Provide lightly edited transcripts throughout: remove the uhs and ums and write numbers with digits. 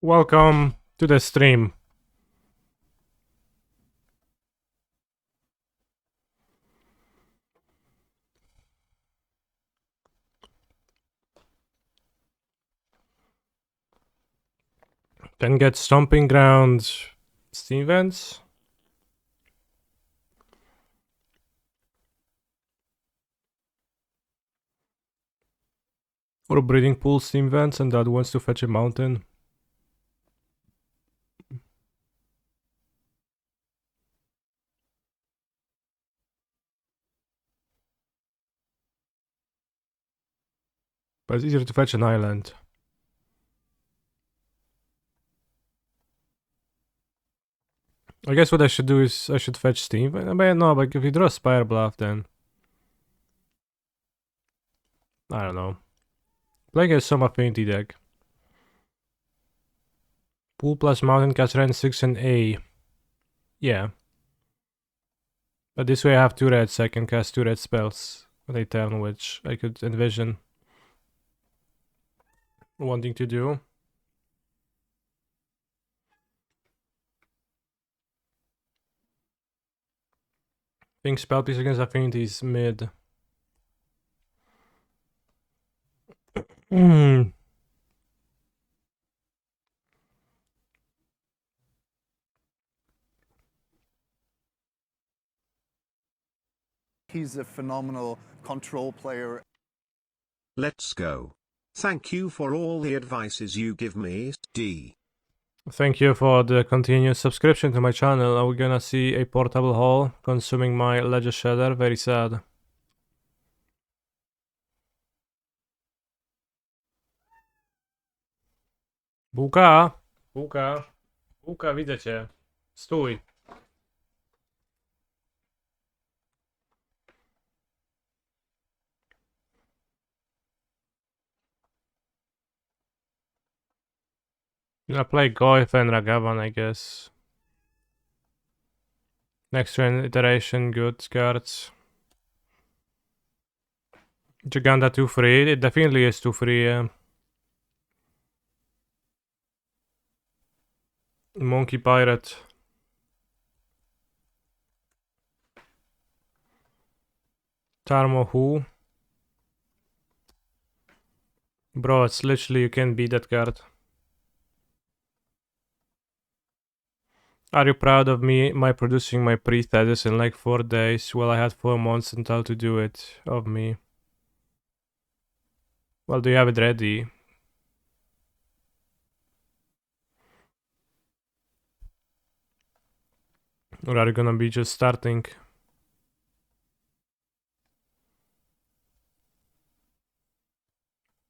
Welcome to the stream. Can get Stomping Grounds Steam Vents. Or Breeding Pool Steam Vents, and that wants to fetch a mountain. But it's easier to fetch an island. I guess what I should do is I should fetch Steam Vent. I mean, no, but if you draw Spire Bluff, then I don't know. Playing a some Affinity deck. Pool plus Mountain cast Ren 6 and A. Yeah. But this way I have 2 reds, so I can cast 2 red spells on a turn, which I could envision wanting to do. I think spell piece against Affinity is mid. He's a phenomenal control player. Let's go. Thank you for all the advices you give me, D. Thank you for the continued subscription to my channel. Are we gonna see a portable hall consuming my Ledger Shredder? Very sad. Bułka! Bułka! Bułka, widzę cię. Stój. Gonna play Goif and Ragavan, I guess. Next turn iteration, good cards. Giganta 2 free. It definitely is 2 free, yeah. Monkey Pirate. Tarmo who? Bro, it's literally you can't beat that card. Are you proud of me, my producing my pre-thesis in like 4 days? Well, I had 4 months until to do it, of me. Well, do you have it ready? Or are you gonna be just starting?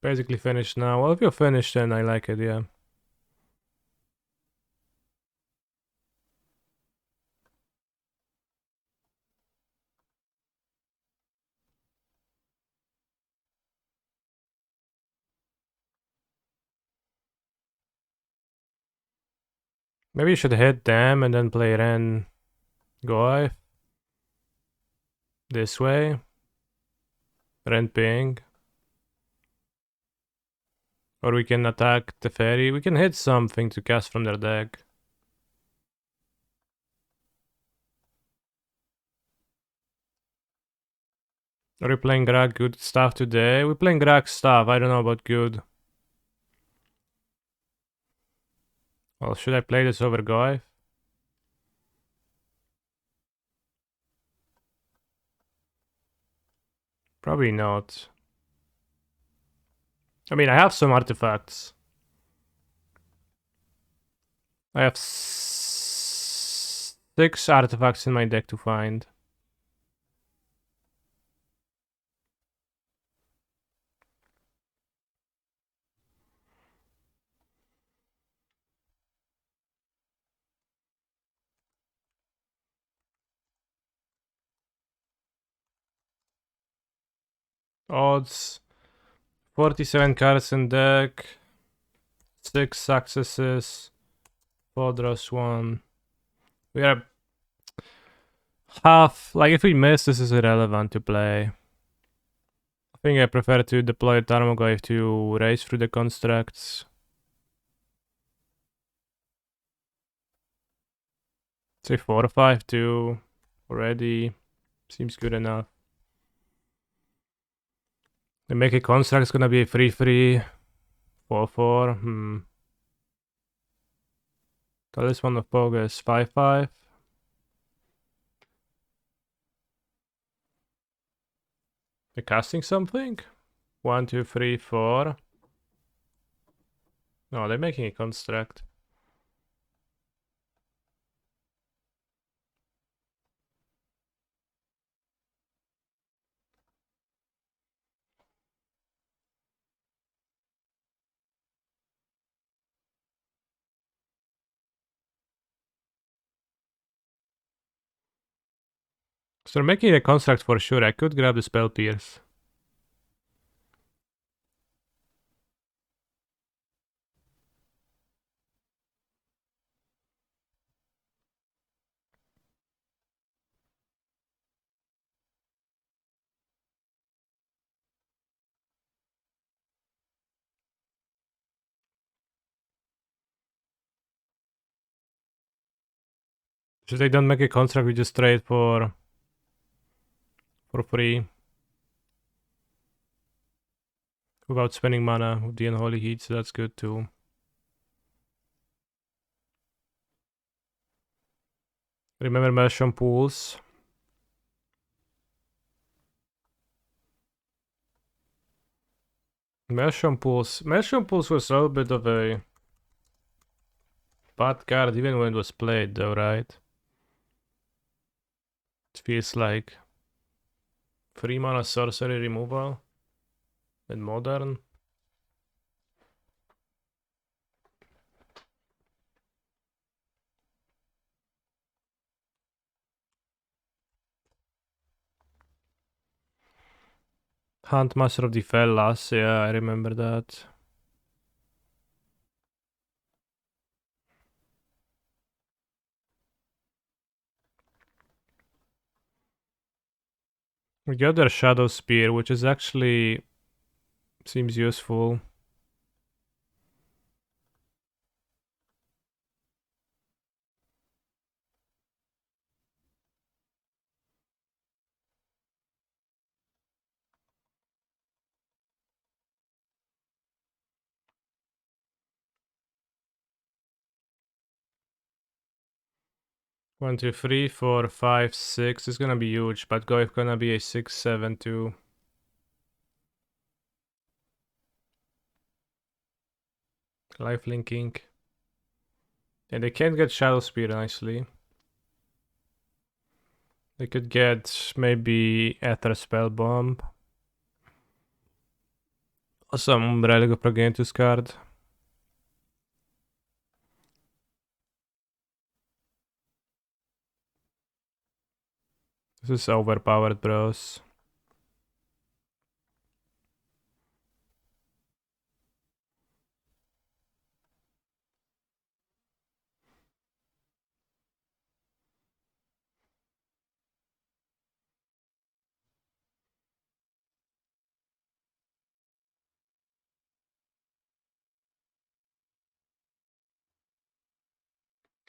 Basically finished now. Well, if you're finished, then I like it, yeah. Maybe you should hit them and then play Ren Goif. This way. Ren Ping. Or we can attack the fairy. We can hit something to cast from their deck. Are we playing Grag good stuff today? We're playing Grag stuff. I don't know about good. Well, should I play this over Goif? Probably not. I mean, I have some artifacts. I have 6 artifacts in my deck to find. Odds. 47 cards in deck. 6 successes. 4 draws 1. We are half. Like, if we miss, this is irrelevant to play. I think I prefer to deploy Tarmogoyf to race through the constructs. Say 4-5-2 already seems good enough. The make a construct is gonna be a 3-3, 4-4. Talisman of Poga is 5-5. They're casting something? 1, 2, 3, 4. No, they're making a construct. So they're making a construct for sure. I could grab the Spell Pierce. So they don't make a construct, we just trade for free. Without spending mana with the Unholy Heat, so that's good too. Remember Maelstrom Pools. Maelstrom Pools was a little bit of a bad card even when it was played though, right? It feels like 3 mana sorcery removal in Modern. Hunt Master of the Fellas, yeah, I remember that. We got their Shadow Spear, which is actually seems useful. One, two, three, 4, 5, 6 is gonna be huge, but go if gonna be a 6, 7, 2. Lifelinking. And they can't get Shadow Spear nicely. They could get maybe Ether Spell Bomb. Or some Relic of Progentus card. This is overpowered, bros.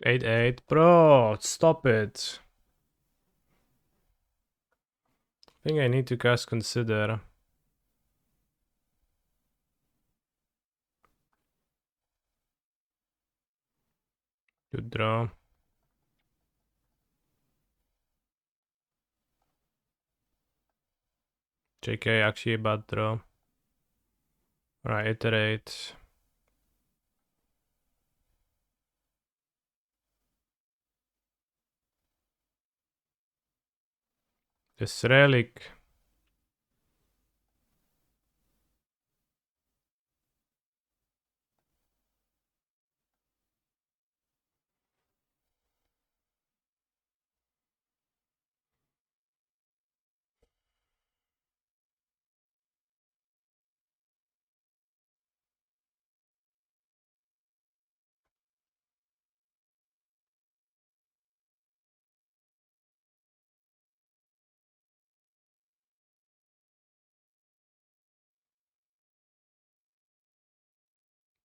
Eight, 8. Bro, stop it. I think I need to cast Consider. Good draw. JK, actually a bad draw. Alright, iterate. This relic.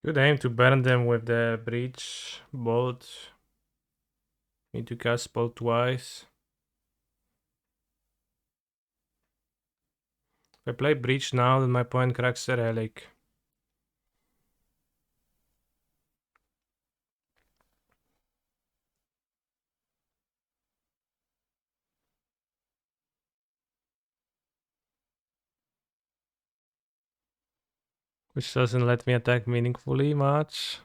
Good aim to burn them with the breach bolt. Need to cast spell twice. If I play Breach now, then my opponent cracks a Relic. Which doesn't let me attack meaningfully much.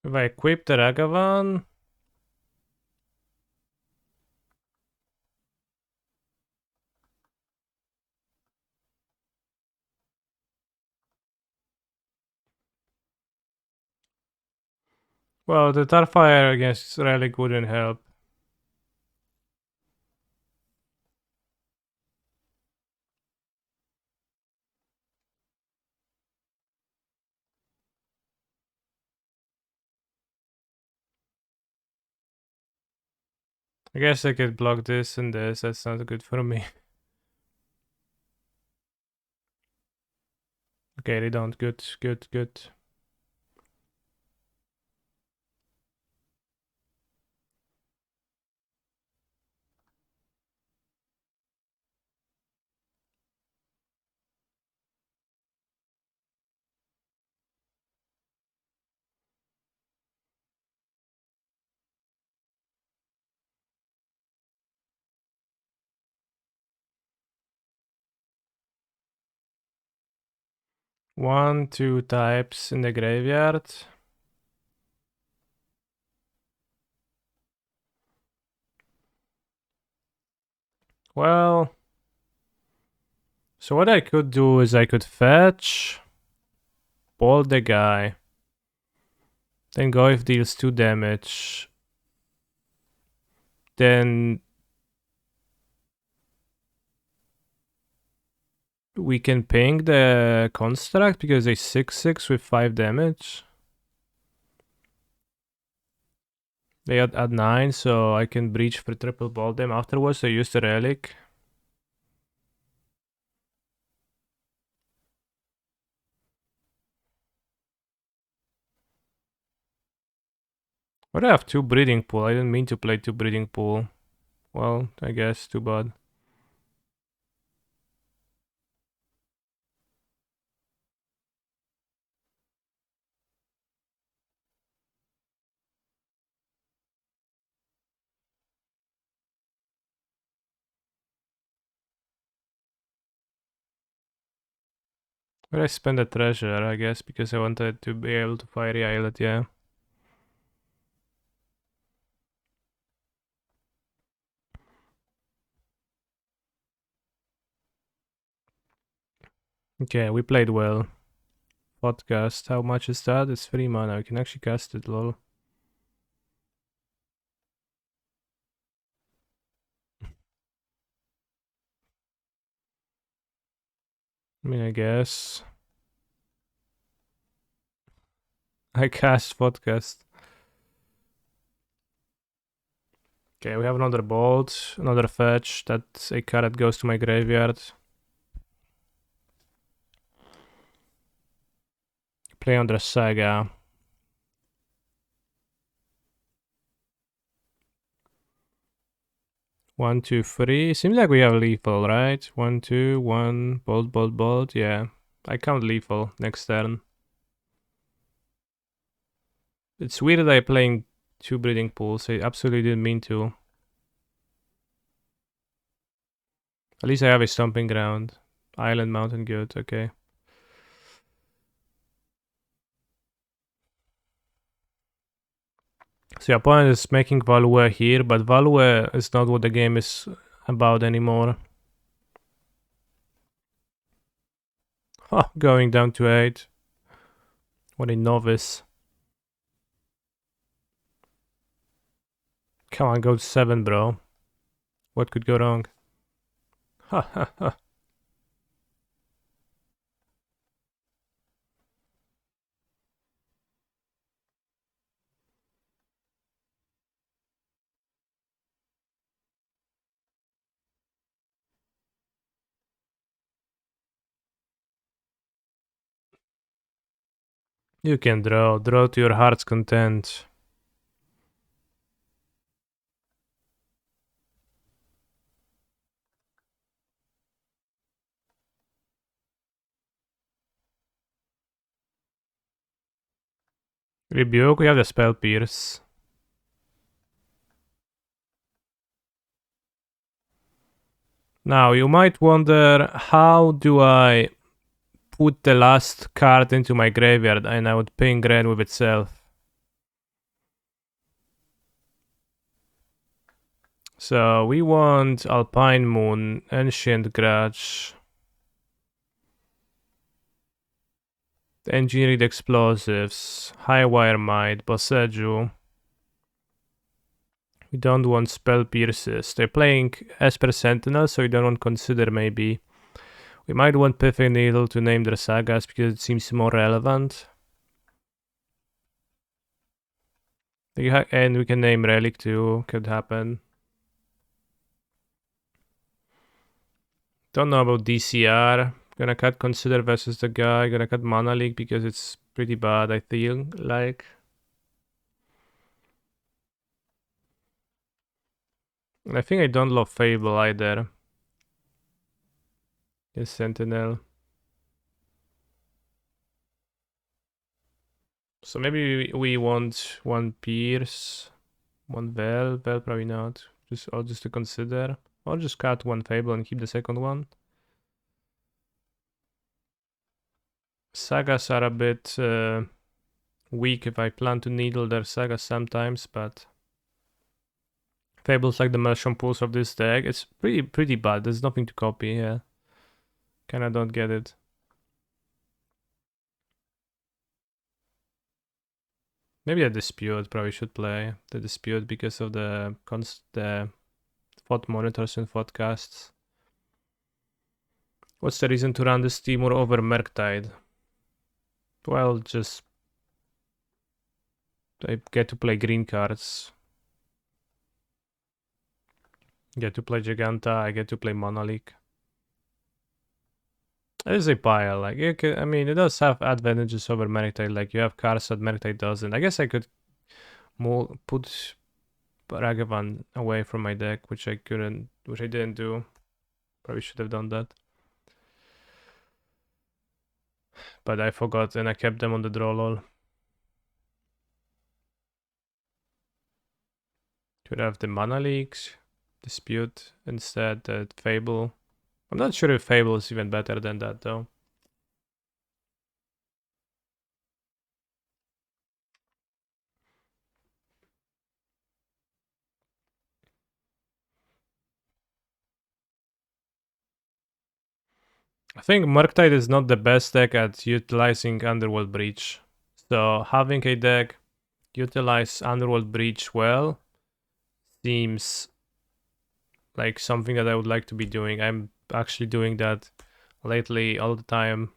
If I equip the Ragavan, well, the Starfire against Relic wouldn't help. I guess I could block this and this. That's not good for me. Okay, they don't. Good, good, good. One, two types in the graveyard. Well, so what I could do is I could fetch, bolt the guy, then go if deals 2 damage. Then we can ping the construct because they 6/6 with 5 damage. They add 9, so I can breach for triple bolt them afterwards. I use the relic. But I have 2 breeding pool. I didn't mean to play 2 breeding pool. Well, I guess too bad. But I spent a treasure, I guess, because I wanted to be able to fiery islet, yeah. Okay, we played well. Podcast, how much is that? It's 3 mana, we can actually cast it, lol. I mean, I guess. I cast podcast. Okay, we have another bolt, another fetch. That's a card that goes to my graveyard. Play under Saga. One, two, three. Seems like we have lethal, right? 1, 2, 1. Bolt, bolt, bolt. Yeah. I count lethal next turn. It's weird that I'm playing 2 breeding pools. I absolutely didn't mean to. At least I have a stomping ground. Island mountain, good. Okay. So your opponent is making Value here, but Value is not what the game is about anymore. Oh, going down to 8. What a novice. Come on, go to 7, bro. What could go wrong? Ha ha ha. You can draw to your heart's content. Rebuke, we have the spell pierce. Now you might wonder, how do I put the last card into my graveyard? And I would ping red with itself. So we want Alpine Moon, Ancient Grudge, Engineered Explosives, Highwire Might, Boseju. We don't want Spell Pierces. They're playing Esper Sentinel, so we don't want Consider maybe. We might want Perfect Needle to name their sagas because it seems more relevant. And we can name Relic too, could happen. Don't know about DCR. Gonna cut Consider versus the guy. Gonna cut Mana Leak because it's pretty bad, I feel like. I think I don't love Fable either. Yes, Sentinel. So maybe we want one Pierce, one Vel probably not. Just to consider. Or just cut one Fable and keep the second one. Sagas are a bit weak if I plan to needle their sagas sometimes, but Fable's like the Mushroom Pulse of this deck. It's pretty bad. There's nothing to copy, yeah. Kinda don't get it. Maybe a Dispute probably should play. The Dispute because of the Thought Monitors and Thoughtcasts. What's the reason to run this Temur over Murktide? Well, just I get to play green cards. Get to play Giganta, I get to play Mana Leak. It is a pile, like, I mean, it does have advantages over Murktide, like, you have cards that Murktide doesn't. I guess I could put Ragavan away from my deck, which I didn't do. Probably should have done that. But I forgot and I kept them on the draw lol. Could have the Mana Leaks, Dispute instead, Fable. I'm not sure if Fable is even better than that though. I think Murktide is not the best deck at utilizing Underworld Breach. So having a deck utilize Underworld Breach well seems like something that I would like to be doing. I'm actually doing that lately all the time.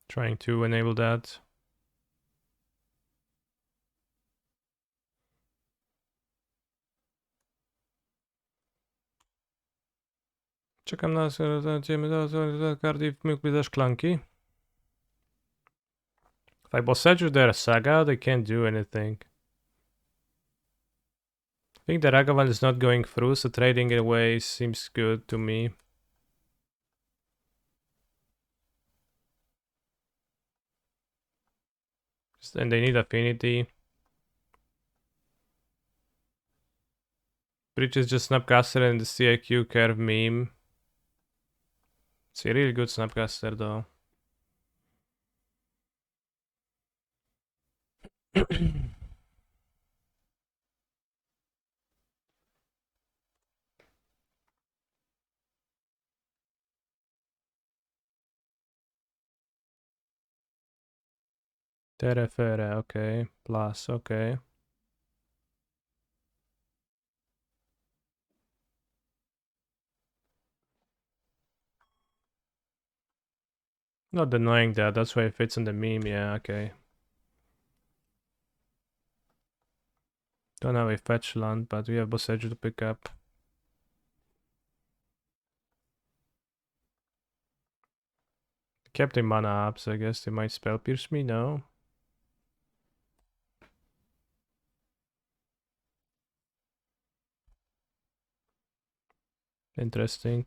Trying to enable that. Czekam na karty w mógłby ze szklanki. If I Boseju their Saga, they can't do anything. I think the Ragavan is not going through, so trading it away seems good to me. And they need affinity. Breach is just Snapcaster and the CIQ curve meme. It's a really good Snapcaster though. Terefere, okay. Plus, okay. Not denying that, that's why it fits in the meme, yeah, okay. Don't have a fetch land, but we have boss edge to pick up. Kept a mana up, so I guess they might spell pierce me, no? Interesting.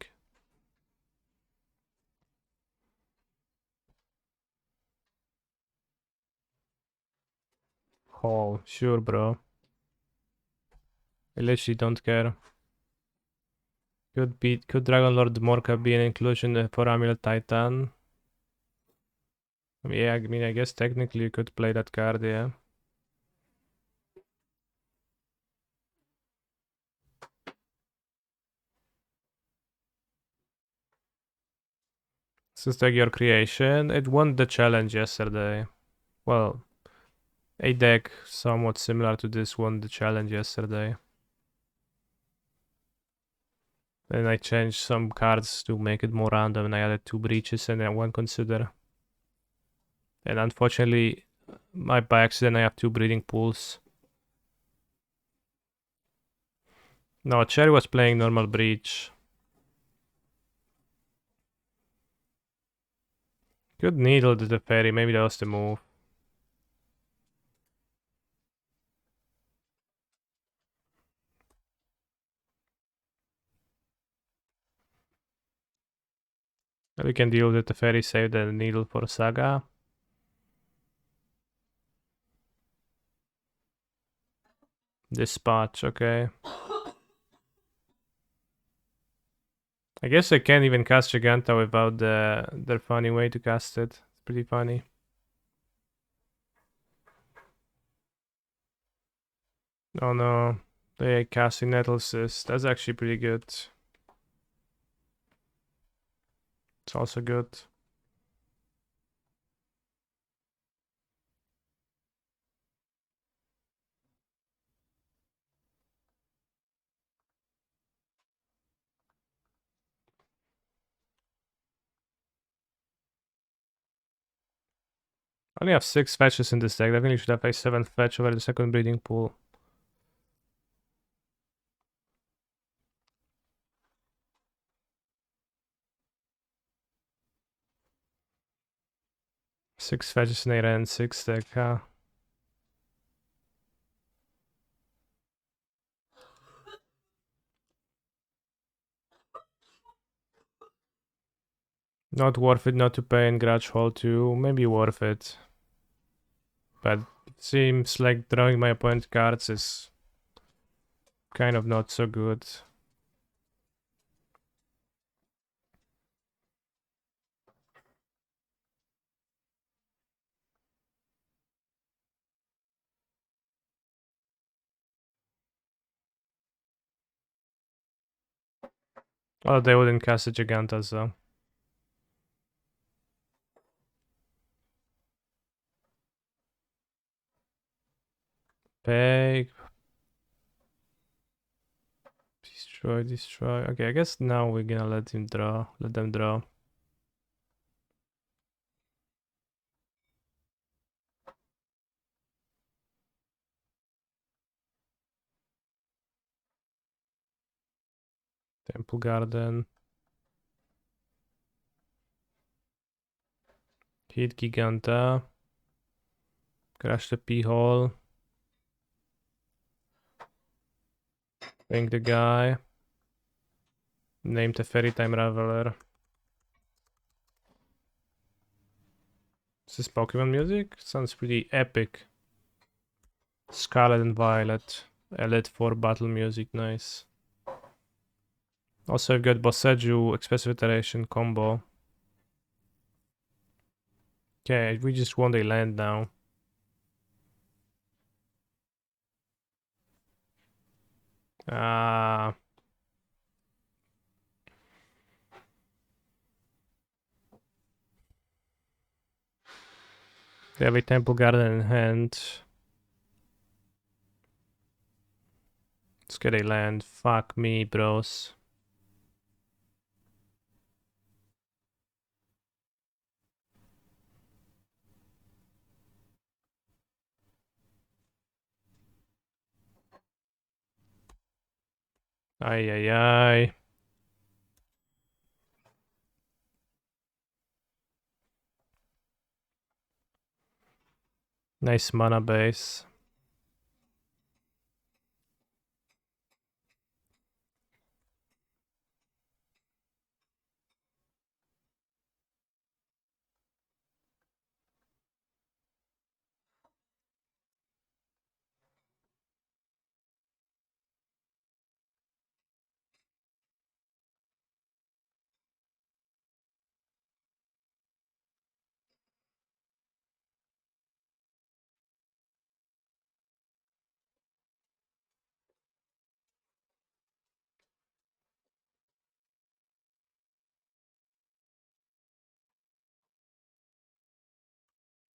Oh, sure, bro. I literally don't care. Could Dragon Lord Morka be an inclusion for Amulet Titan? Yeah, I mean, I guess technically you could play that card, yeah. This is like your creation. It won the challenge yesterday. Well, a deck somewhat similar to this won the challenge yesterday. Then I changed some cards to make it more random, and I added 2 breaches and then 1 consider. And unfortunately, by accident, I have 2 breeding pools. No, Cherry was playing normal breach. Good needle to the fairy, maybe that was the move. We can deal with the fairy, save the needle for Saga. Dispatch, okay. I guess I can't even cast Giganta without their funny way to cast it. It's pretty funny. Oh no, they casting Nettlesis. That's actually pretty good. It's also good. I only have 6 fetches in this deck. Definitely should have a 7th fetch over the second breeding pool. Six fetches in a and 6 deck, huh? Not worth it not to pay in Grudge Hall 2. Maybe worth it. But it seems like drawing my opponent cards is kind of not so good. Oh, they wouldn't cast a Giganta, so. Pay. Destroy, destroy. Okay, I guess now we're gonna let them draw. Temple Garden. Hit Giganta. Crash the P-hole. Ping the guy. Name the Fairy Time Raveler. Is this Pokemon music? Sounds pretty epic. Scarlet and Violet. Elite 4 battle music, nice. Also I've got Boseju, Expressive Iteration combo. Okay, we just want a land now. They have a Temple Garden in hand. Let's get a land. Fuck me, bros. Ay, ay, ay. Nice mana base.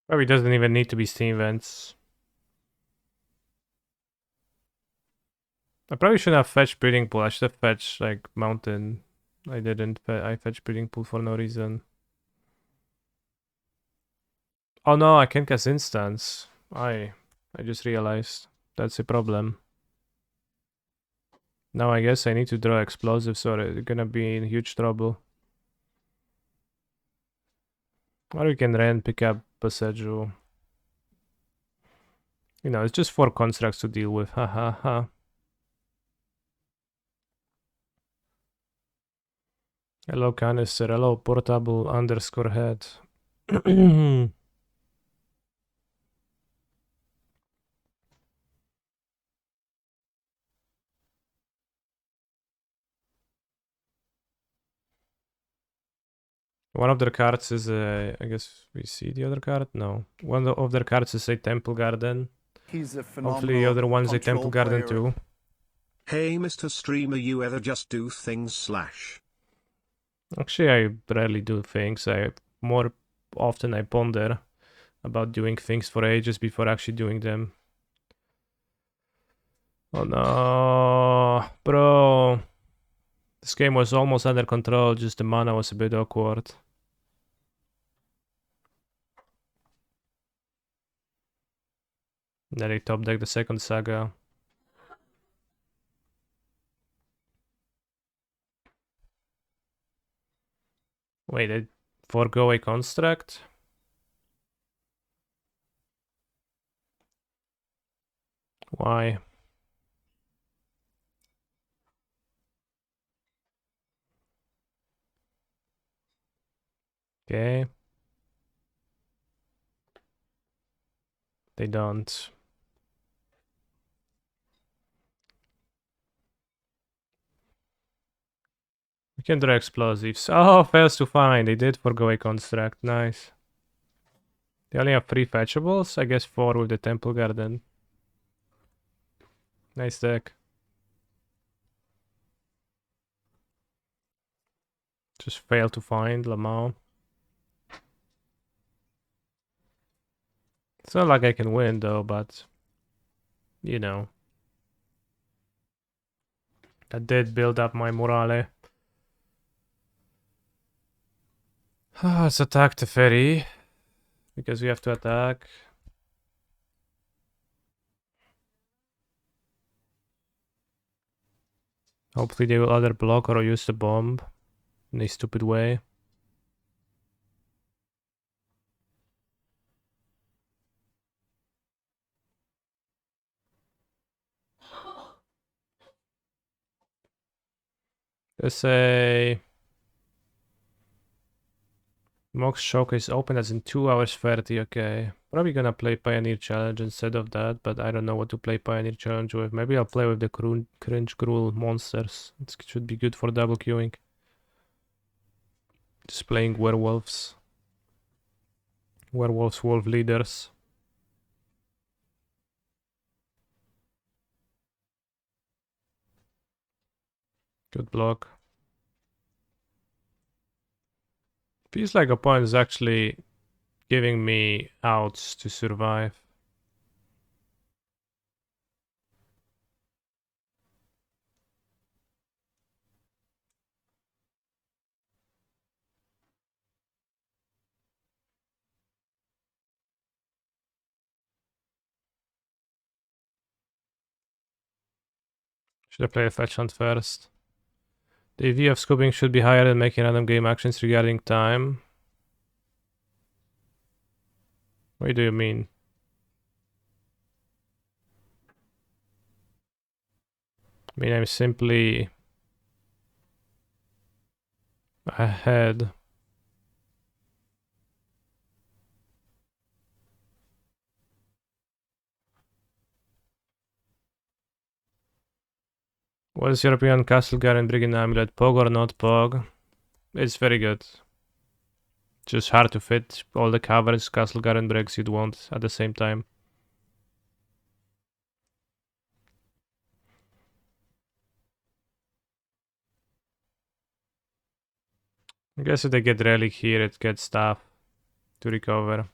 Probably doesn't even need to be Steam Vents. I probably should have fetched Breeding Pool. I should have fetched like Mountain. I didn't. I fetched Breeding Pool for no reason. Oh no, I can't cast instants. I just realized that's a problem. Now I guess I need to draw explosives or it's gonna be in huge trouble. Or we can Ren pick up Passaggio. You know, it's just 4 constructs to deal with. Ha ha ha. Hello canister, hello portable underscore head. One of their cards is a, I guess we see the other card? No. One of their cards is a Temple Garden. He's a Hopefully the other phenomenal one's a Temple control Garden player. too. Hey Mr. Streamer, you ever just do things slash? Actually, I rarely do things. More often I ponder about doing things for ages before actually doing them. Oh no, bro. This game was almost under control, just the mana was a bit awkward. Then they top deck the second Saga. Wait, they forgo a construct? Why? Okay. They don't. We can draw explosives. Oh, fails to find. They did forgo a construct. Nice. They only have 3 fetchables? I guess 4 with the Temple Garden. Nice deck. Just fail to find Lamau. It's not like I can win though, but you know. That did build up my morale. Let's attack the ferry. Because we have to attack. Hopefully they will either block or use the bomb in a stupid way. There's a MOCS showcase open as in 2 hours 30, okay. Probably gonna play Pioneer Challenge instead of that, but I don't know what to play Pioneer Challenge with. Maybe I'll play with the Cringe Gruel monsters. It should be good for double queuing. Just playing werewolves. Werewolves, wolf leaders. Good block. Feels like opponent is actually giving me outs to survive. Should I play a fetch hunt first? The EV of scoping should be higher than making random game actions regarding time. What do you mean? I mean, I'm simply ahead. What is your opinion on Castle Garen Brigand Amulet? Pog or not Pog? It's very good. Just hard to fit all the covers Castle Garen Brigs you'd want at the same time. I guess if they get Relic here, it gets stuff to recover.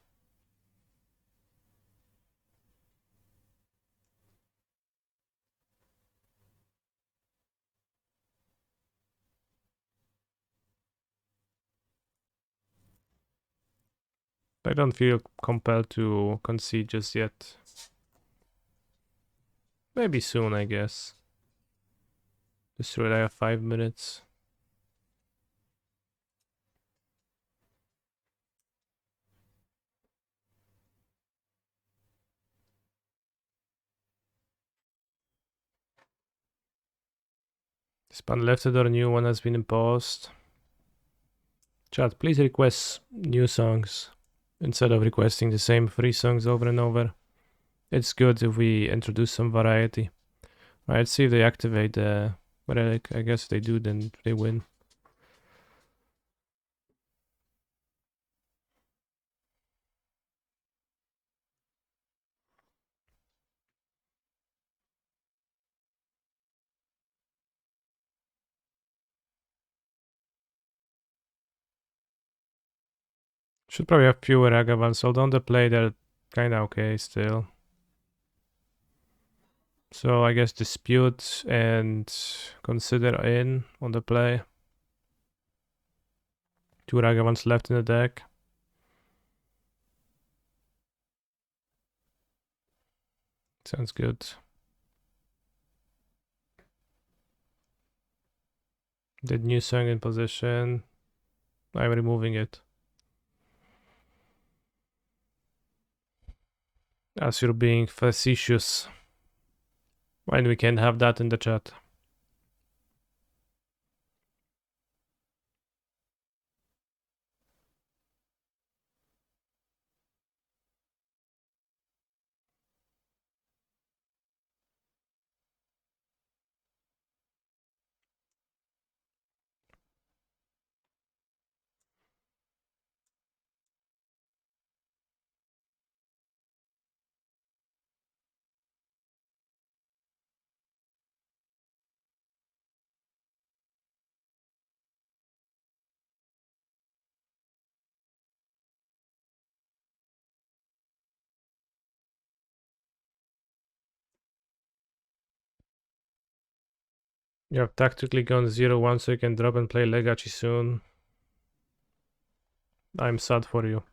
I don't feel compelled to concede just yet. Maybe soon, I guess. Just really have 5 minutes. Span lifted or new one has been imposed. Chat, please request new songs instead of requesting the same 3 songs over and over. It's good if we introduce some variety. Alright, let's see if they activate the relic. I guess if they do, then they win. Should probably have fewer Ragavans, although on the play they're kinda okay still. So I guess dispute and consider in on the play. 2 Ragavans left in the deck. Sounds good. Did new song in position. I'm removing it. As you're being facetious. And we can have that in the chat. You have tactically gone 0-1 so you can drop and play Legacy soon. I'm sad for you.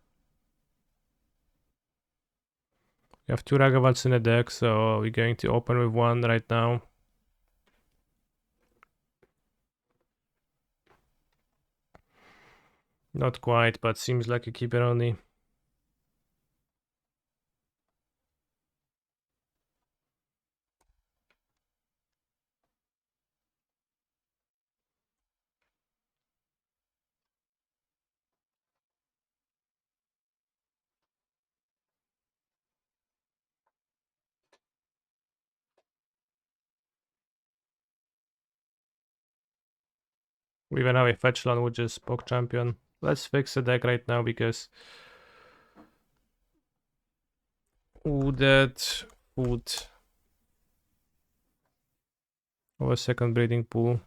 You have 2 Ragavals in the deck, so we're going to open with 1 right now. Not quite, but seems like a keeper only. We even have a fetch land which is Poke Champion. Let's fix the deck right now because wooded food of a second breeding pool.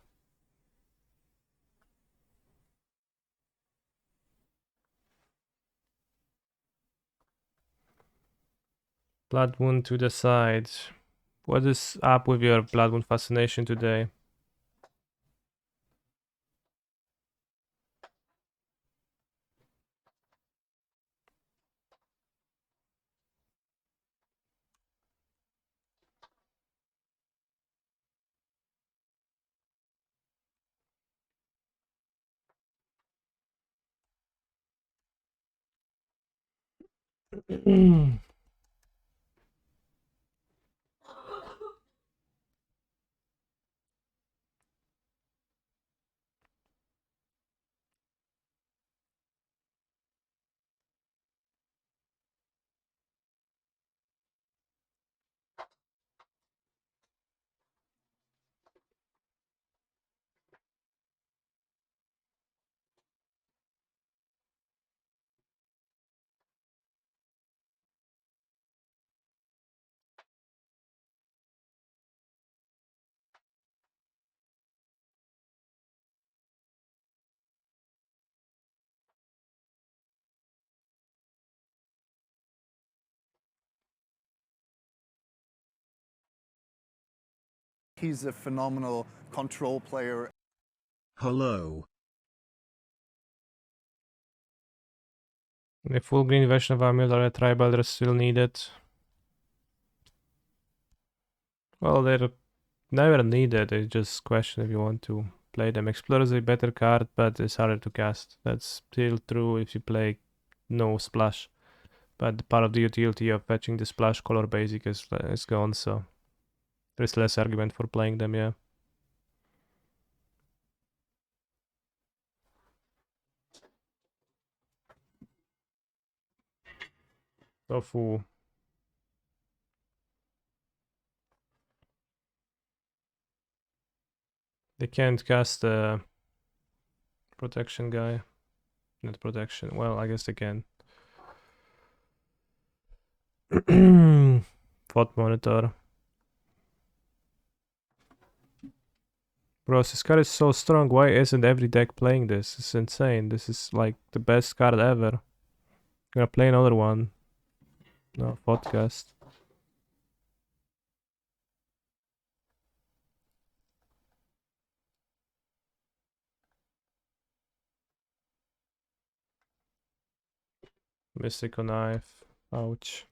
Blood Moon to the side. What is up with your Blood Moon fascination today? He's a phenomenal control player. Hello. The full green version of Amulet Tribal are still needed. Well, they're never needed. It's just question if you want to play them. Explorer is a better card, but it's harder to cast. That's still true if you play no splash. But part of the utility of fetching the splash color basic is gone, so there's less argument for playing them, yeah. Tofu. They can't cast the protection guy. Not protection. Well, I guess they can. Thought monitor. Bro, this card is so strong. Why isn't every deck playing this? It's insane. This is like the best card ever. I'm gonna play another one. No, podcast. Mystical Knife. Ouch.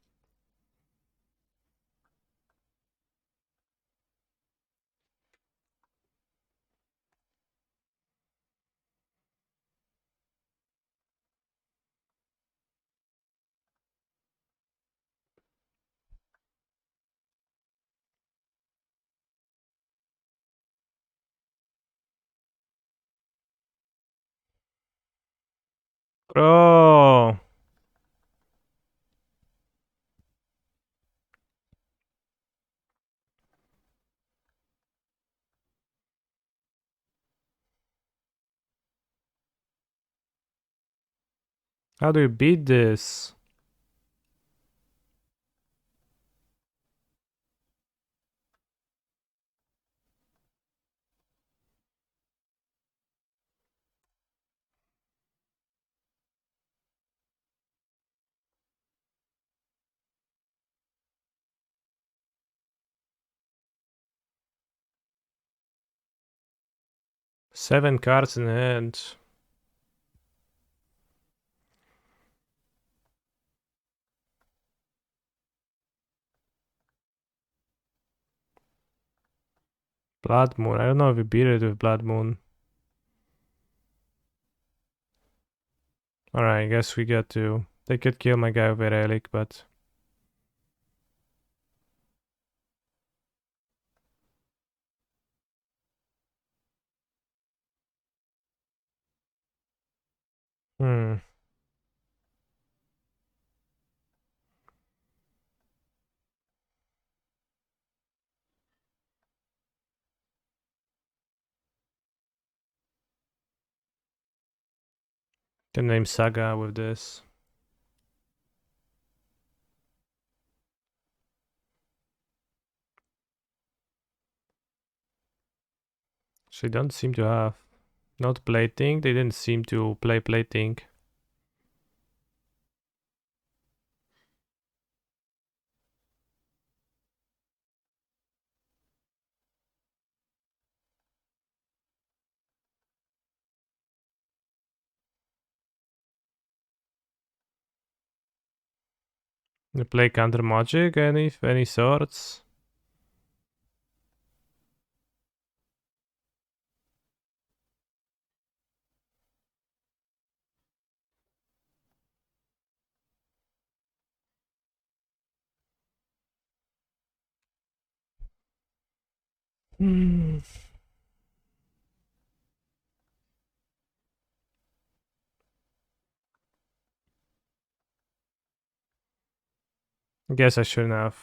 Bro! How do you beat this? Seven cards in hand. Blood Moon. I don't know if we beat it with Blood Moon. Alright, I guess we got to. They could kill my guy with a relic, but. Hmm. Can name Saga with this. She don't seem to have. Not plating. They didn't seem to play plating. You play counter magic, any sorts? Guess I shouldn't have.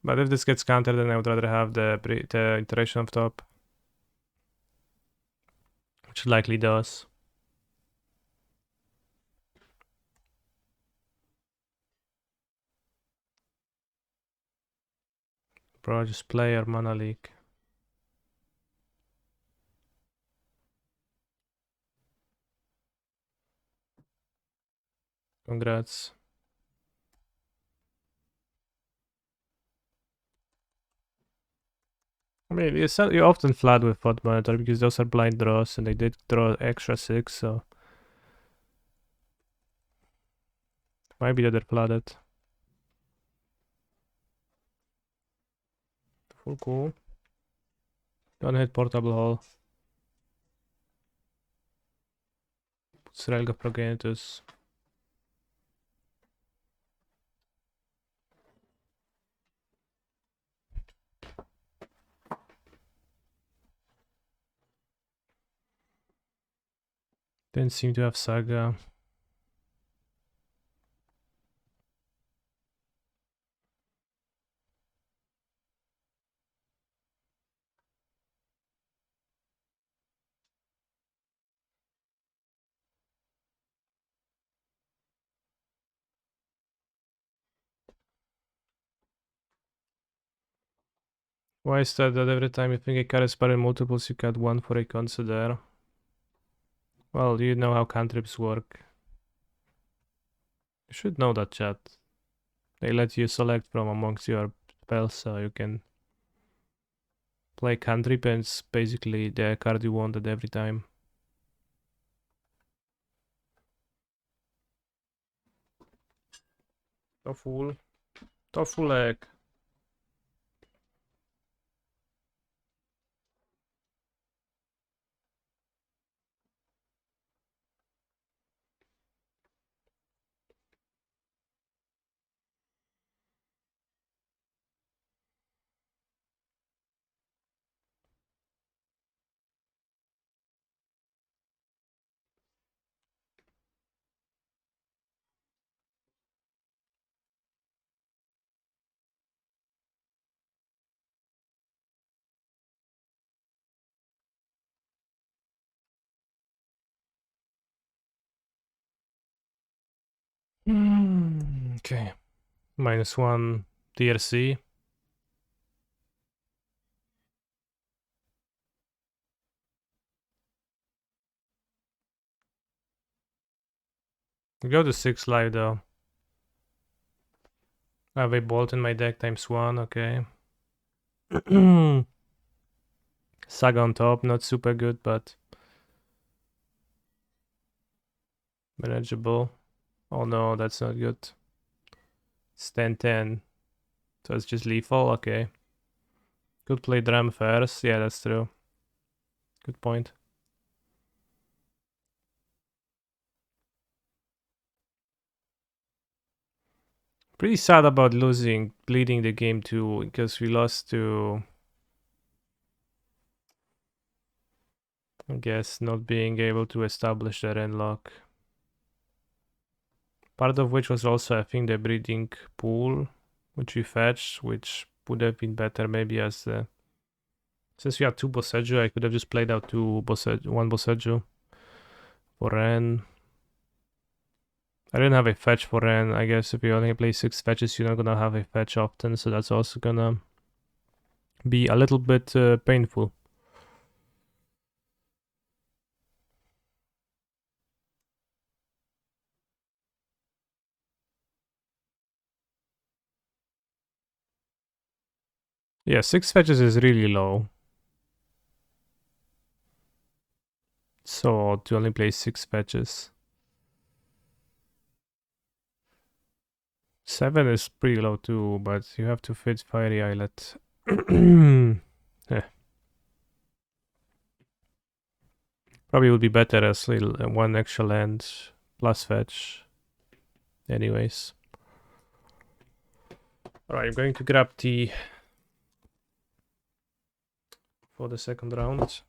But if this gets countered, then I would rather have the iteration of top. Which it likely does. Bro, just play your mana leak. Congrats. I mean, you're often flat with Thought Monitor because those are blind draws and they did draw extra 6, so might be that they're flooded. Full cool. Don't hit Portable Hole. Srelga Progenitus. Didn't seem to have Saga. Why is that every time you think a card is paired in multiples, you cut one for a consider? Well, you know how cantrips work. You should know that, chat. They let you select from amongst your spells, so you can play cantrip and it's basically the card you wanted every time. To full egg. Okay. -1 DRC. We go to 6 live though. I have a bolt in my deck ×1, okay. Saga on top, not super good, but manageable. Oh no, that's not good. It's 10-10. So it's just lethal, okay. Could play drum first, yeah, that's true. Good point. Pretty sad about bleeding the game too, because we lost to, I guess, not being able to establish that end lock. Part of which was also, I think, the breeding pool, which we fetched, which would have been better maybe as the... Since we had 2 Boseiju, I could have just played out 1 Boseiju for Ren. I didn't have a fetch for Ren. I guess if you only play 6 fetches, you're not gonna have a fetch often, so that's also gonna be a little bit painful. Yeah, 6 fetches is really low. So odd to only play 6 fetches. 7 is pretty low too, but you have to fit Fiery Islet. Eh. Probably would be better as little one extra land plus fetch. Anyways. Alright, I'm going to grab tea for the second round.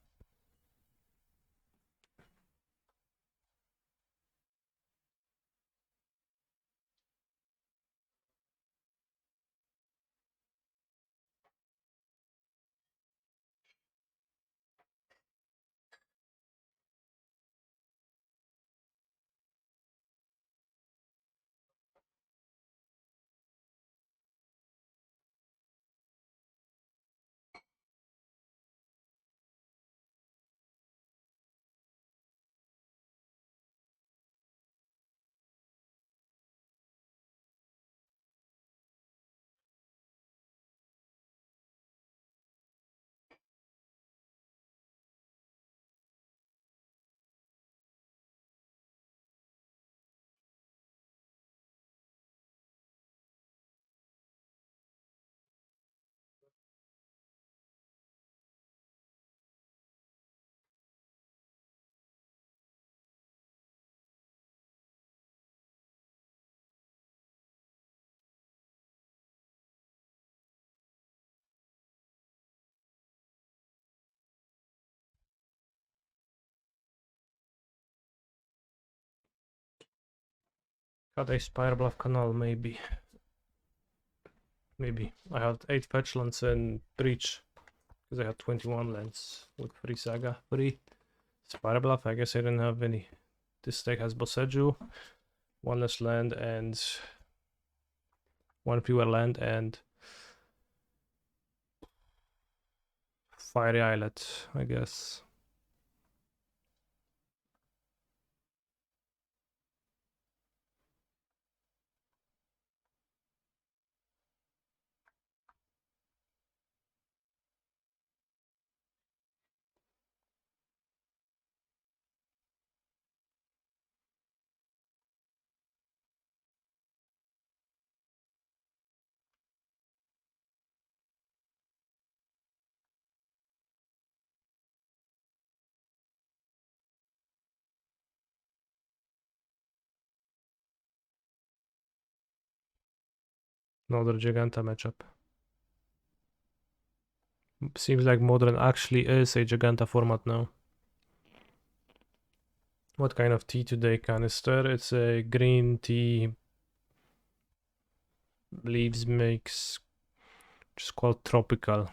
Got a Spire Bluff Canal, maybe. Maybe. I had 8 fetch lands and Breach. Because I had 21 lands with 3 Saga, 3 Spire Bluff. I guess I didn't have any. This deck has Boseju, 1 less land and 1 fewer land and Fiery Islet, I guess. Another Giganta matchup. Seems like Modern actually is a Giganta format now. What kind of tea today? Canister? It's a green tea leaves mix, which is called Tropical.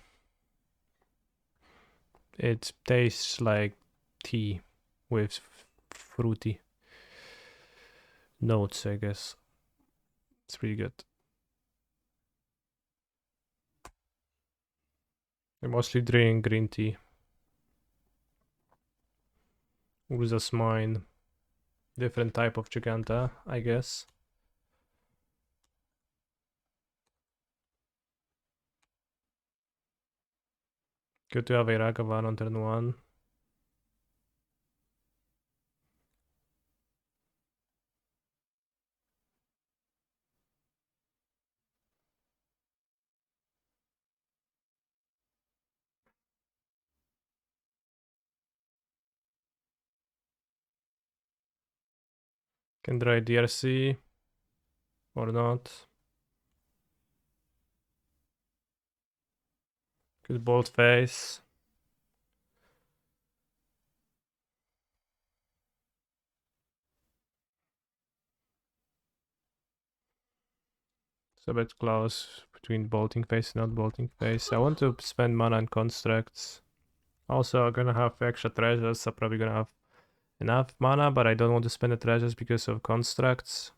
It tastes like tea with fruity notes, I guess. It's pretty good. I mostly drink green tea. Urza's Mine. Different type of Giganta, I guess. Good to have a Ragavan on turn 1. Can try DRC or not. Good bold face. It's a bit close between bolting face and not bolting face. I want to spend mana on constructs. Also, I'm gonna have extra treasures, so probably gonna have enough mana, but I don't want to spend the treasures because of constructs.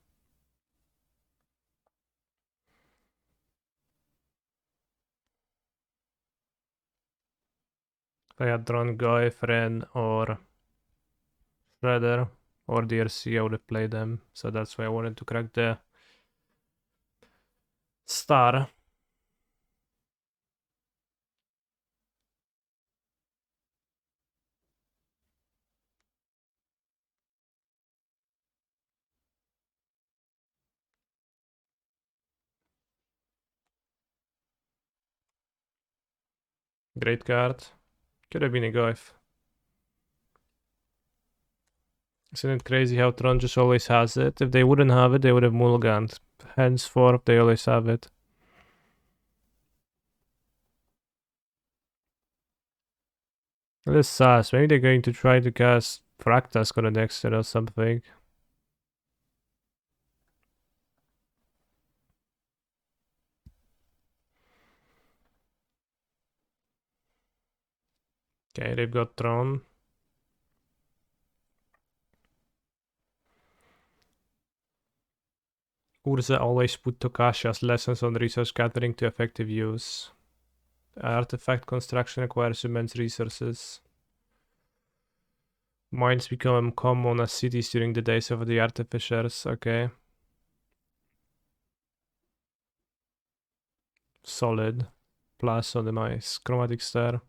If I had drawn Goy, Ren, or Shredder, or DRC, I would have played them. So that's why I wanted to crack the star. Great card. Could have been a Goif. Isn't it crazy how Tron just always has it? If they wouldn't have it, they would have mulliganed. Henceforth, they always have it. This sus. Maybe they're going to try to cast Fractask on the next turn or something. Okay, they've got Tron. Urza always put Tokashi's lessons on resource gathering to effective use. Artifact construction requires immense resources. Mines become common as cities during the days of the artificers. Okay. Solid. Plus on the mice. Chromatic Star.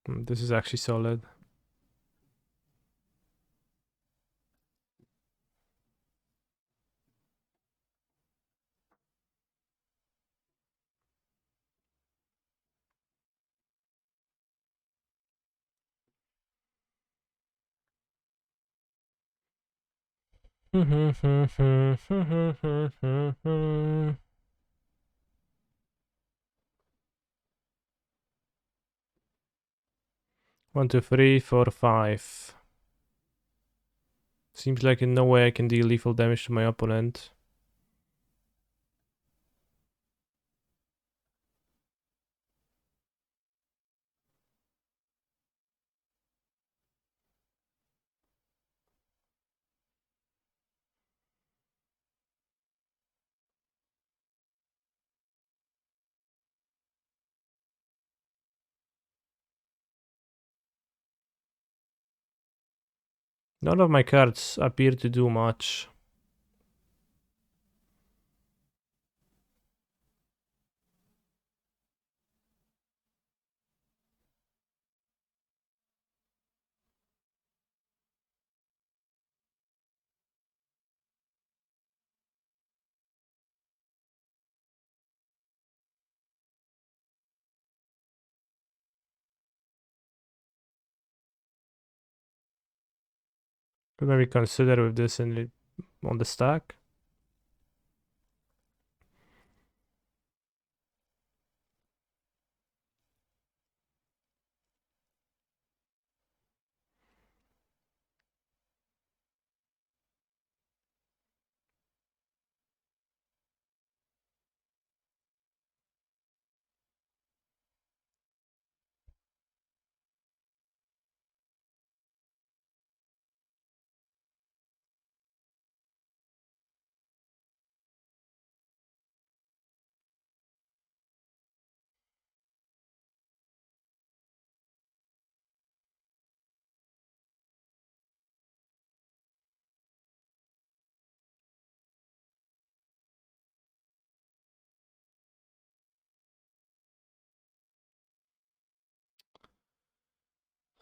This is actually solid. One, two, three, four, five. Seems like in no way I can deal lethal damage to my opponent. None of my cards appear to do much. Could maybe consider with this on the stack.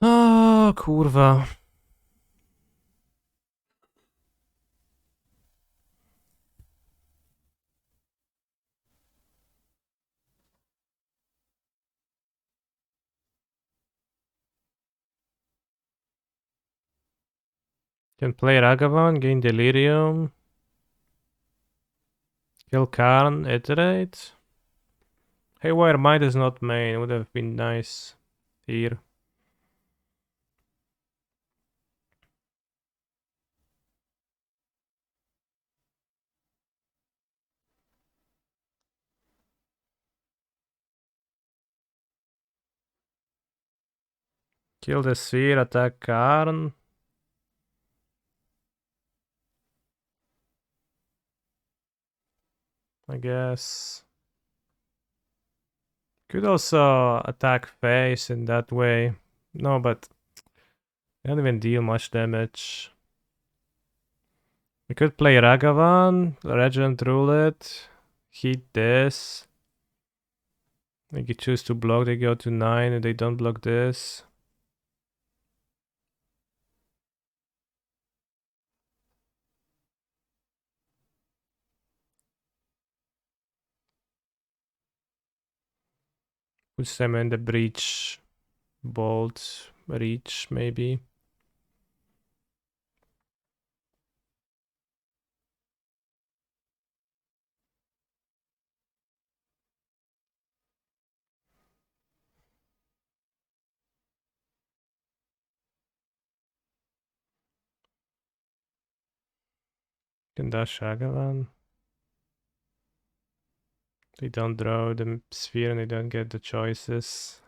O kurwa. Can play Ragavan, gain Delirium. Kill Karn, iterate. Haywire Might is not main, would have been nice here. Kill the Sphere, attack Karn. I guess. Could also attack face in that way. No, but I don't even deal much damage. We could play Ragavan, Regent Roulette, hit this. They could choose to block, they go to 9 and they don't block this. Puts them in the breach, bolt, reach, maybe. Can dash Saga one. They don't draw the sphere and they don't get the choices.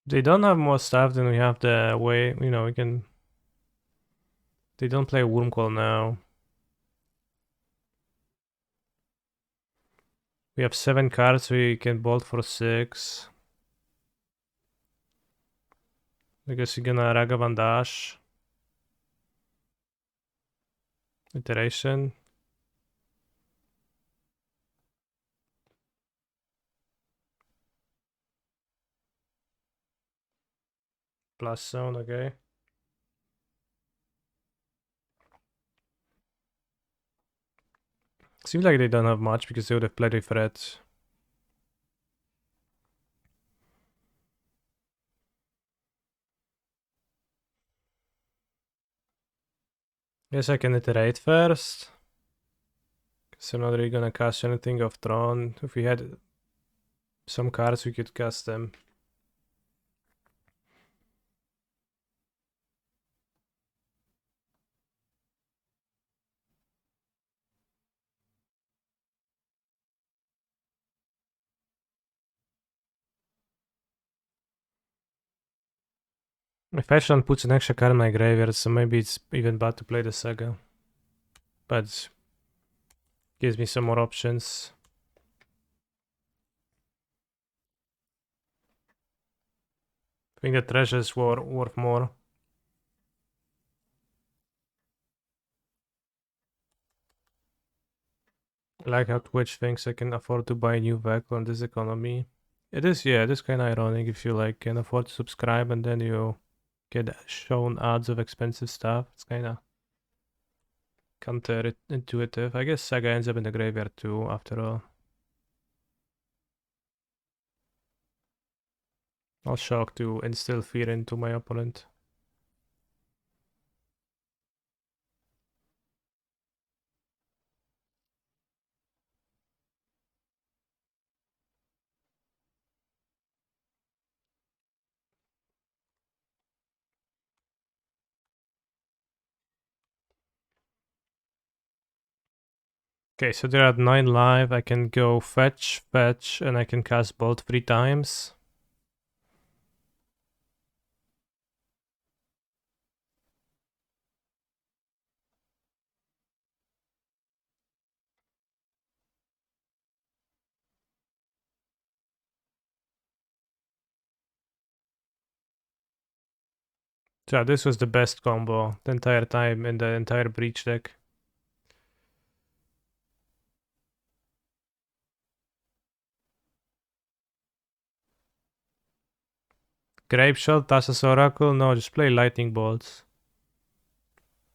They don't have more stuff than we have the way, you know, we can... They don't play Wormcoil now. We have 7 cards, we can bolt for 6. I guess you're gonna Ragavan dash. Iteration. Plus zone, okay. Seems like they don't have much because they would have played with red. Guess I can iterate first. Because I'm not really gonna cast anything off Throne. If we had some cards, we could cast them. If Ashland puts an extra card in my graveyard, so maybe it's even bad to play the Saga. But gives me some more options. I think the treasures were worth more. I like how Twitch thinks I can afford to buy a new vehicle in this economy. It is, yeah, it is kind of ironic if you like can afford to subscribe and then you get shown ads of expensive stuff. It's kind of counterintuitive. I guess Saga ends up in the graveyard too, after all. I'll shock to instill fear into my opponent. Okay, so they're at 9 live. I can go fetch, and I can cast bolt 3 times. So this was the best combo the entire time in the entire breach deck. Grape Shot, Thassa's Oracle? No, just play Lightning Bolts.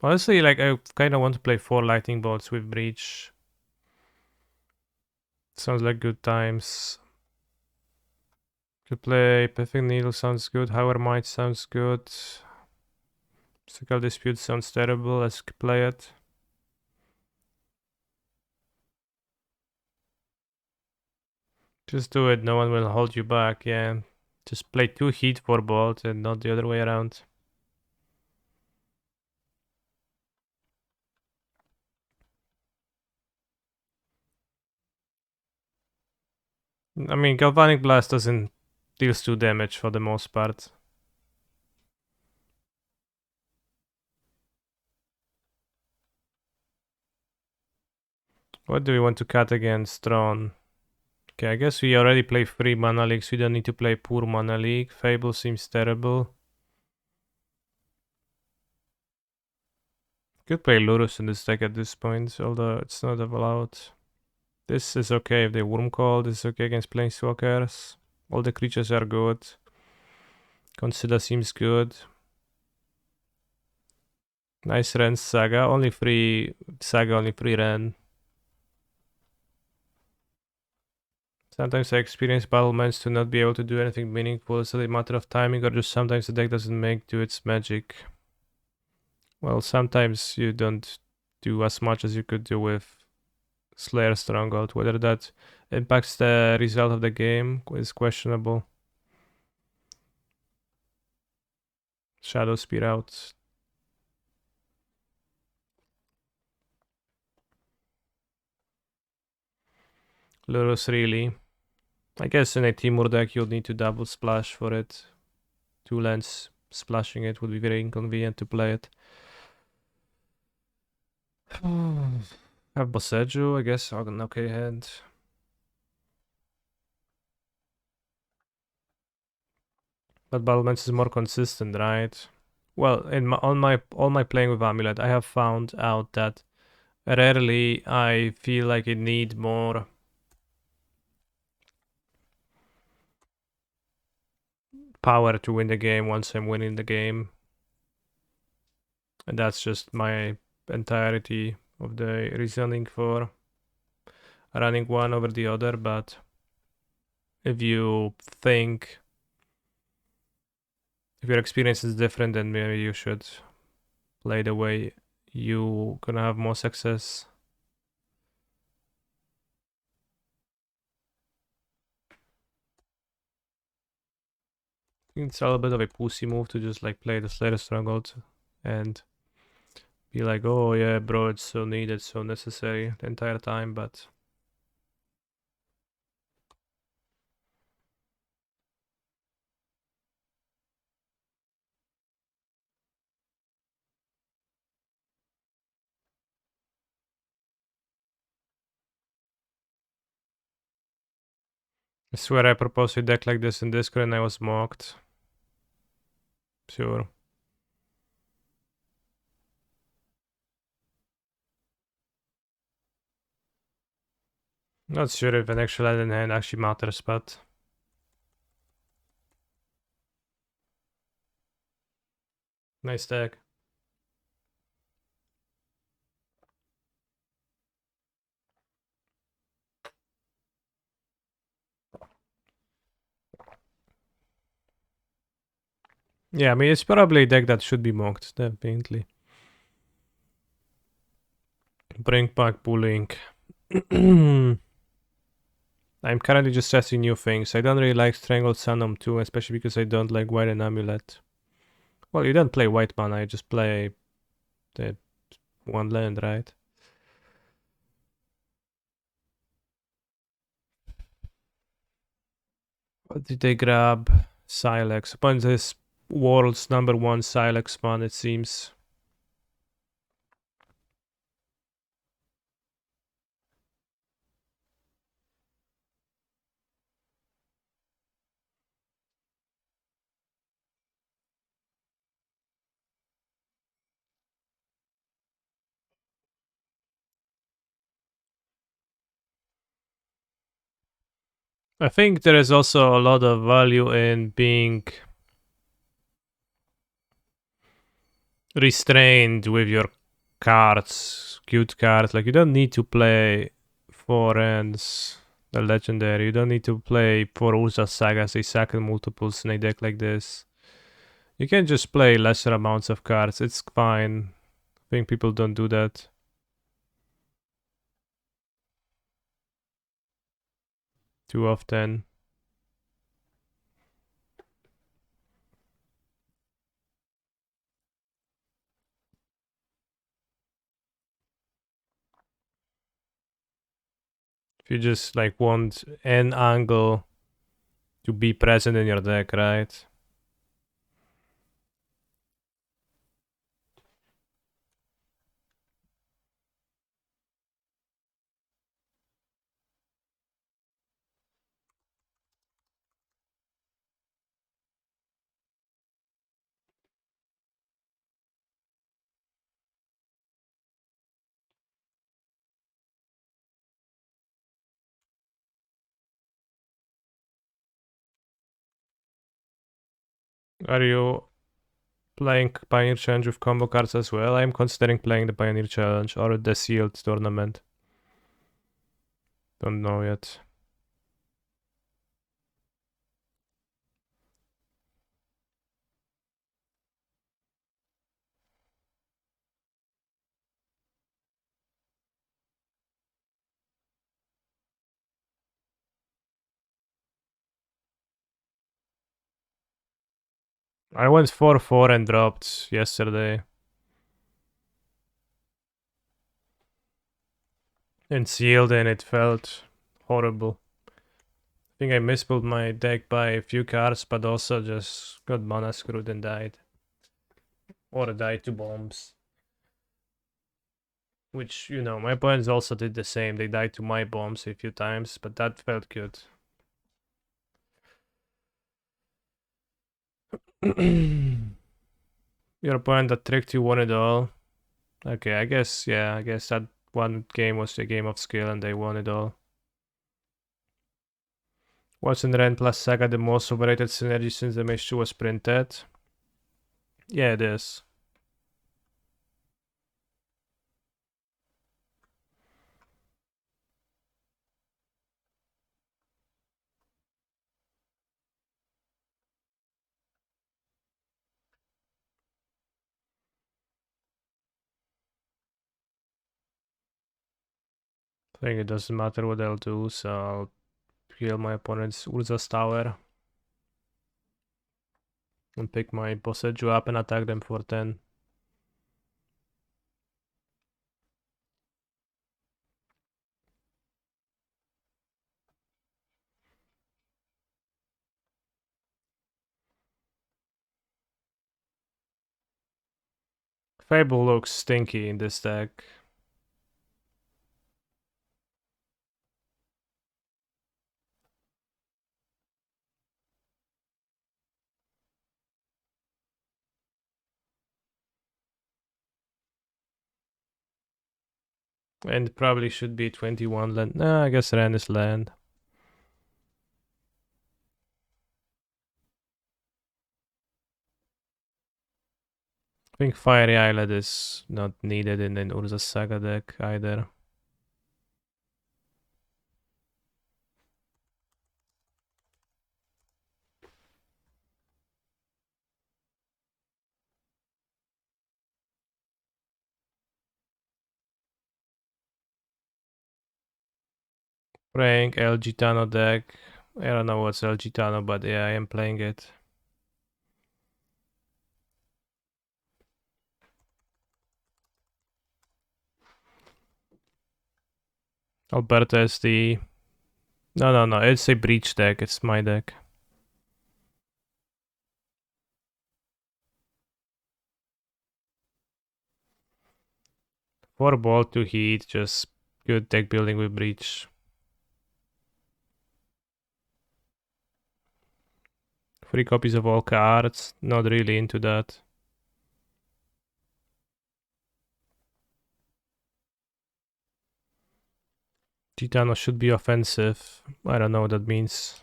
Honestly, like, I kind of want to play 4 Lightning Bolts with Breach. Sounds like good times. Could play Perfect Needle, sounds good. However Might sounds good. Mystical Dispute sounds terrible, let's play it. Just do it, no one will hold you back, yeah. Just play 2 heat for both and not the other way around. I mean, Galvanic Blast doesn't deals 2 damage for the most part. What do we want to cut against Tron? Okay, I guess we already play 3 mana leagues. We don't need to play poor mana league. Fable seems terrible. Could play Lurus in this deck at this point, although it's not allowed. This is okay if they Worm Call. This is okay against Planeswalkers. All the creatures are good. Consider seems good. Nice Ren Saga. Only 3 Saga, only 3 Ren. Sometimes I experience battlements to not be able to do anything meaningful. Is it a matter of timing or just sometimes the deck doesn't make do its magic? Well, sometimes you don't do as much as you could do with Slayer Stronghold. Whether that impacts the result of the game is questionable. Shadow Spear out. Lurus really. I guess in a Temur deck you'll need to double splash for it. 2 lands splashing it would be very inconvenient to play it. Have Boseju, I guess, an okay hand. But Battlements is more consistent, right? Well, in all my playing with Amulet, I have found out that rarely I feel like I need more power to win the game once I'm winning the game. And that's just my entirety of the reasoning for running one over the other. But if you think, if your experience is different, then maybe you should play the way you gonna have more success. It's a little bit of a pussy move to just like play the Slayer Stronghold and be like, oh yeah, bro, it's so needed, so necessary the entire time, but I swear I proposed a deck like this in Discord and I was mocked. Sure. Not sure if an actual land in hand actually matters, but nice deck. Yeah, I mean, it's probably a deck that should be mocked, definitely. Bring back Bullying. I'm currently just testing new things. I don't really like Strangled Sunum too, especially because I don't like White and Amulet. Well, you don't play white mana, you just play the one land, right? What did they grab? Silex. Upon this world's #1 Silex one, it seems. I think there is also a lot of value in being restrained with your cards, cute cards. Like, you don't need to play 4 ends, the legendary. You don't need to play 4 Urza Sagas, a second multiples in a deck like this. You can just play lesser amounts of cards. It's fine. I think people don't do that too often. If you just like want an angle to be present in your deck, right? Are you playing Pioneer Challenge with combo cards as well? I'm considering playing the Pioneer Challenge or the Sealed tournament. Don't know yet. I went 4-4 and dropped yesterday. And sealed, and it felt horrible. I think I misbuilt my deck by a few cards, but also just got mana screwed and died. Or died to bombs. Which, you know, my opponents also did the same. They died to my bombs a few times, but that felt good. Your opponent that tricked you won it all. Okay, I guess that one game was a game of skill and they won it all. Wasn't Ren plus Saga the most overrated synergy since the Mage 2 was printed? Yeah, it is. I think it doesn't matter what I'll do, so I'll heal my opponent's Urza's Tower. And pick my Boseju up and attack them for 10. Fable looks stinky in this deck. And probably should be 21 land. No, I guess Ren is land. I think Fiery Island is not needed in an Urza Saga deck either. Playing El Gitano deck. I don't know what's El Gitano, but yeah, I am playing it. Alberta is the... No, it's a Breach deck, it's my deck. 4 ball, 2 heat, just good deck building with Breach. 3 copies of all cards, not really into that. Gitano should be offensive. I don't know what that means.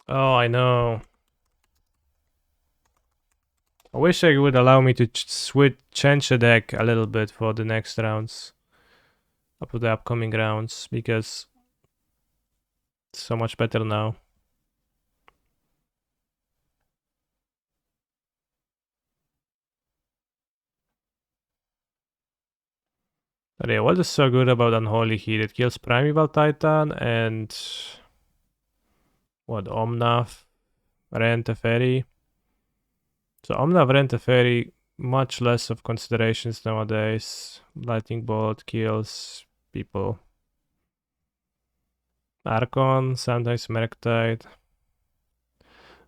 Oh, I know. I wish I would allow me to change the deck a little bit for the next rounds. Up to the upcoming rounds, because it's so much better now. But yeah, what is so good about Unholy Heat? It kills Primeval Titan and... what, Omnath, Ren, Teferi. So Omnavrent a fairy, much less of considerations nowadays. Lightning bolt kills people. Archon, sometimes Merctide.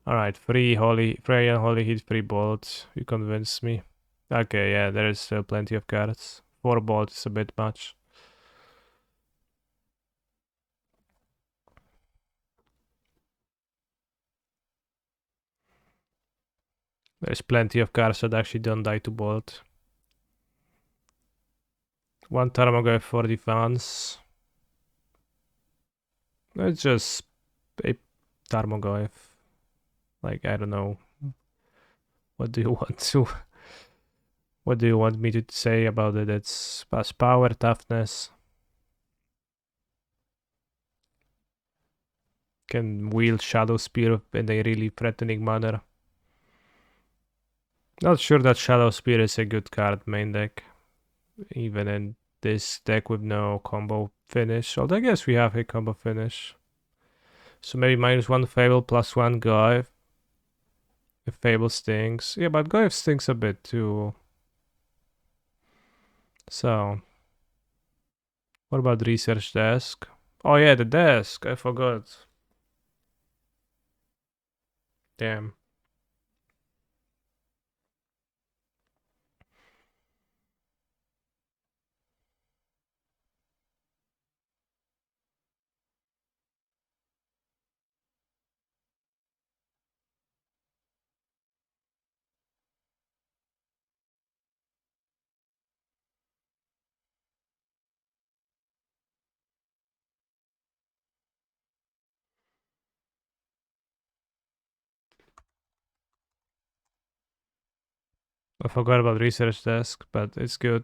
Alright, free Holy, Freya and Holy Heat, free bolt. You convinced me. Okay, yeah, there is still plenty of cards. 4 bolt is a bit much. There's plenty of cards that actually don't die to bolt. 1 Tarmogoyf for defense. It's just a Tarmogoyf. Like, I don't know. What do you want to... What do you want me to say about it? It's pass power, toughness. Can wield Shadow Spear in a really threatening manner. Not sure that Shadow Spear is a good card main deck. Even in this deck with no combo finish. Although I guess we have a combo finish. So maybe -1 Fable, +1 Goyf. If Fable stinks. Yeah, but Goyf stinks a bit too. So, what about research desk? Oh yeah, the desk. I forgot. Damn. I forgot about research desk, but it's good.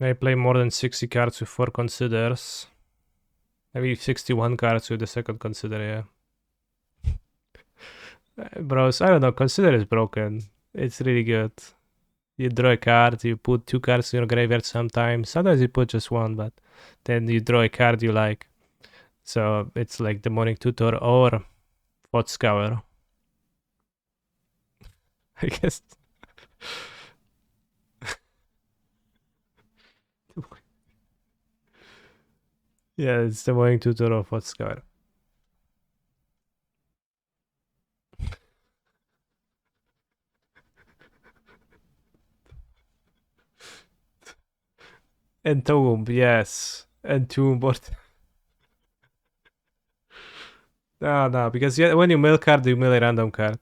I play more than 60 cards with 4 considers. Maybe 61 cards with the second consider, yeah. Bros, I don't know, consider is broken. It's really good. You draw a card, you put 2 cards in your graveyard sometimes. Sometimes you put just 1, but then you draw a card you like. So it's like Demonic Tutor or Thought Scour. I guess. Yeah, it's Demonic Tutor or Thought Scour. Entomb, yes. Entomb. No, because when you mill card, you mill a random card.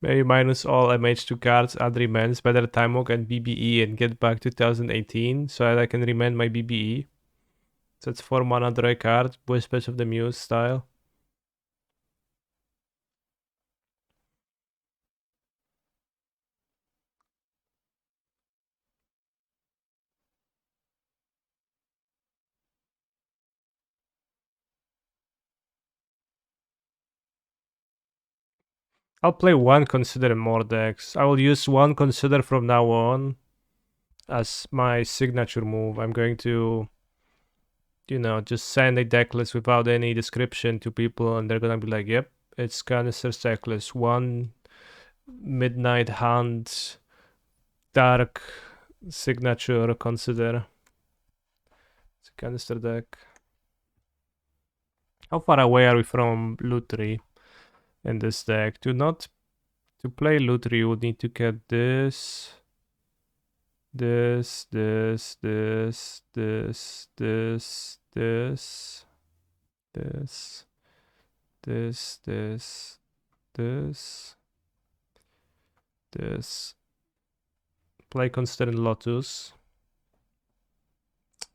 Maybe minus all MH2 cards, add remands, better Timok and BBE and get back 2018 so that I can remand my BBE. So it's 4 mana draw a card, Whispers of the Muse style. I'll play 1 Consider in more decks. I will use 1 Consider from now on as my signature move. I'm going to, just send a deck list without any description to people and they're gonna be like, yep, it's Canister's deck list. 1 Midnight Hunt, Dark signature Consider. It's a Canister deck. How far away are we from Lutri in this deck? To play Lutri, you would need to get this, this, this, this, this, this, this, this, this, this, this, this. Play Consider in Lotus.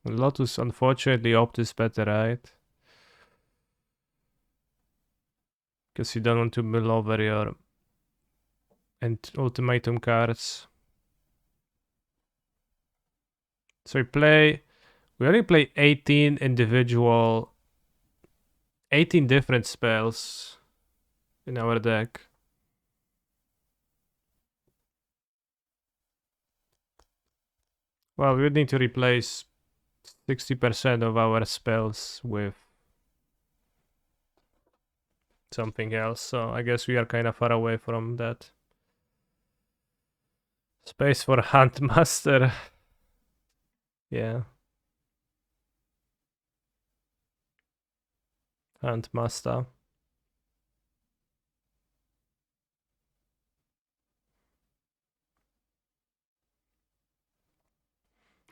Lotus, unfortunately, Opt is better, right? Because you don't want to mill over your ultimatum cards. So we only play 18 different spells in our deck. Well, we would need to replace 60% of our spells with something else, so I guess we are kind of far away from that. Space for Huntmaster. Yeah. Huntmaster.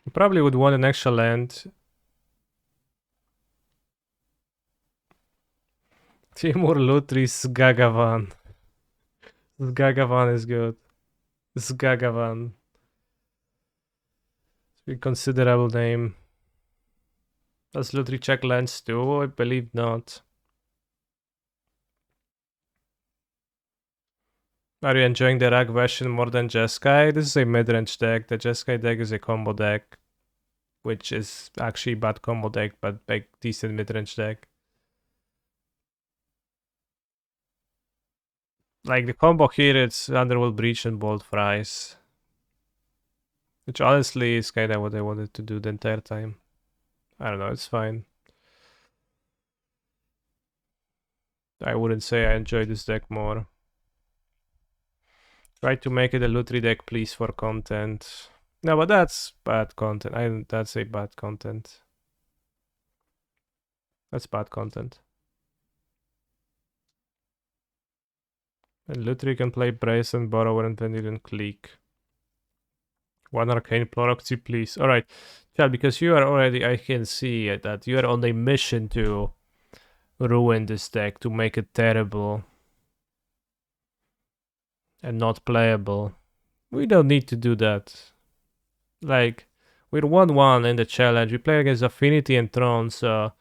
You probably would want an extra land. Timur Lutri Sgagavan. Sgagavan is good. Sgagavan. It's a considerable name. Does Lutri check lands too? I believe not. Are you enjoying the Rag version more than Jeskai? This is a mid-range deck. The Jeskai deck is a combo deck, which is actually bad combo deck, but a decent mid-range deck. Like the combo here, it's Underworld Breach and Bold Fries. Which honestly is kind of what I wanted to do the entire time. I don't know, it's fine. I wouldn't say I enjoy this deck more. Try to make it a Lutri deck, please, for content. No, but that's bad content. That's a bad content. That's bad content. And Lutri can play Brace and Borrower and then you can click. One Arcane Proxy, please. Alright, Chad, because you are already, I can see that you are on a mission to ruin this deck, to make it terrible and not playable. We don't need to do that. Like, we're 1-1 in the challenge. We play against Affinity and Throne, so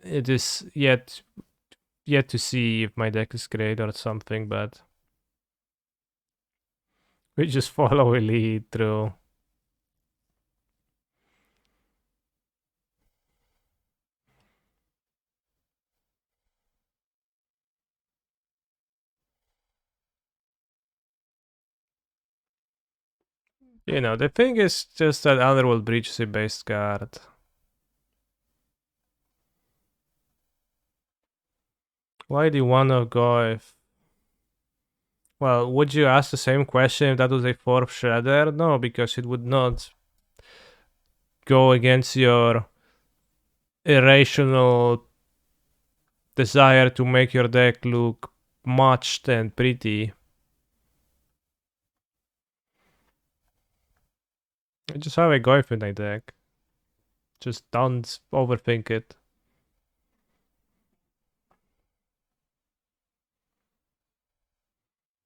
it is yet to see if my deck is great or something, but we just follow a lead through. You know, the thing is just that Underworld Breach is a base card. Why do you wanna go if... Well, would you ask the same question if that was a 4th Shredder? No, because it would not go against your irrational desire to make your deck look matched and pretty. I just have a Goif in my deck. Just don't overthink it.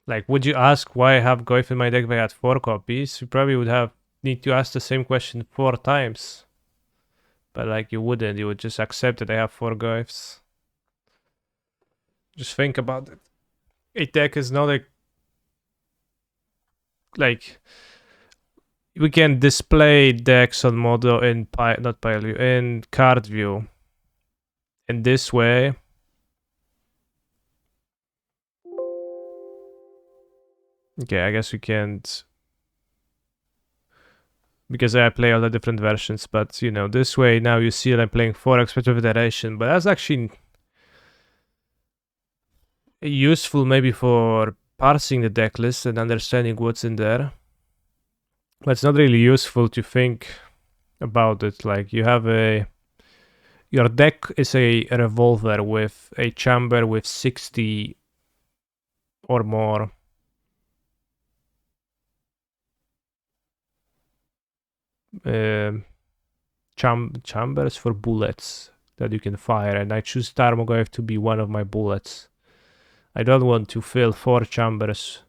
Like, would you ask why I have Goif in my deck if I had 4 copies? You probably would need to ask the same question 4 times. But like, you wouldn't. You would just accept that I have 4 Goifs. Just think about it. A deck is not a... Like... We can display decks on model in in card view. In this way. Okay, I guess we can't, because I play all the different versions, but you know, this way now you see that I'm playing 4 Expected Iteration, but that's actually useful maybe for parsing the deck list and understanding what's in there. But it's not really useful to think about it. Like, you have your deck is a revolver with a chamber with 60 or more chambers for bullets that you can fire, and I choose Tarmogoyf to be one of my bullets. I don't want to fill 4 chambers.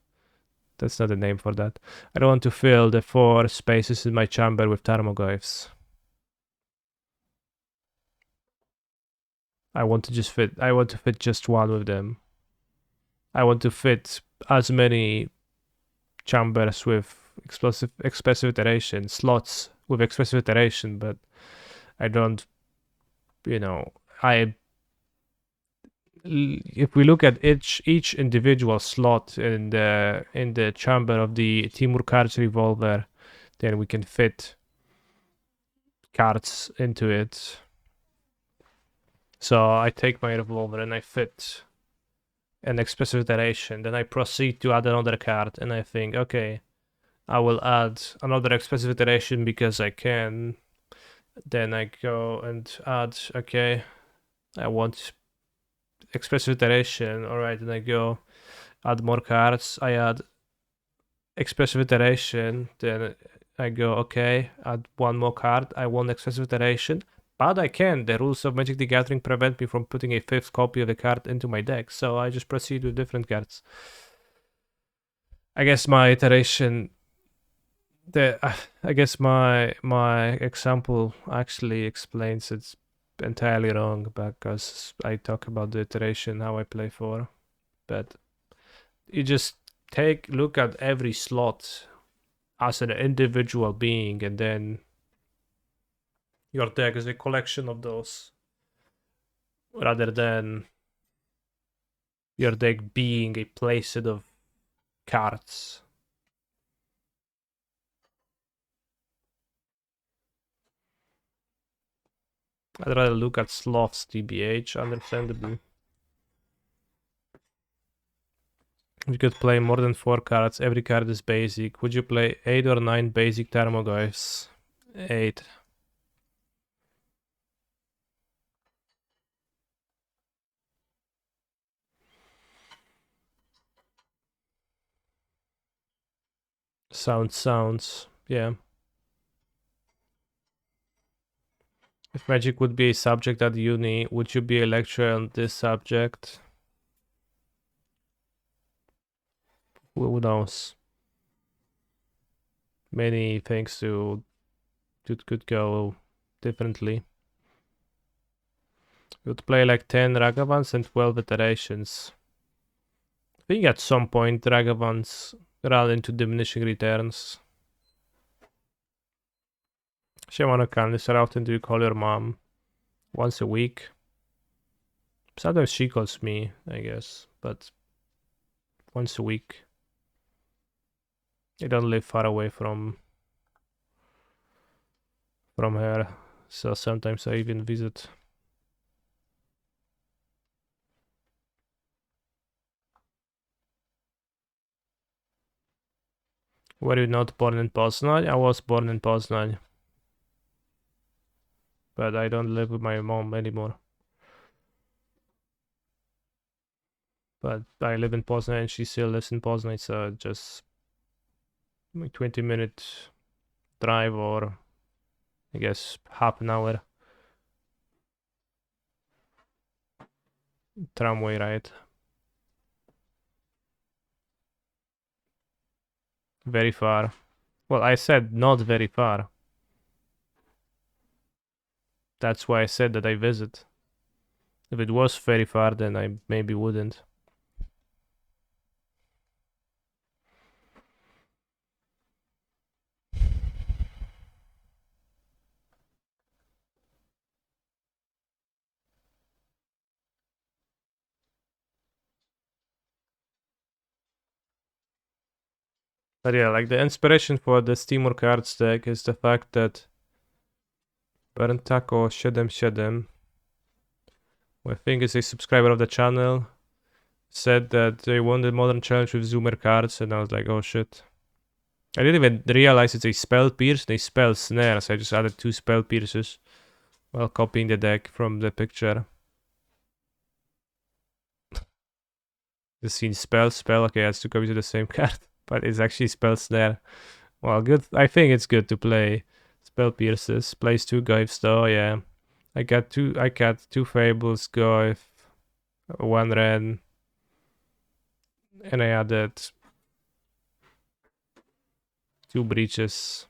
That's not a name for that. I don't want to fill the 4 spaces in my chamber with Tarmogoyfs. I want to fit just one with them. I want to fit as many chambers with expressive iteration, slots with expressive iteration, but I don't, you know, if we look at each individual slot in the chamber of the Temur Cards revolver, then we can fit cards into it. So I take my revolver and I fit an expressive iteration. Then I proceed to add another card and I think, okay, I will add another expressive iteration because I can. Then I go and add, okay, I want expressive iteration. All right, then I go add more cards. I add expressive iteration. Then I go, okay, add one more card. I want expressive iteration. But I can. The rules of Magic the Gathering prevent me from putting a fifth copy of the card into my deck. So I just proceed with different cards. I guess my iteration... I guess my example actually explains it's entirely wrong because I talk about the iteration how I play for, but you just look at every slot as an individual being, and then your deck is a collection of those, rather than your deck being a playset of cards. I'd rather look at slots, TBH, understandably. You could play more than 4 cards, every card is basic. Would you play 8 or 9 basic Tarmogoyfs? 8. Sounds. Yeah. If magic would be a subject at uni, would you be a lecturer on this subject? Who knows? Many things could go differently. You would play like 10 Ragavans and 12 iterations. I think at some point Ragavans run into diminishing returns. Shamana Candice, how often do you call your mom? Once a week. Sometimes she calls me, I guess, but once a week. I don't live far away from her, so sometimes I even visit. Were you not born in Poznań? I was born in Poznań, but I don't live with my mom anymore. But I live in Poznań and she still lives in Poznań, so just like 20-minute drive, or I guess half an hour tramway ride. Very far. Well, I said not very far. That's why I said that I visit. If it was very far, then I maybe wouldn't. But yeah, like the inspiration for the Temur cards deck is the fact that Berntako 77, who I think is a subscriber of the channel, said that they won the Modern Challenge with Zoomer cards, and I was like, oh shit. I didn't even realize it's a spell pierce and a spell snare, so I just added 2 spell pierces while copying the deck from the picture. The scene spell, okay, that's 2 copies of the same card, but it's actually spell snare. Well, good. I think it's good to play spell pierces. Plays 2 Goyfs though, yeah. I got 2 Fables, Goyf, 1 Ren, and I added 2 Breaches.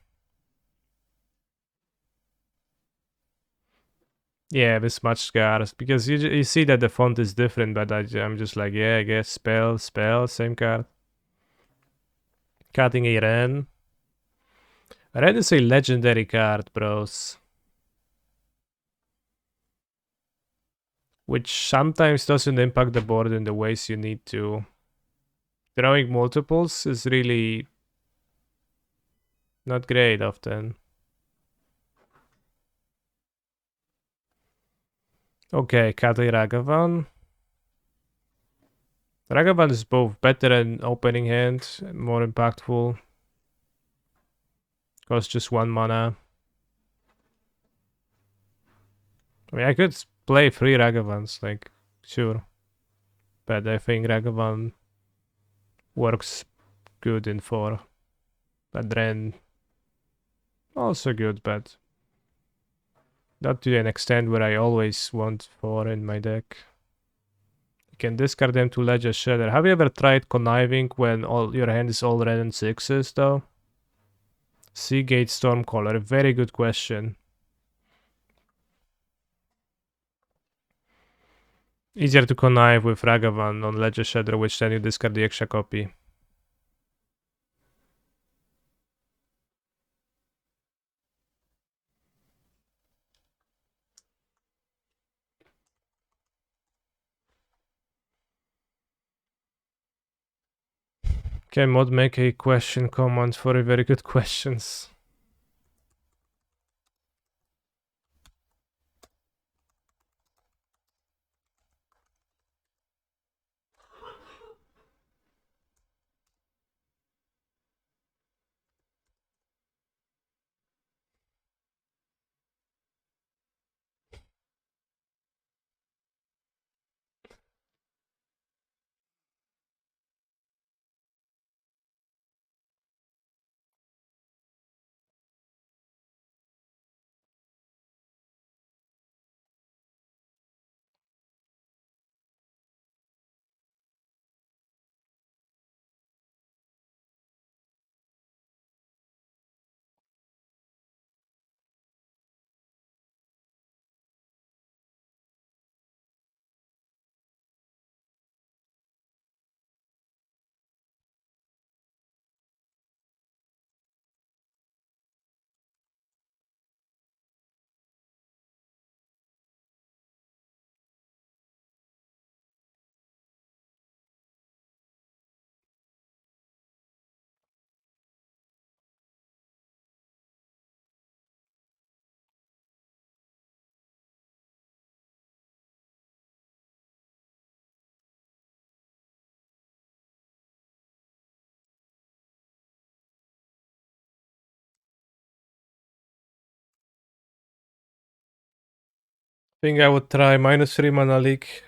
Yeah, with smudge scars, because you see that the font is different, but I'm just like, yeah, I guess spell, same card. Cutting a Ren. Ren is a legendary card, bros. Which sometimes doesn't impact the board in the ways you need to. Drawing multiples is really not great often. Okay, Kali Ragavan. Ragavan is both better in opening hand and more impactful. Costs just 1 mana. I mean, I could play 3 Ragavans, like, sure. But I think Ragavan works good in 4. But then also good, but not to an extent where I always want 4 in my deck. You can discard them to Ledger Shredder. Have you ever tried conniving when all your hand is all red and 6s though? Seagate Stormcaller, very good question. Easier to connive with Ragavan on Ledger Shredder, which then you discard the extra copy. Can mod make a question command for a very good questions? Think I would try -3 mana leak,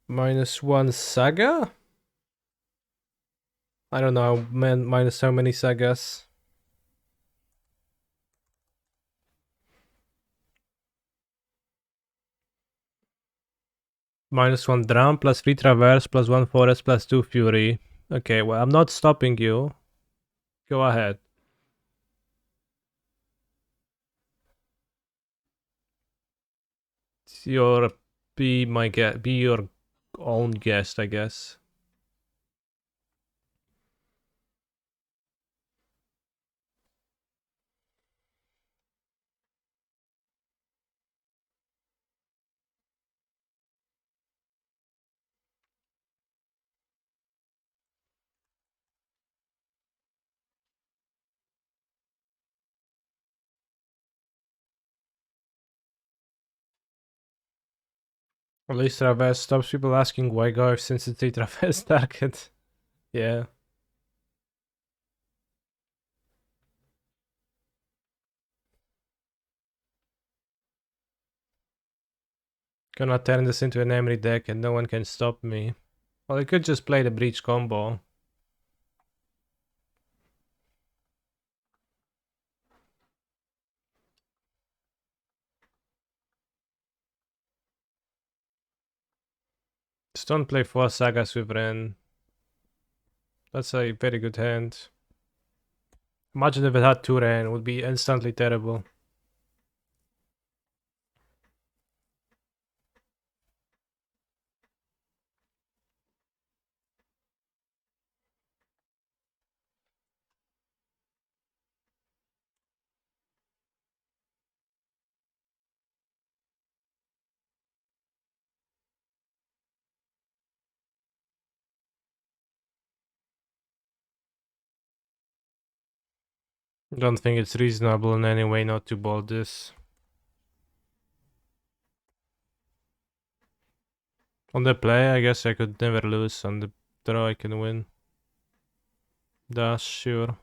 -1 Saga? I don't know, man, minus how many Sagas? -1 Drum, +3 Traverse, +1 Forest, +2 Fury. Okay, well, I'm not stopping you. Go ahead. It's your... Be my guest. Be your own guest, I guess. At least Traverse stops people asking why Garf since it's a Traverse target. Yeah. Gonna turn this into an Emery deck and no one can stop me. Well, I could just play the Breach combo. Just don't play 4 Sagas with Ren. That's a very good hand. Imagine if it had 2 Ren, it would be instantly terrible. Don't think it's reasonable in any way not to bolt this. On the play, I guess I could never lose. On the draw, I can win. That's sure.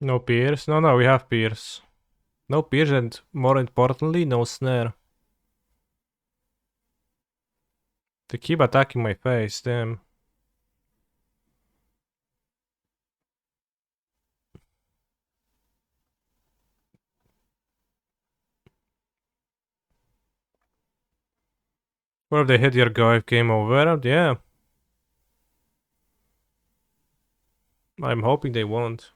No pierce? No, we have pierce. No pierce and more importantly, no snare. They keep attacking my face, damn. What if they hit your go if game over? Yeah. I'm hoping they won't.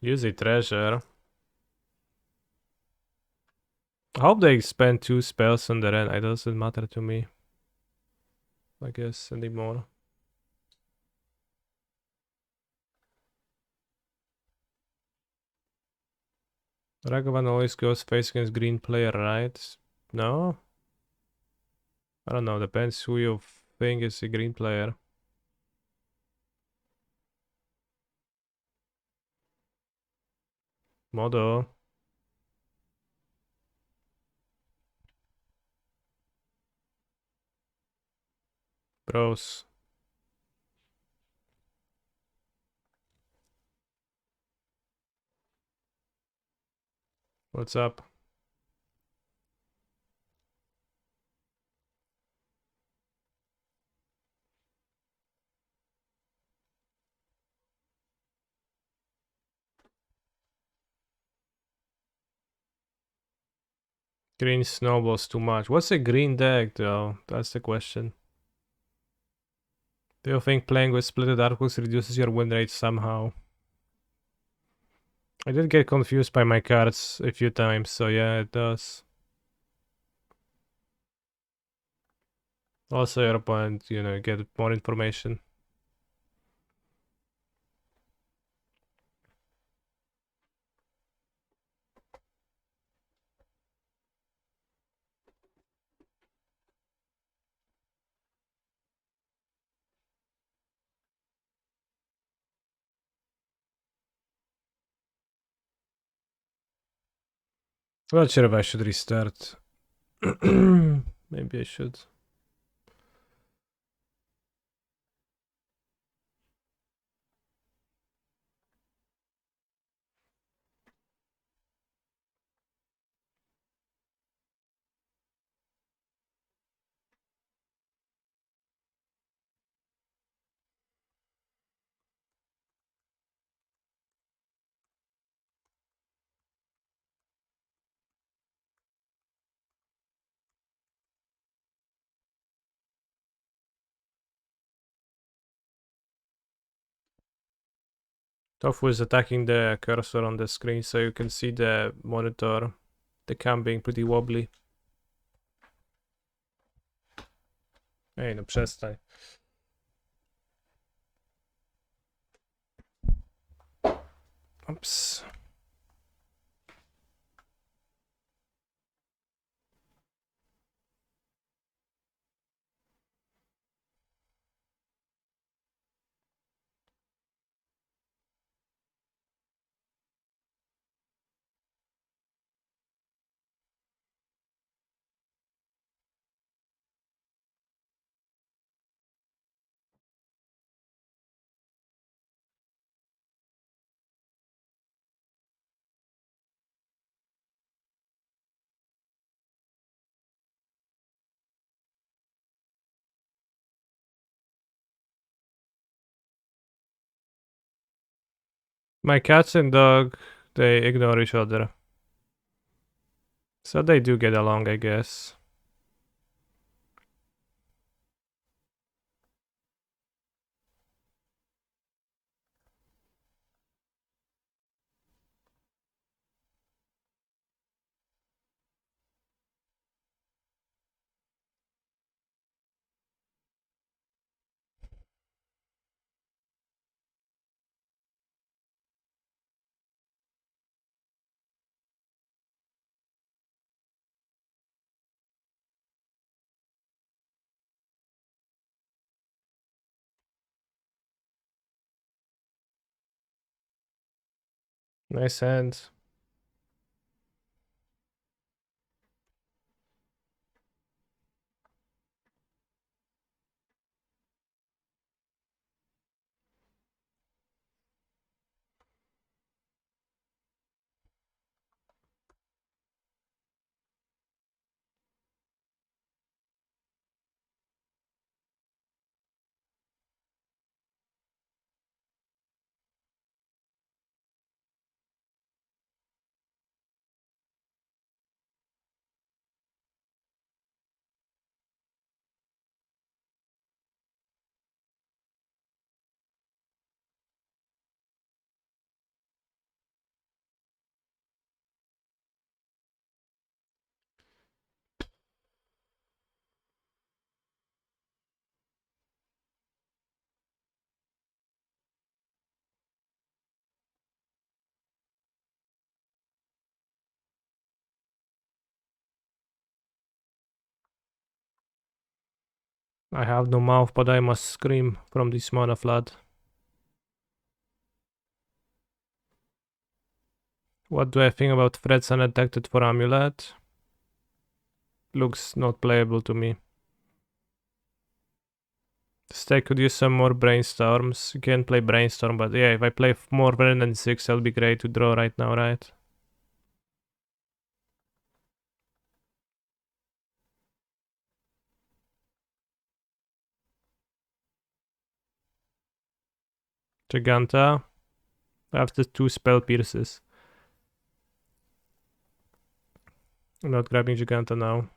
Use a treasure. I hope they spend 2 spells on the end. It doesn't matter to me, I guess, anymore. Ragavan always goes face against green player, right? No? I don't know, depends who you think is a green player. Modo. Bros. What's up? Green snowballs too much. What's a green deck though? That's the question. Do you think playing with Splitted Arcus reduces your win rate somehow? I did get confused by my cards a few times, so yeah, it does. Also, your opponent, get more information. I'm not sure if I should restart. Maybe I should. Tofu is attacking the cursor on the screen so you can see the monitor, the cam being pretty wobbly. Ej, no przestań. Oops. My cats and dog, they ignore each other. So they do get along, I guess. Nice hand. I have no mouth, but I must scream from this mana flood. What do I think about threats undetected for Amulet? Looks not playable to me. Stack could use some more brainstorms. You can play brainstorm, but yeah, if I play more than 6, that'll be great to draw right now, right? Giganta. I have the 2 spell pierces. I'm not grabbing Giganta now.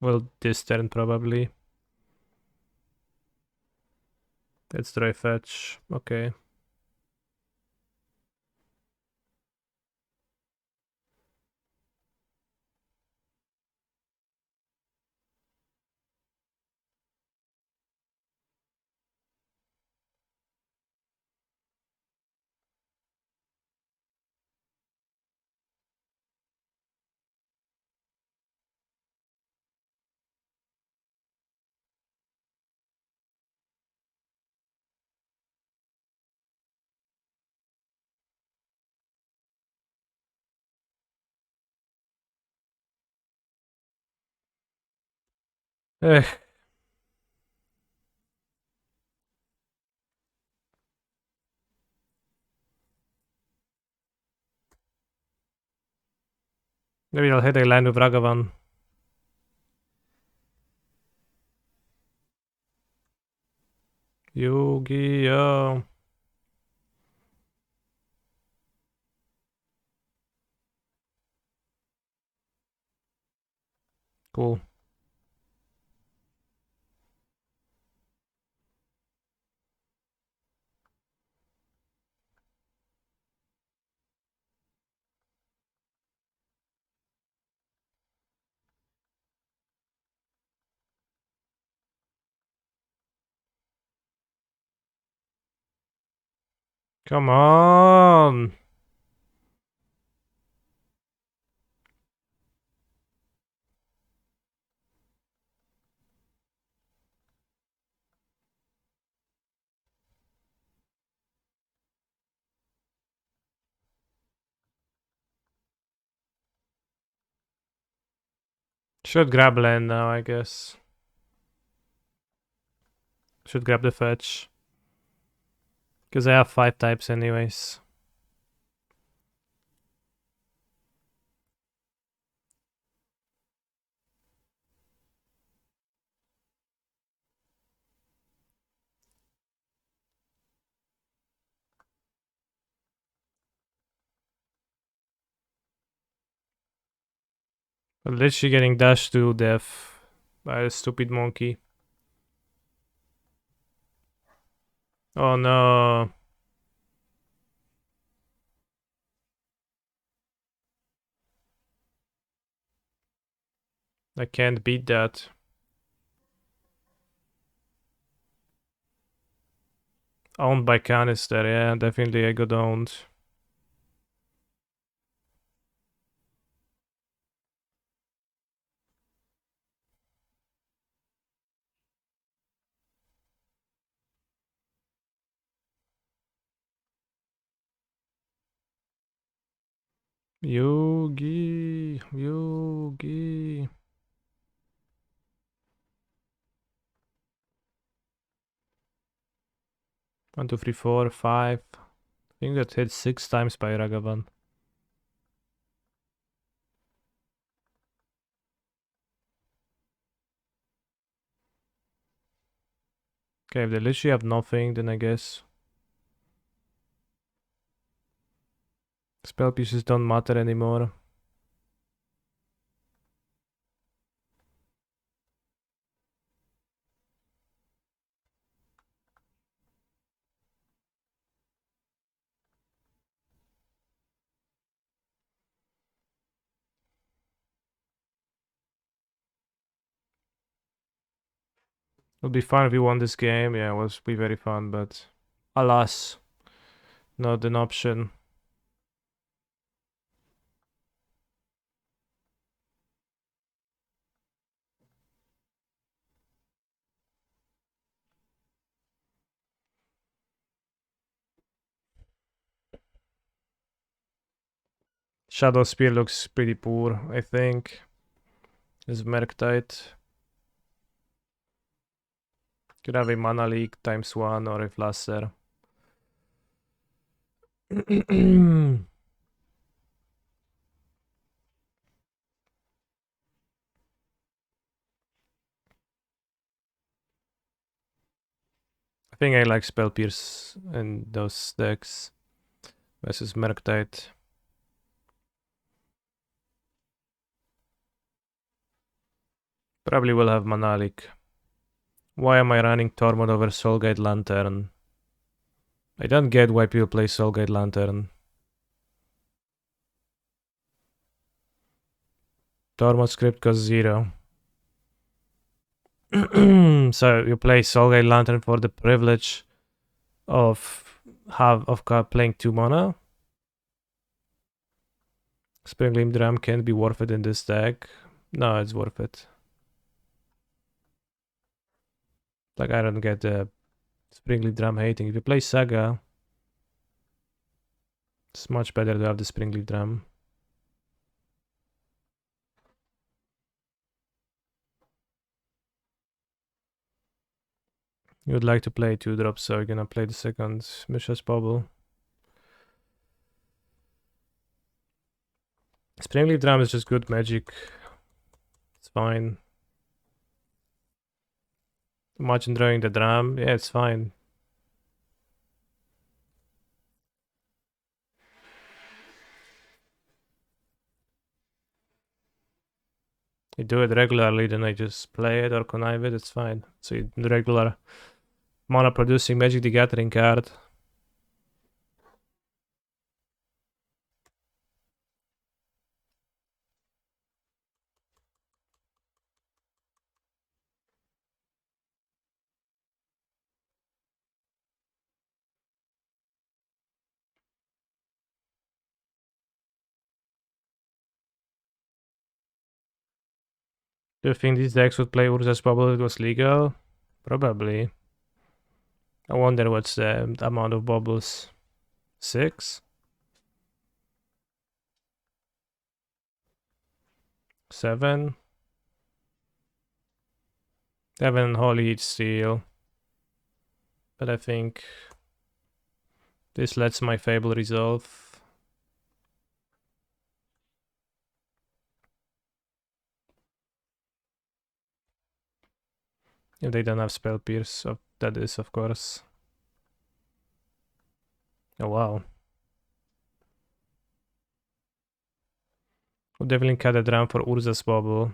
Well, this turn probably. Let's try fetch. Okay. Eh. Maybe I'll hit a land with Ragavan. Yu-Gi-Oh! Cool. Come on! Should grab land now, I guess. Should grab the fetch. Because I have 5 types anyways. Literally getting dashed to death by a stupid monkey. Oh no. I can't beat that. Owned by canister, yeah, definitely I got owned. Yogi, Yogi. 1, 2, 3, 4, 5. I think that hit 6 times by Ragavan. Okay, if they literally have nothing, then I guess spell pieces don't matter anymore. Would be fun if we won this game. Yeah, it would be very fun, but alas, not an option. Shadow Spear looks pretty poor, I think. Is Merktite. Could have a Mana Leak ×1 or a Flasser. I think I like Spell Pierce in those decks versus Merktite. Probably will have Mana Leak. Why am I running Tormod over Soulgate Lantern? I don't get why people play Soulgate Lantern. Tormod script costs 0. So you play Soulgate Lantern for the privilege of playing 2 mana? Springleaf Drum can't be worth it in this deck. No, it's worth it. Like, I don't get the Springleaf Drum hating. If you play Saga, it's much better to have the Springleaf Drum. You would like to play 2 drops, so you're gonna play the second Mishra's Bubble. Springleaf Drum is just good magic. It's fine. Imagine drawing the drum. Yeah, it's fine. You do it regularly, then I just play it or connive it, it's fine. So you do regular mana producing Magic the Gathering card. Do you think these decks would play Urza's Bubble if it was legal? Probably. I wonder what's the amount of bubbles. 6? 7? 7 Holy Heat Steel. But I think this lets my Fable resolve. If they don't have Spell Pierce, so that is, of course. Oh wow. We'll definitely cut a drum for Urza's Bubble.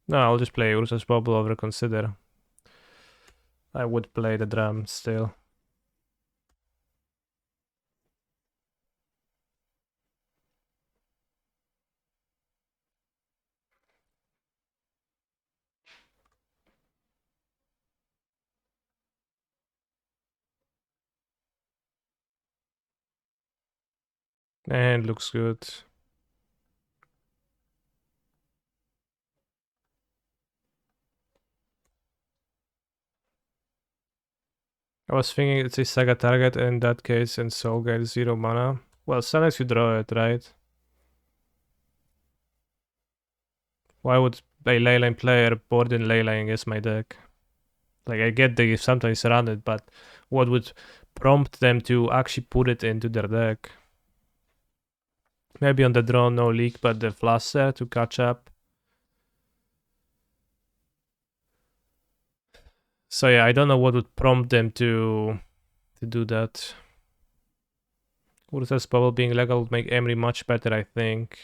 No, I'll just play Urza's Bubble over Consider. I would play the drum still. And looks good. I was thinking it's a Saga target, and in that case, and Soul gets 0 mana. Well, unless you draw it, right? Why would a Leyline player board in Leyline against my deck? Like, I get they sometimes run it, but what would prompt them to actually put it into their deck? Maybe on the draw, no leak, but the Flasher to catch up. So yeah, I don't know what would prompt them to do that. Urza's Bubble being legal would make Emery much better, I think.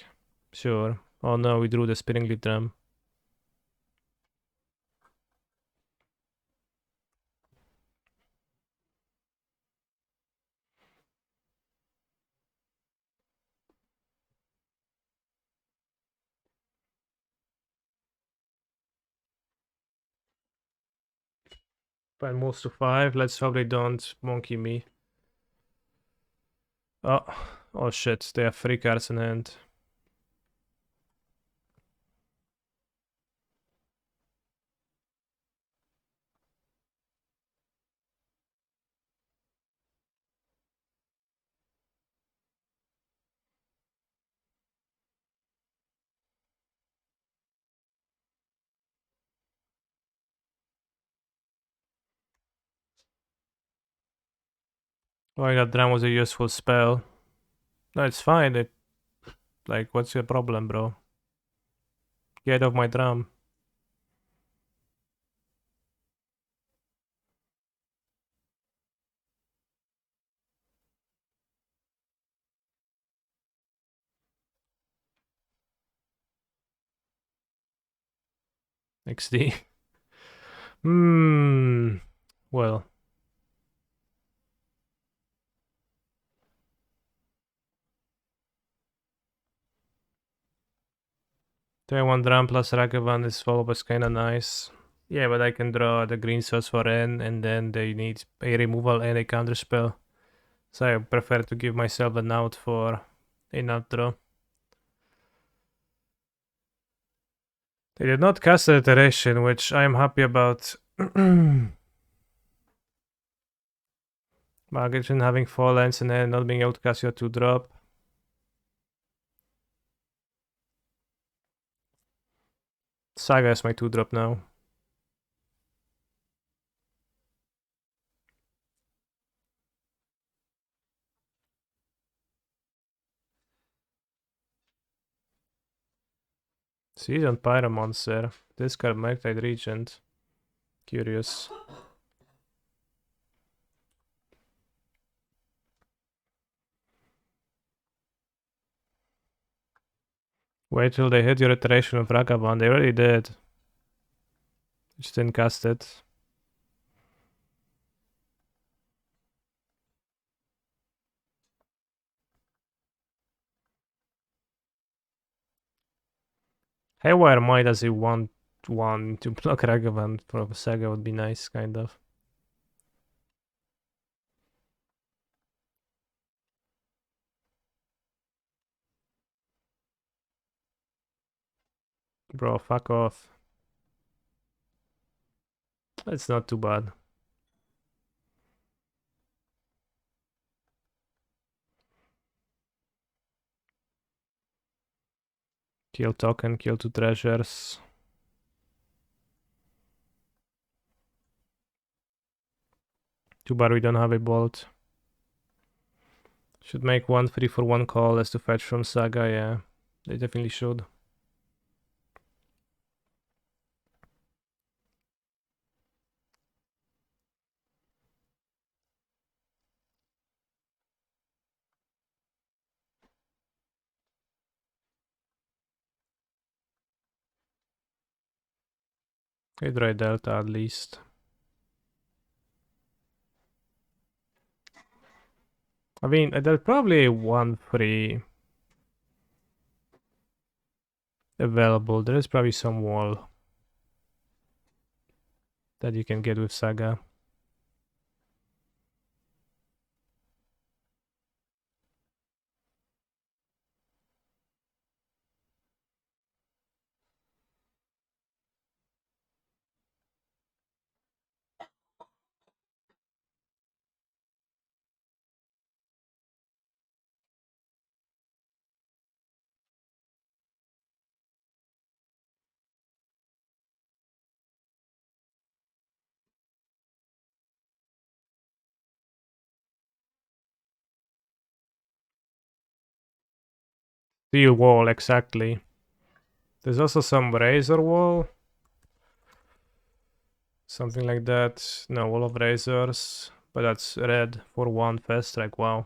Sure. Oh no, we drew the Spinning Leaf Drum. Fine, moves to 5. Let's hope they don't monkey me. Oh shit, they have 3 cards in hand. Why that drum was a useful spell. No, it's fine. Like, what's your problem, bro? Get off my drum. XD. Well. Turn 1 drum plus Ragavan is followed by kinda nice. Yeah, but I can draw the green source for N, and then they need a removal and a counter spell. So I prefer to give myself an out for a nut draw. They did not cast the iteration, which I am happy about. Magician having 4 lands and then not being able to cast your 2-drop. Saga is my 2-drop now. Seasoned Pyromancer. Discard Magtide Regent. Curious. Wait till they hit your iteration of Ragavan. They already did. Just didn't cast it. Haywire might as a 1/1 to block Ragavan for Saga would be nice, kind of. Bro, fuck off. It's not too bad. Kill token, kill 2 treasures. Too bad we don't have a bolt. Should make 1 free for 1 call as to fetch from Saga, yeah. They definitely should. Hydroid Delta at least. I mean, there's probably one free available. There is probably some wall that you can get with Saga. Steel wall, exactly. There's also some razor wall. Something like that. No, wall of razors. But that's red for one fast strike. Wow.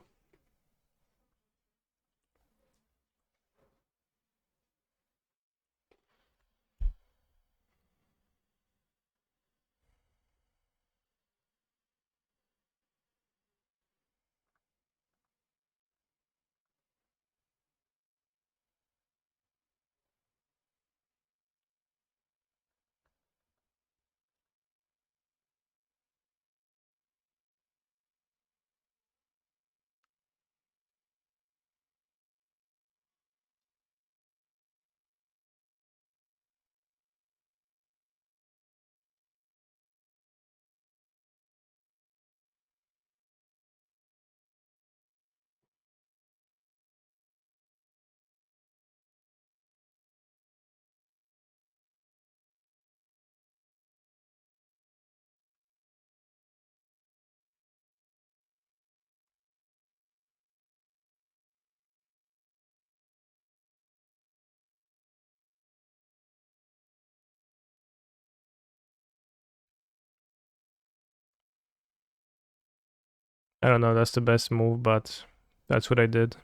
I don't know, that's the best move, but that's what I did.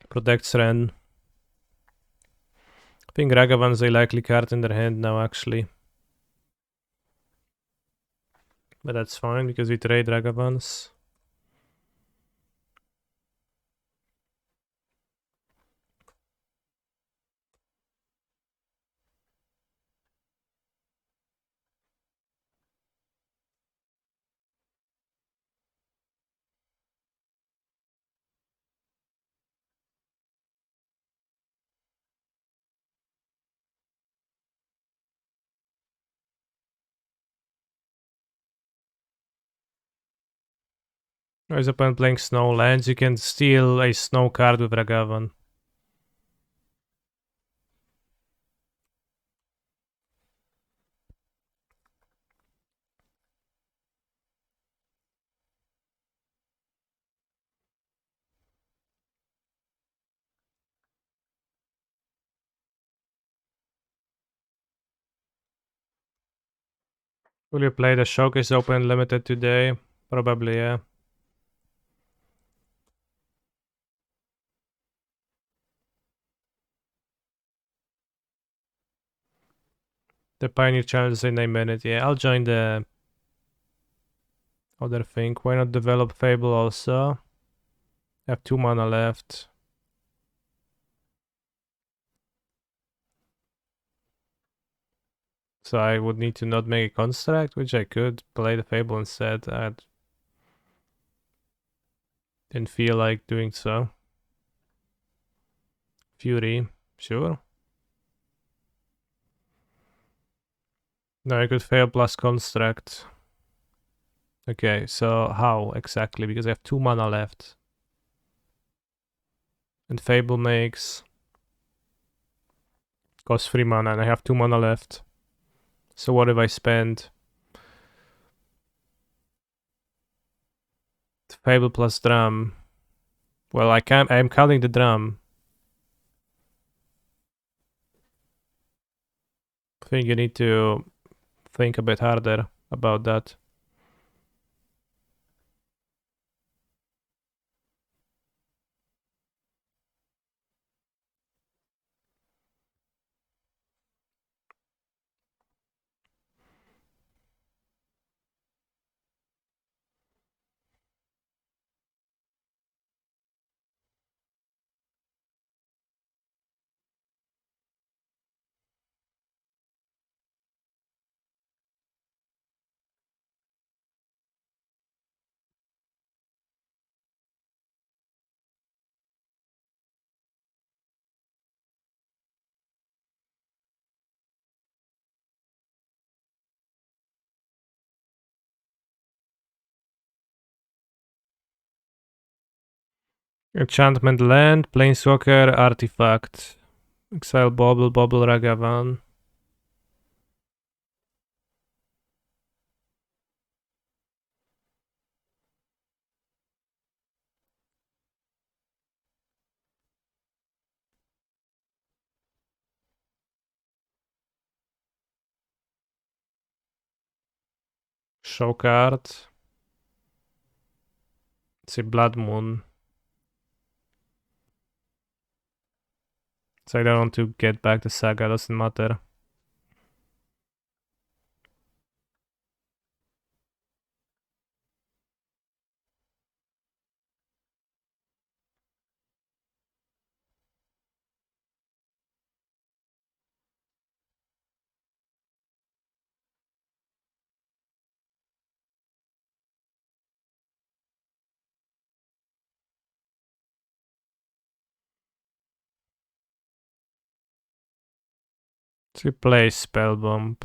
Protects Ren. I think Ragavan's a likely card in their hand now, actually. But that's fine, because we trade Ragavans. His opponent playing snow lands, you can steal a snow card with Ragavan. Will you play the Showcase Open Limited today? Probably, yeah. The Pioneer Challenge is in a minute, yeah. I'll join the other thing. Why not develop Fable also? I have 2 mana left. So I would need to not make a construct, which I could play the Fable instead. I didn't feel like doing so. Fury, sure. No, I could fail plus construct. Okay, so how exactly? Because I have 2 mana left. And Fable makes... costs 3 mana and I have 2 mana left. So what if I spend... Fable plus drum? Well, I'm counting the drum. I think you need to think a bit harder about that. Enchantment land, Planeswalker, Artifact. Exile Bobble, Bobble Ragavan. Show card. It's a Blood Moon. So I don't want to get back the Saga, doesn't matter. To play Spell Bomb.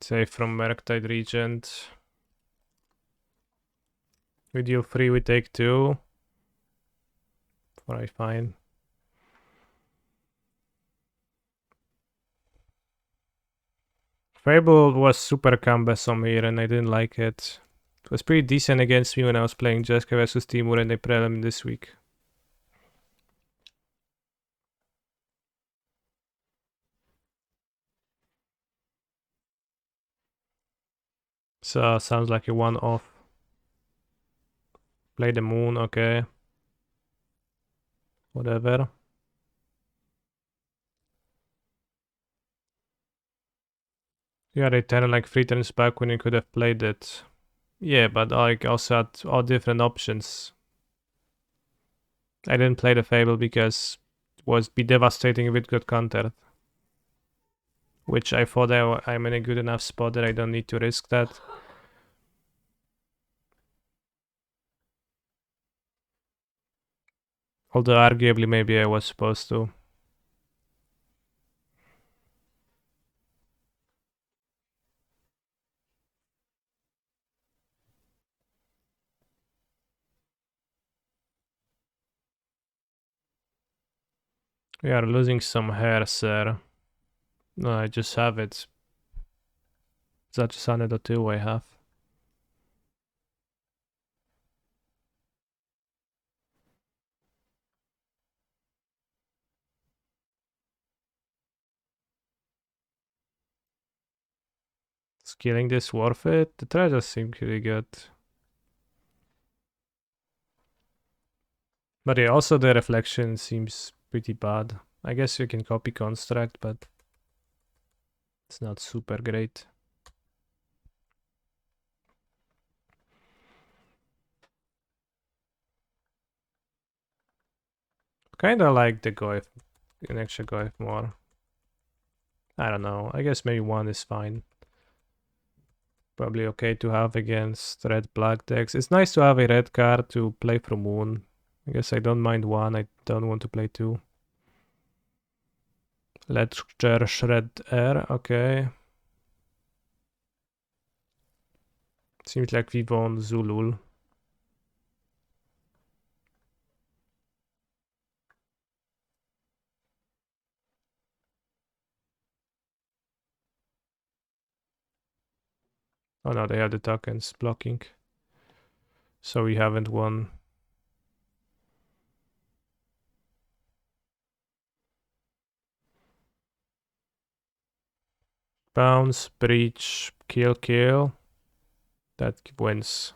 Save from Murktide Regent. We deal 3, we take 2. Alright, fine. Fable was super cumbersome here and I didn't like it. It was pretty decent against me when I was playing Jessica vs Temur and they prelim this week. So, sounds like a one-off. Play the moon, okay. Whatever. Yeah, they turned like 3 turns back when you could have played it. Yeah, but I also had all different options. I didn't play the Fable because it was be devastating if it got countered. Which I thought I'm in a good enough spot that I don't need to risk that. Although arguably maybe I was supposed to. We are losing some hair, sir. No, I just have it. Such a Sunnet or 2 I have. Is killing this worth it? The treasures seem pretty good. But yeah, also the reflection seems pretty bad. I guess you can copy construct, but it's not super great. Kinda like the Goif, an extra Goif more. I don't know, I guess maybe 1 is fine. Probably okay to have against red-black decks. It's nice to have a red card to play from Moon. I guess I don't mind 1, I don't want to play 2. Ledger Shred Air, okay. Seems like we won Zulul. Oh no, they have the tokens blocking. So we haven't won. Bounce, breach, kill, kill. That wins.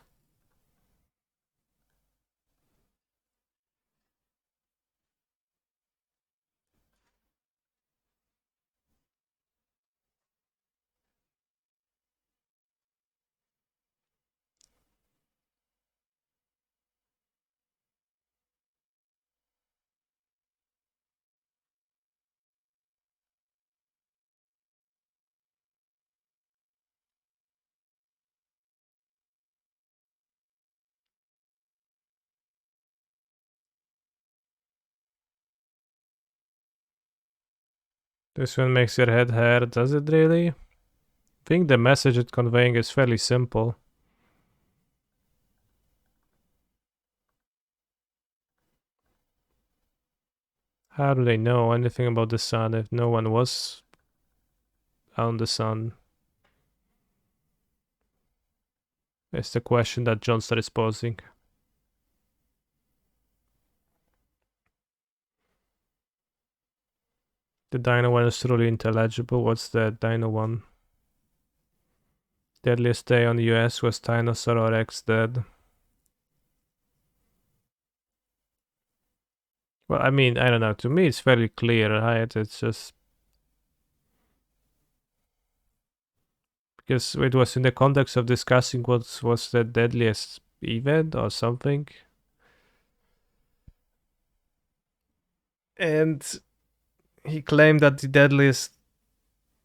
This one makes your head hurt, does it really? think the message it's conveying is fairly simple. How do they know anything about the sun if no one was on the sun? It's the question that Johnston is posing. The Dino one is truly intelligible. What's the Dino one? Deadliest day on the US was Dinosaur or X dead. Well, I mean, I don't know. To me, it's fairly clear, right? It's just because it was in the context of discussing what was the deadliest event or something. And he claimed that the deadliest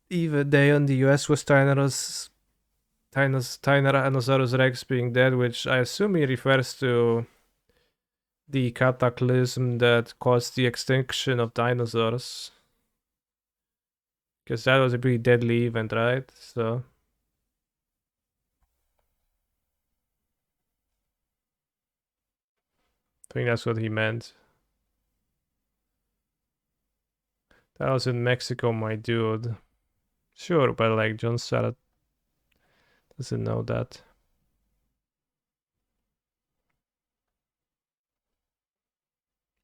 event day on the US was Tyrannosaurus Rex being dead, which I assume he refers to the cataclysm that caused the extinction of dinosaurs. Because that was a pretty deadly event, right? So. I think that's what he meant. That was in Mexico, my dude. Sure, but like John Salad doesn't know that.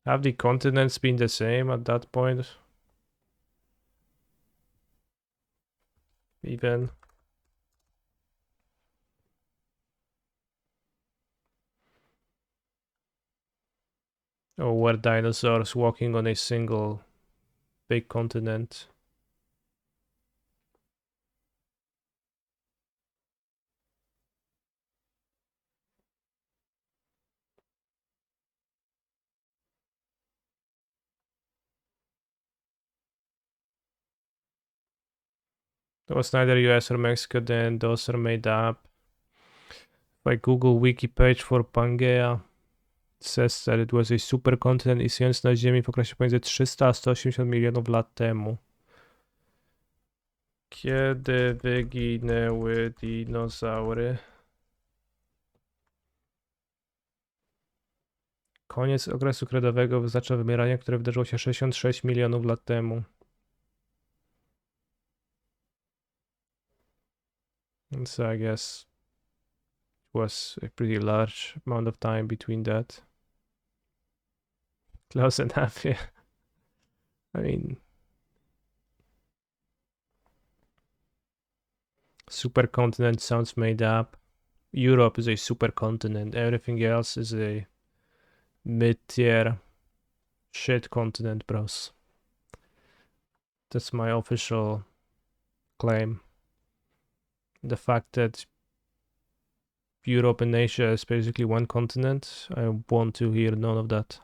Have the continents been the same at that point? Even? Or were dinosaurs walking on a single big continent? There was neither US or Mexico then, those are made up. If I Google wiki page for Pangea, it says that it was a superkontynent istniejący na Ziemi w okresie pomiędzy 300 a 180 milionów lat temu. Kiedy wyginęły dinozaury? Koniec okresu kredowego wyznacza wymieranie, które wydarzyło się 66 milionów lat temu. So I guess it was a pretty large amount of time between that. Close enough, yeah. I mean, supercontinent sounds made up. Europe is a supercontinent. Everything else is a mid-tier shit continent, bros. That's my official claim. The fact that Europe and Asia is basically one continent, I want to hear none of that.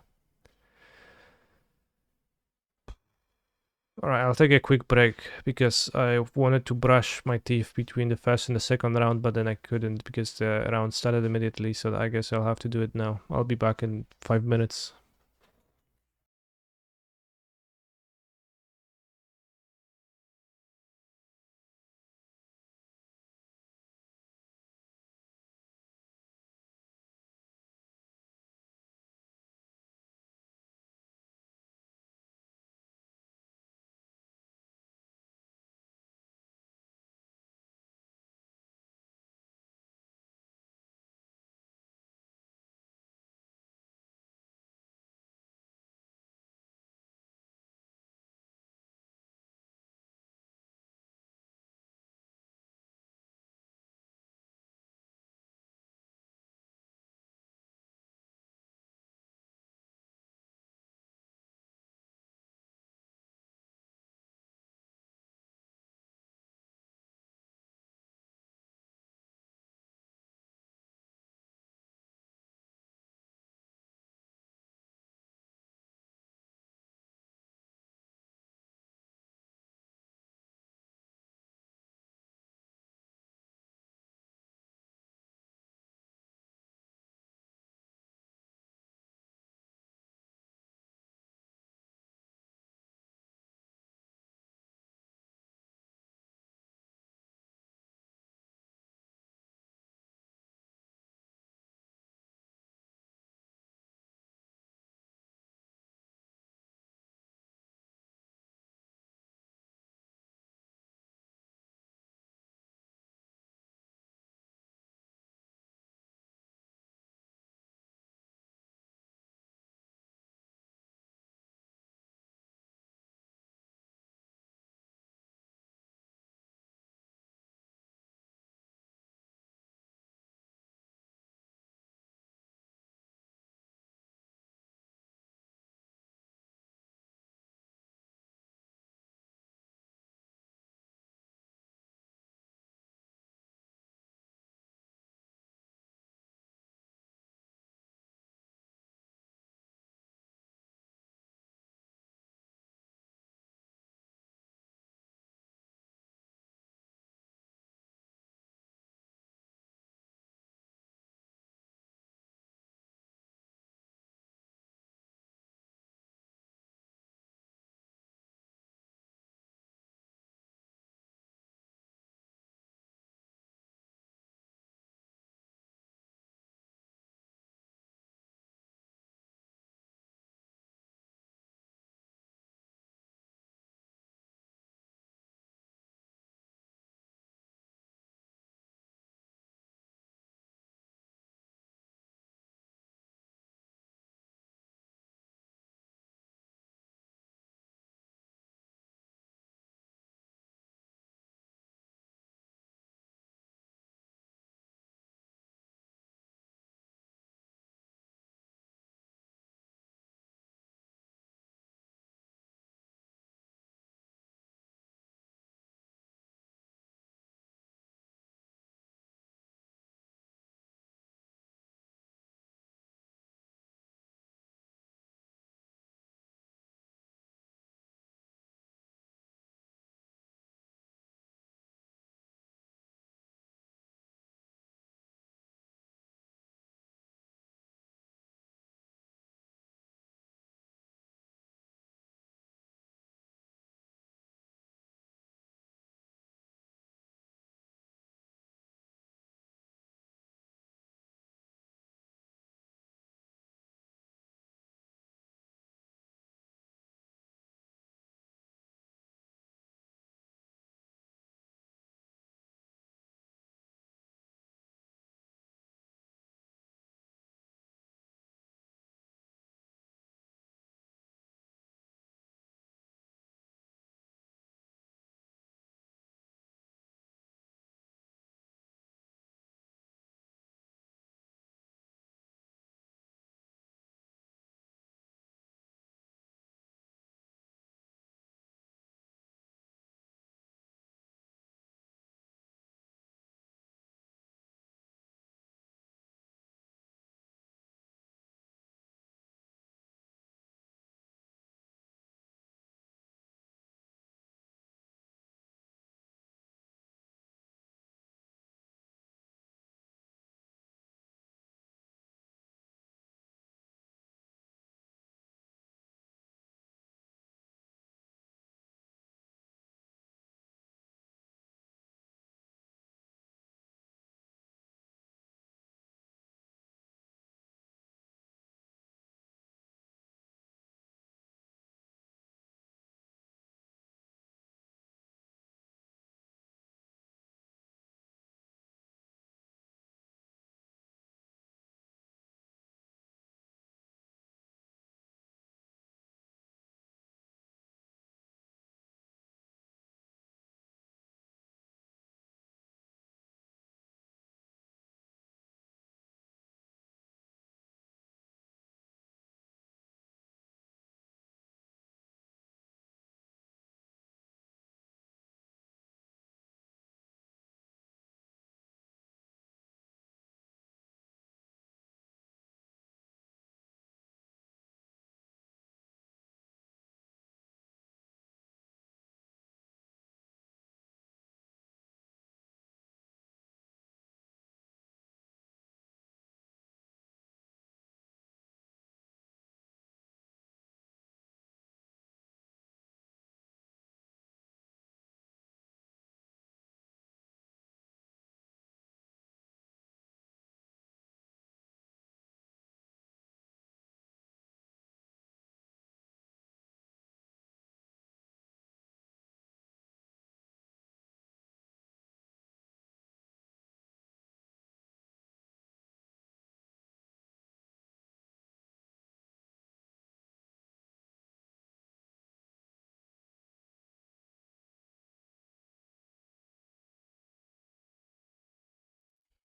Alright, I'll take a quick break because I wanted to brush my teeth between the first and the second round, but then I couldn't because the round started immediately, so I guess I'll have to do it now. I'll be back in 5 minutes.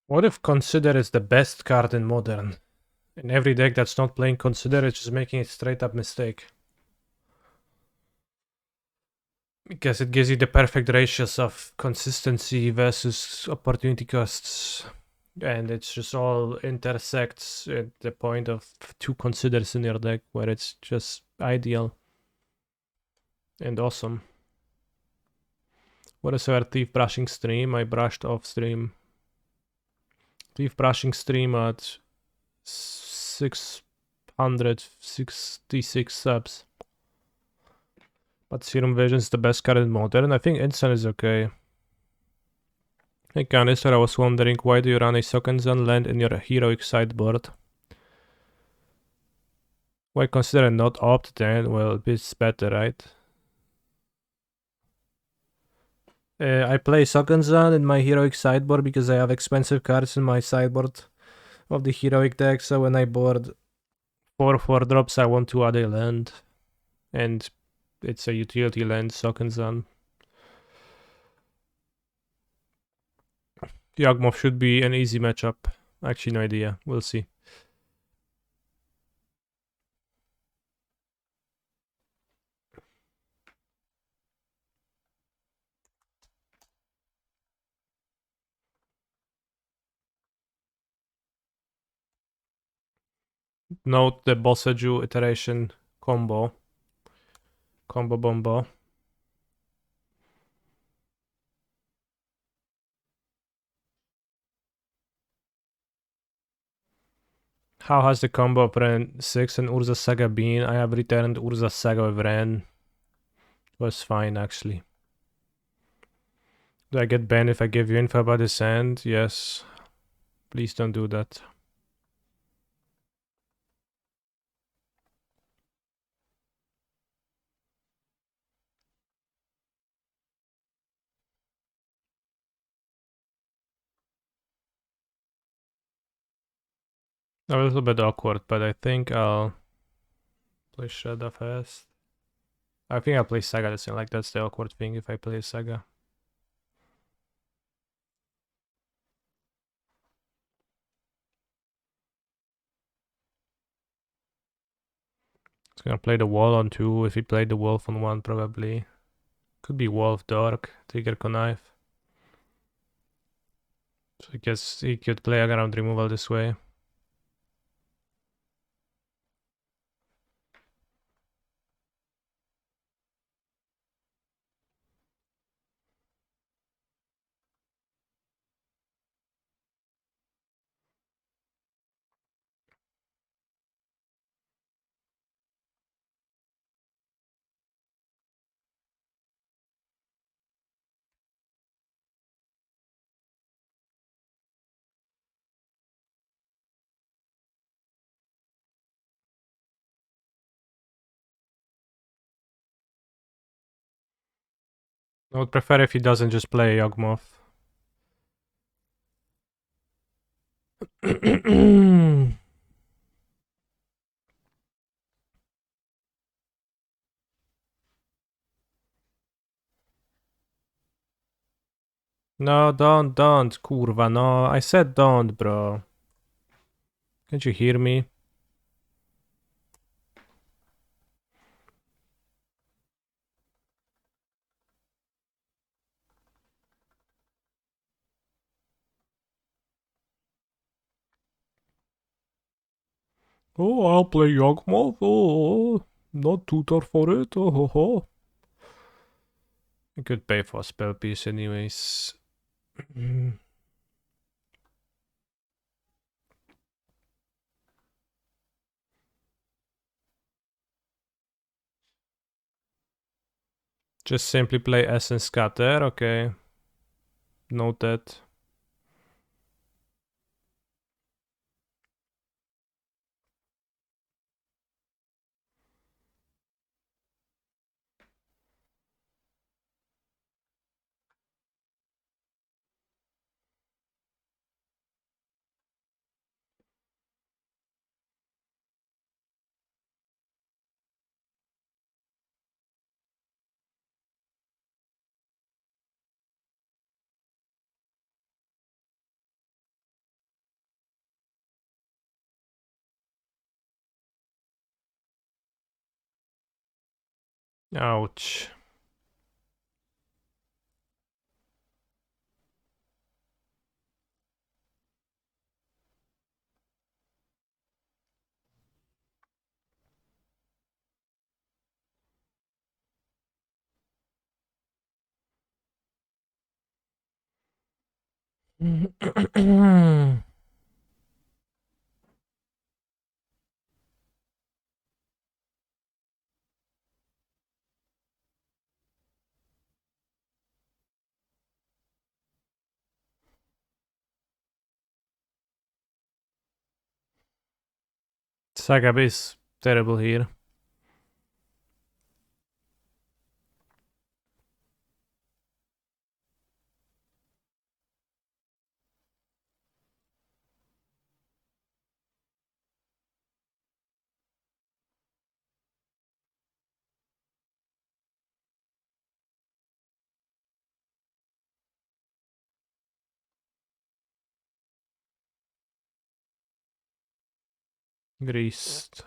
What if Consider is the best card in Modern? In every deck that's not playing Consider, it's just making a straight up mistake. Because it gives you the perfect ratios of consistency versus opportunity costs. And it's just all intersects at the point of 2 Considers in your deck, where it's just ideal and awesome. What is our Thief Brushing stream? I brushed off stream. Thief Brushing stream at 666 subs. But Serum Vision is the best card in Modern. I think Instant is okay. Hey Canister, I was wondering, why do you run a Sokenzan land in your heroic sideboard? Why consider not opt then? Well, it's better, right? I play Sokenzan in my heroic sideboard because I have expensive cards in my sideboard of the heroic deck, so when I board 4 drops, I want to add a land. And it's a utility land, Sokenzan. Yagmoth should be an easy matchup. Actually, no idea. We'll see. Note the Bossaju iteration combo. Combo bombo. How has the combo of Ren 6 and Urza Saga been? I have returned Urza Saga with Ren. It was fine, actually. Do I get banned if I give you info about his hand? Yes. Please don't do that. A little bit awkward, but I think I'll play Shadow first. I think I'll play Saga this thing. Like, that's the awkward thing if I play Saga. It's gonna play the wall on 2. If he played the wolf on 1, probably. Could be Wolf Dark, Trigger Connive. So I guess he could play around removal this way. I would prefer if he doesn't just play Yawgmoth. No, don't, kurwa, no. I said don't, bro. Can't you hear me? Oh, I'll play Yawgmoth. Oh, not tutor for it. Oh, ho, ho. I could pay for a spell piece anyways. Just simply play Essence Scatter, okay. Noted. Ouch. Saga is terrible here. Greased.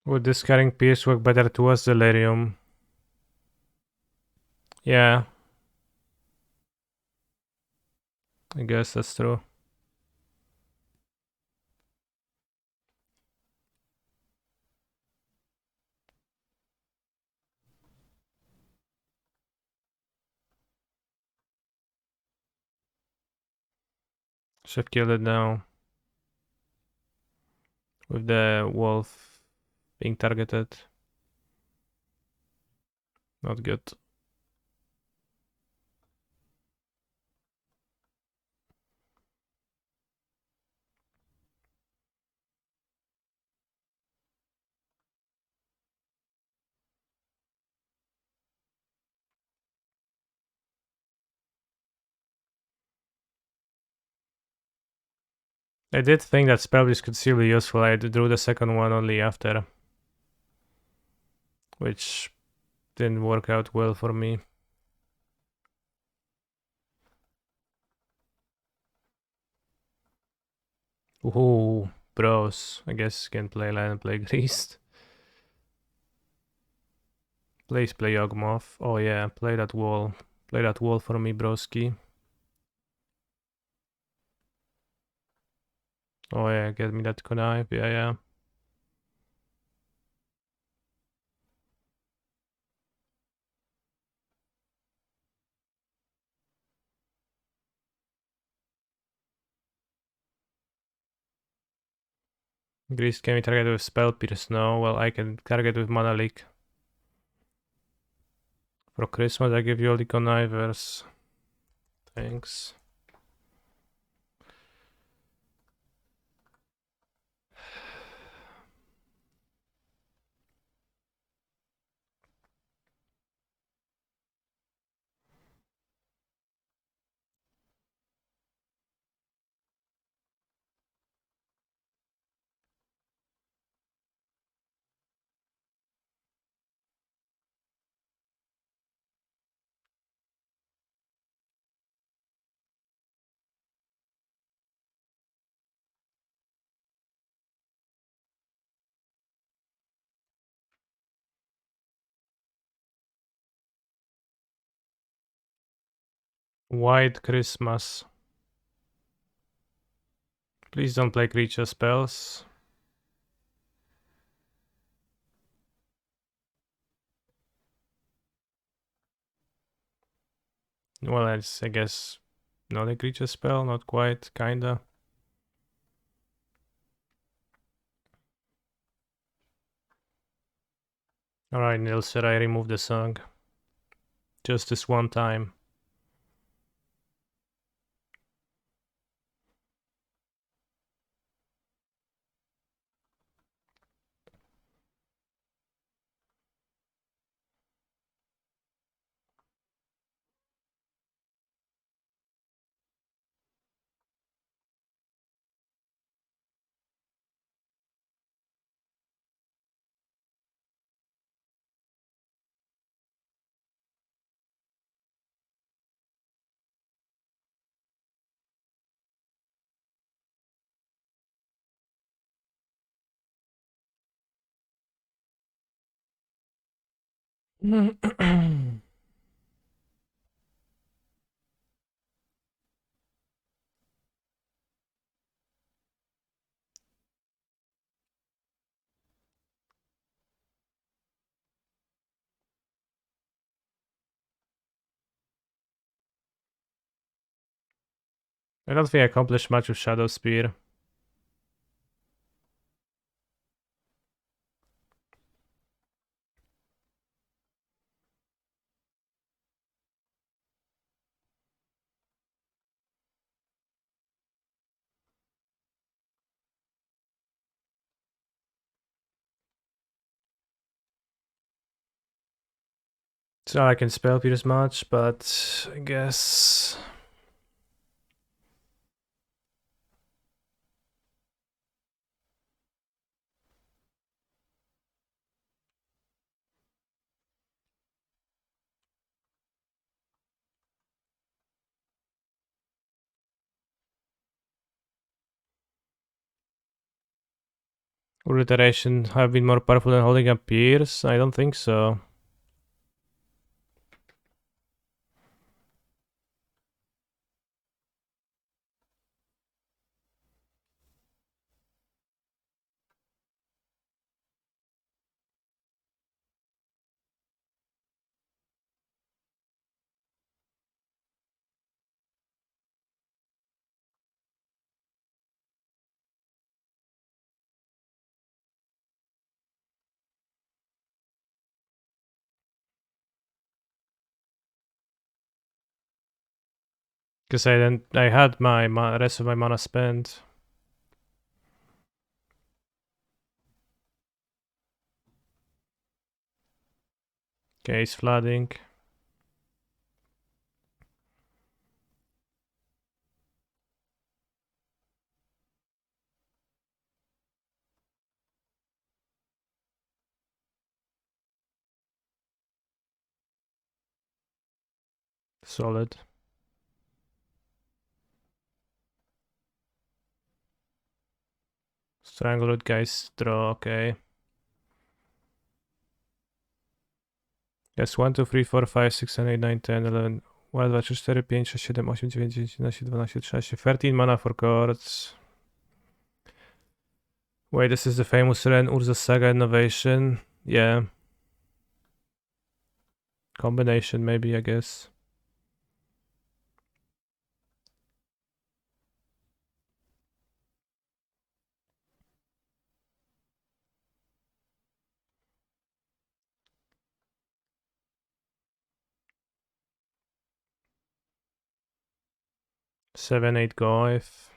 Would discarding Pierce work better towards Delirium? Yeah, I guess that's true. Should kill it now. With the wolf being targeted. Not good. I did think that Spellbeast could still be useful. I drew the second one only after, which didn't work out well for me. Ooh, bros. I guess can play Lion and play Greased. Please play Yawgmoth. Oh yeah, play that wall. Play that wall for me, broski. Oh yeah, get me that connive. Yeah, yeah. Greased can be targeted with Spell Pierce. No, well, I can target with Mana Leak. For Christmas, I give you all the connivers. Thanks. White Christmas. Please don't play creature spells. Well, it's, I guess, not a creature spell, not quite, kinda. Alright, Nilser, I remove the song. Just this one time. I don't think I accomplished much with Shadow Spear. It's not like I can spell Pierce much, but I guess... Would iteration have been more powerful than holding up Pierce? I don't think so. Because I had my rest of my mana spent. Okay, he's flooding. Solid. Strangleroot guys draw, okay. Jest 1, 2, 3, 4, 5, 6, 7, 8, 9, 10, 11, 1, 2, 3, 4, 5, 6, 7, 8, 9, 10, 11, 12, 13, 13 mana for cards. Wait, this is the famous Ren Urza Saga innovation. Yeah. Combination, maybe, I guess. Seven, 8 Goif.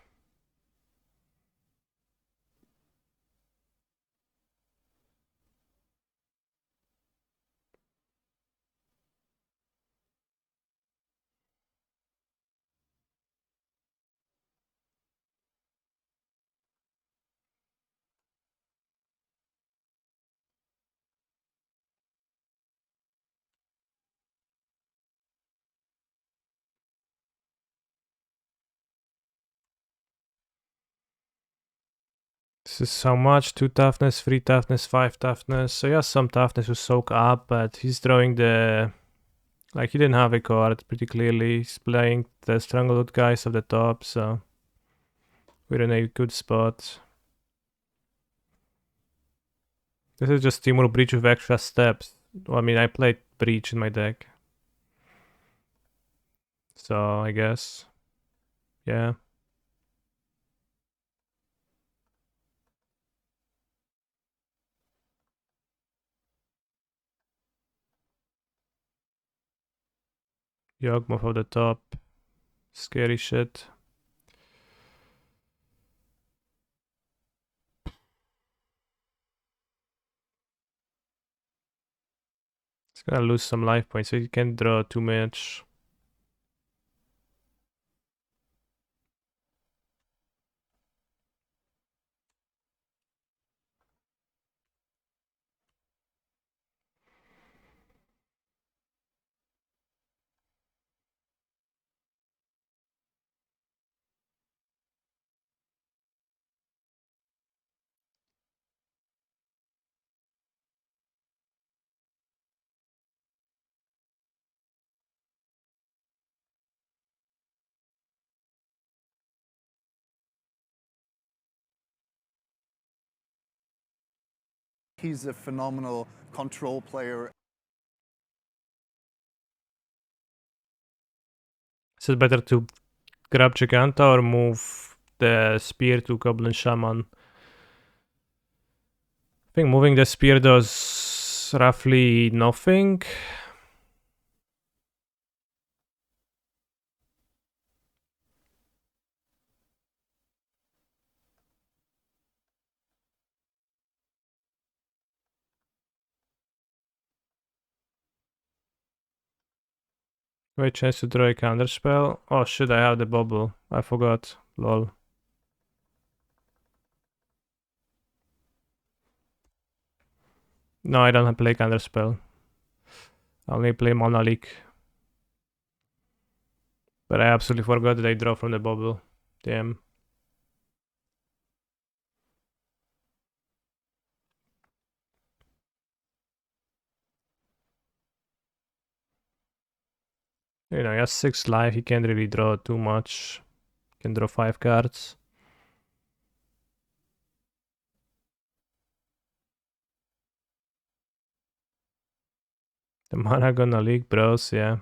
This is how much? 2 toughness, 3 toughness, 5 toughness. So he has some toughness to soak up, but he's drawing the... Like, he didn't have a card, pretty clearly. He's playing the Stranglewood guys at the top, so... We're in a good spot. This is just Temur Breach with extra steps. Well, I mean, I played Breach in my deck. So, I guess... Yeah. Yawgmoth at the top. Scary shit. He's gonna lose some life points, so he can't draw too much. He's a phenomenal control player. Is it better to grab Giganta or move the spear to Goblin Shaman? I think moving the spear does roughly nothing. Wait, chance to draw a counter spell. Oh shit, I have the bubble. I forgot. Lol. No, I don't play counter spell. I only play Mana Leak. But I absolutely forgot that I draw from the bubble. Damn. You know, he has 6 life, he can't really draw too much. He can draw 5 cards. The mana gonna leak, bros, yeah.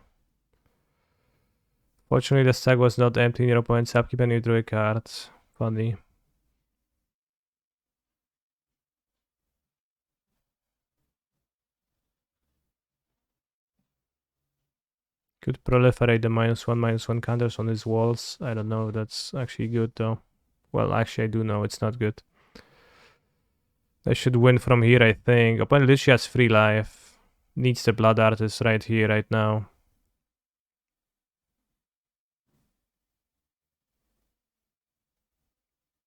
Fortunately, the stack was not empty in your opponent's upkeep and you drew a card. Funny. Could proliferate the -1/-1 counters on his walls. I don't know if that's actually good though. Well, actually I do know it's not good. I should win from here, I think. Opponent literally has 3 life. Needs the Blood Artist right here, right now.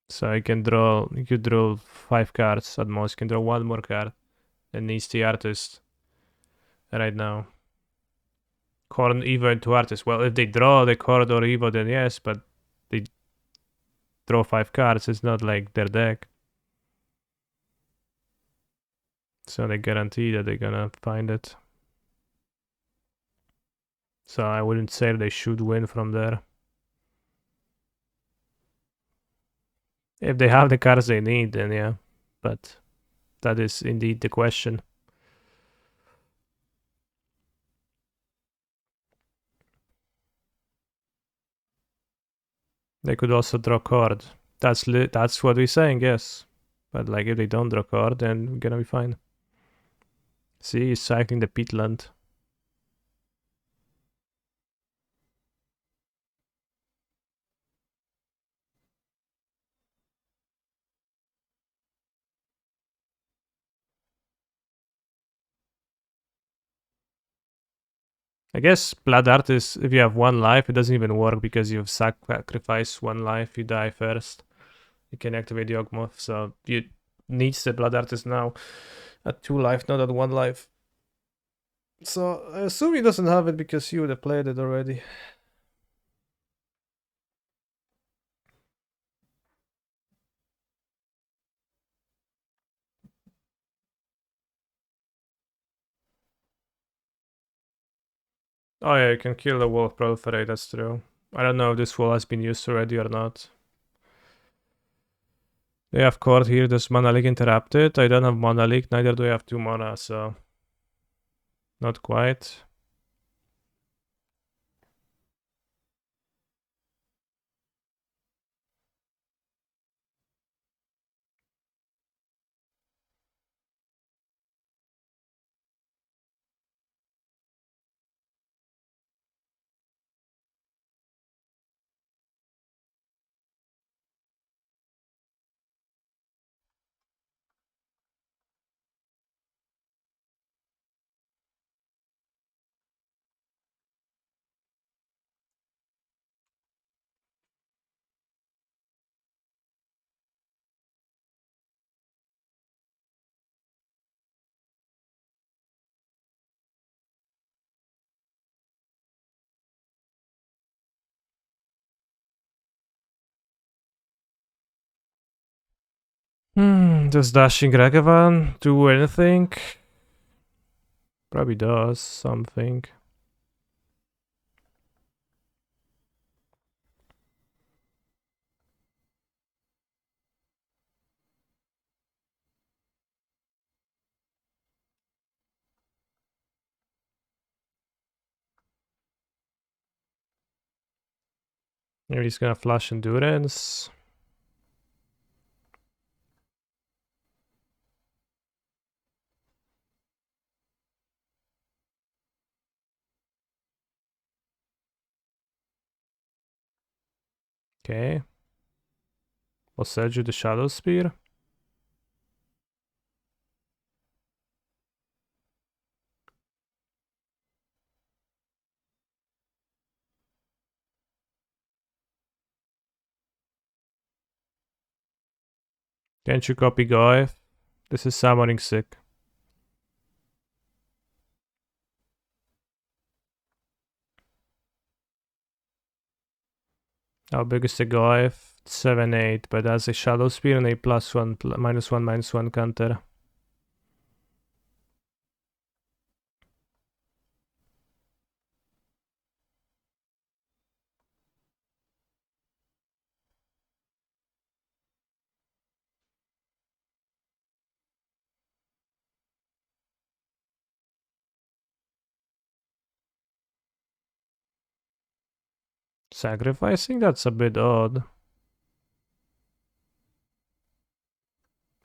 So I can draw, you could draw 5 cards at most. You can draw 1 more card. And needs the Artist right now. Corn, Evo, and 2 Artists. Well, if they draw the Corn or Evo, then yes, but they draw 5 cards. It's not like their deck. So they guarantee that they're gonna find it. So I wouldn't say they should win from there. If they have the cards they need, then yeah. But that is indeed the question. They could also draw card. That's what we're saying, yes. But like if they don't draw card, then we're gonna be fine. See, he's cycling the peatland. I guess Blood Artist, if you have 1 life, it doesn't even work because you've sacrificed 1 life, you die first. You can activate the Yawgmoth, so you need the Blood Artist now at 2 life, not at 1 life. So I assume he doesn't have it because you would have played it already. Oh yeah, you can kill the Wolf Proliferate, that's true. I don't know if this wall has been used already or not. They have Court here, does Mana Leak interrupt it? I don't have Mana Leak, neither do I have 2 mana, so... Not quite. Does Dashing Ragavan do anything? Probably does something. Maybe he's gonna flash endurance. Okay. Osseju the Shadow Spear. Can't you copy Goif? This is summoning sick. How big is the Goif? 7-8, but that's a Shadow Spear and a +1, -1/-1 counter. Sacrificing? That's a bit odd.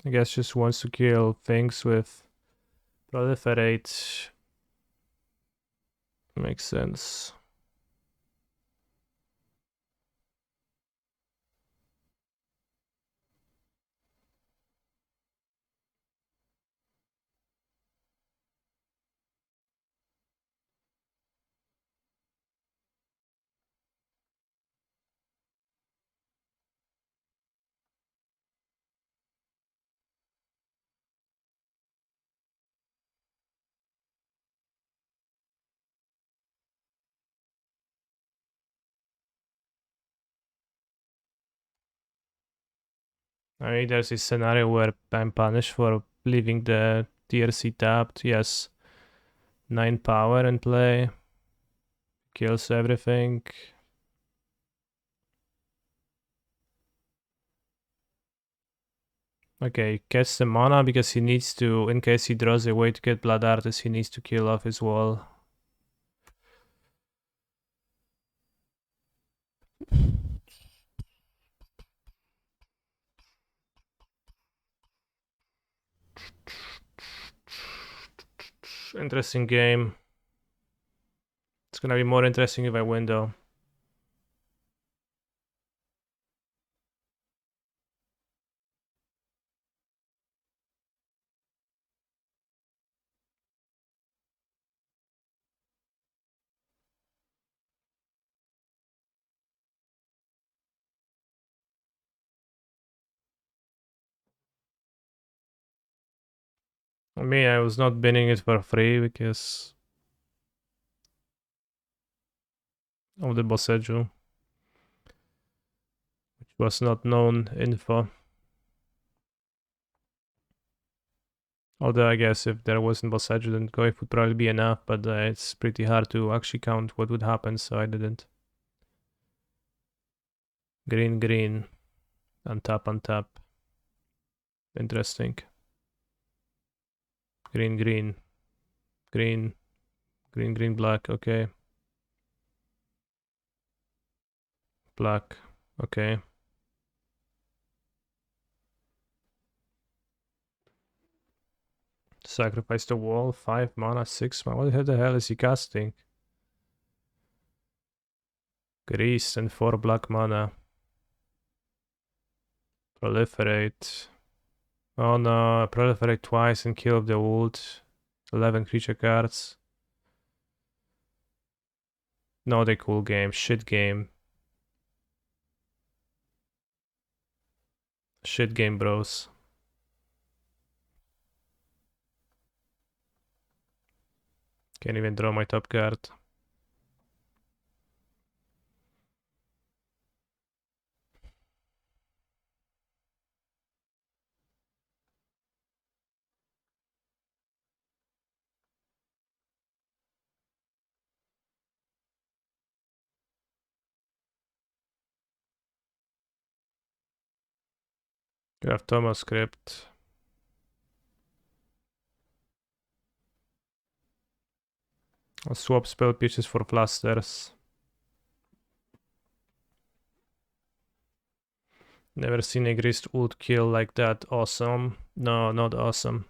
I guess just wants to kill things with Proliferate. Makes sense. I mean, there's a scenario where I'm punished for leaving the TRC tapped. Yes. 9 power in play. Kills everything. Okay, gets the mana because he needs to, in case he draws a way to get Blood Artist, he needs to kill off his wall. Interesting game. It's gonna be more interesting if I win though. I mean, I was not binning it for free because of the Boseju, which was not known info. Although I guess if there wasn't Boseju, then Goif would probably be enough, but it's pretty hard to actually count what would happen, so I didn't. Green, green. Untap, untap. Interesting. Green, green. Green. Green, green, black. Okay. Black. Okay. Sacrifice the wall. 5 mana, 6 mana. What the hell is he casting? Grease and 4 black mana. Proliferate. Oh no, proliferate twice and kill the wood. 11 creature cards. Not a cool game. Shit game. Shit game, bros. Can't even draw my top card. You have Thomas script. I'll swap spell pieces for plasters. Never seen a greased ult kill like that. Awesome. No, not awesome.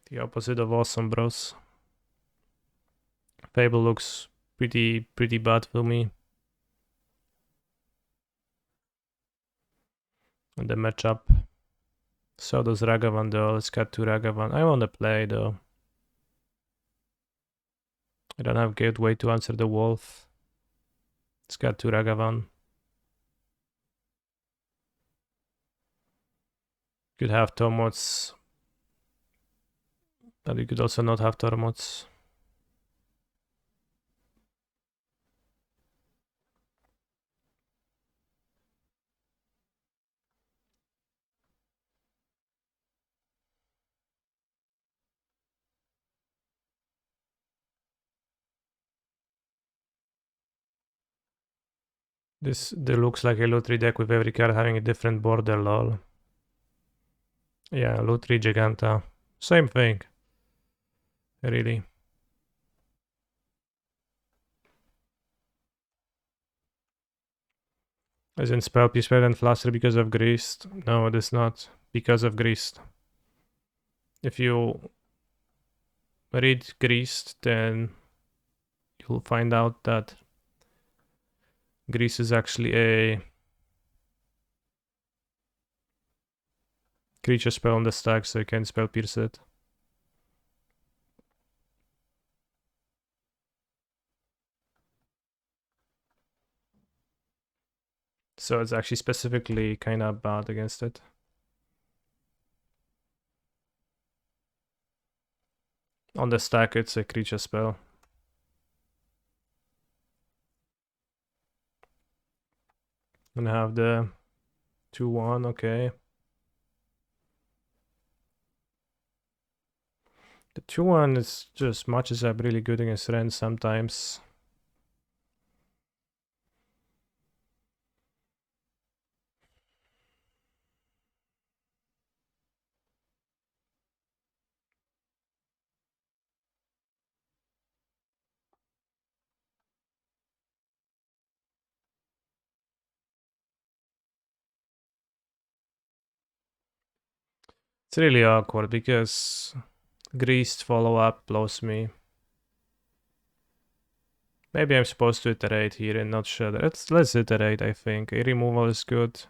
The opposite of awesome, bros. Fable looks pretty bad for me. And the matchup. So does Ragavan though. Let's cut to Ragavan. I wanna play though. I don't have gateway to answer the wolf. Let's cut to Ragavan. Could have Tomots. But you could also not have Tormots. This looks like a Lutri deck with every card having a different border, lol. Yeah, Lutri Giganta. Same thing. Really. As in spell piece better than Fluster because of Greased? No, it is not because of Greased. If you read Greased, then you'll find out that Grease is actually a creature spell on the stack, so you can spell pierce it. So it's actually specifically kind of bad against it. On the stack, it's a creature spell. And have the 2/1, okay. The 2/1 is just matches up really good against Ren sometimes. It's really awkward because Greased follow-up blows me. Maybe I'm supposed to iterate here and not Shudder. Let's iterate, I think. A removal is good.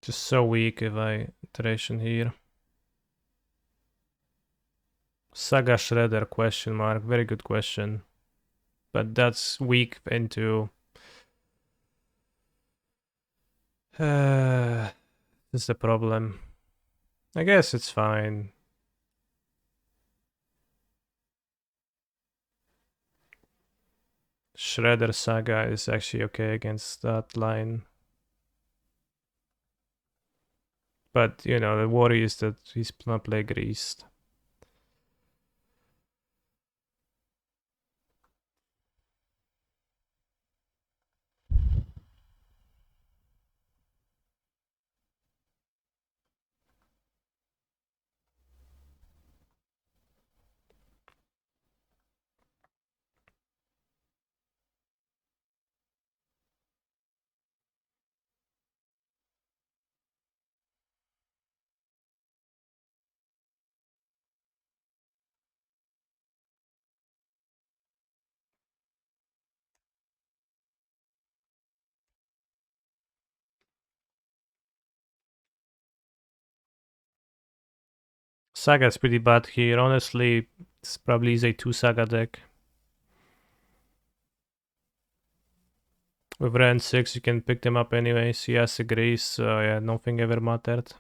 Just so weak if I iteration here. Saga Shredder question mark. Very good question. But that's weak into this is the problem. I guess it's fine. Shredder Saga is actually okay against that line. But, you know, the worry is that he's not play Greased. Saga's pretty bad here. Honestly, it's probably is a 2 Saga deck. With Ren 6, you can pick them up anyways. He has a Grease, so yeah, nothing ever mattered.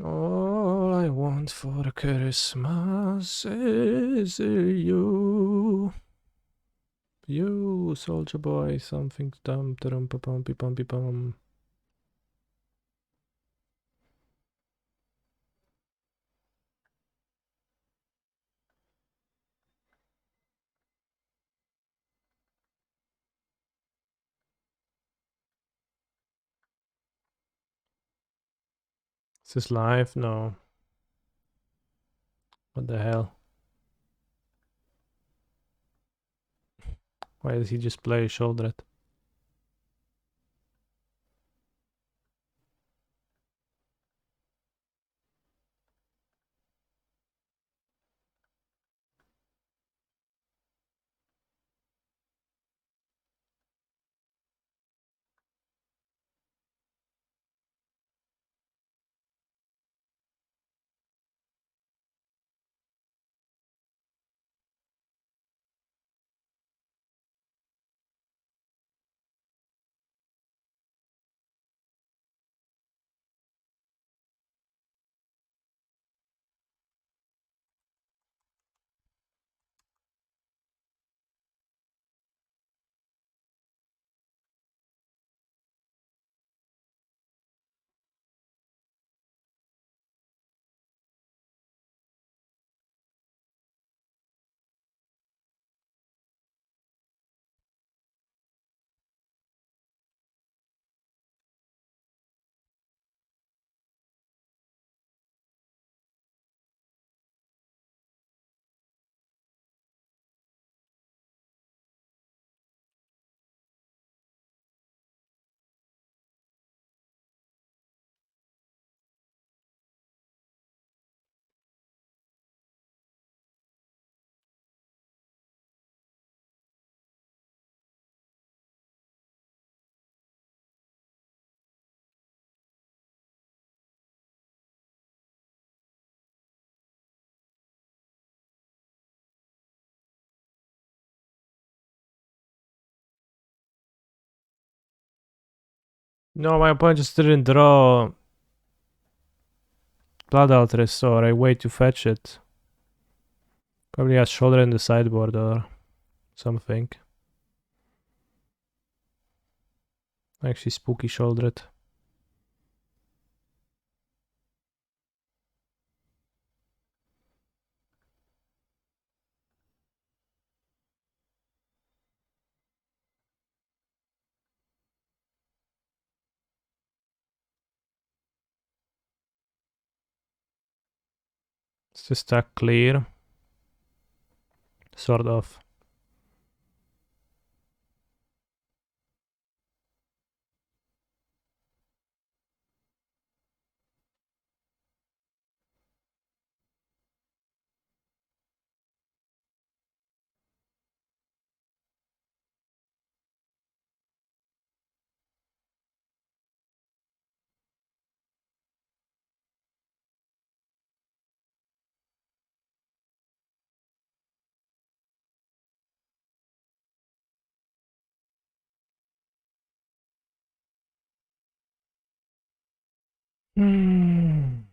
All I want for Christmas is you. You, soldier boy, something dum dum pumpy pumpy bum. Is this live? No. What the hell? Why does he just play shoulder it? No, my opponent just didn't draw Blood Altarist, or I wait to fetch it. Probably has shoulder in the sideboard or something. Actually, spooky shoulder it. Is this stack clear? Sort of. Hmm.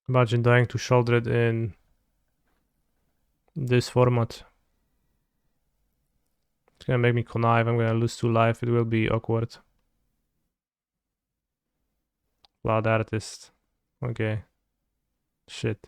Imagine dying to shoulder it in this format. It's gonna make me connive. I'm gonna lose 2 life. It will be awkward. Blood Artist. Okay. Shit.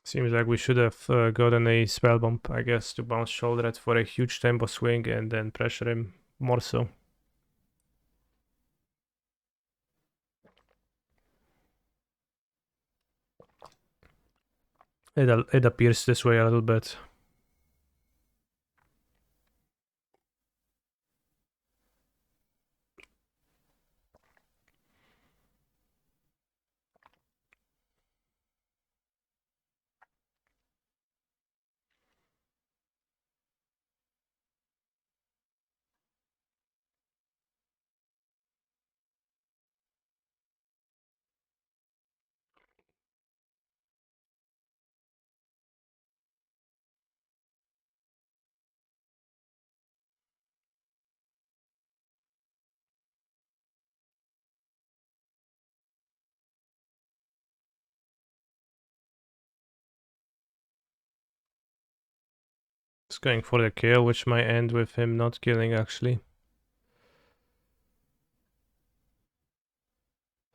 Seems like we should have gotten a spell bump, I guess, to bounce shoulder at for a huge tempo swing and then pressure him more so. It appears this way a little bit. He's going for the kill, which might end with him not killing actually.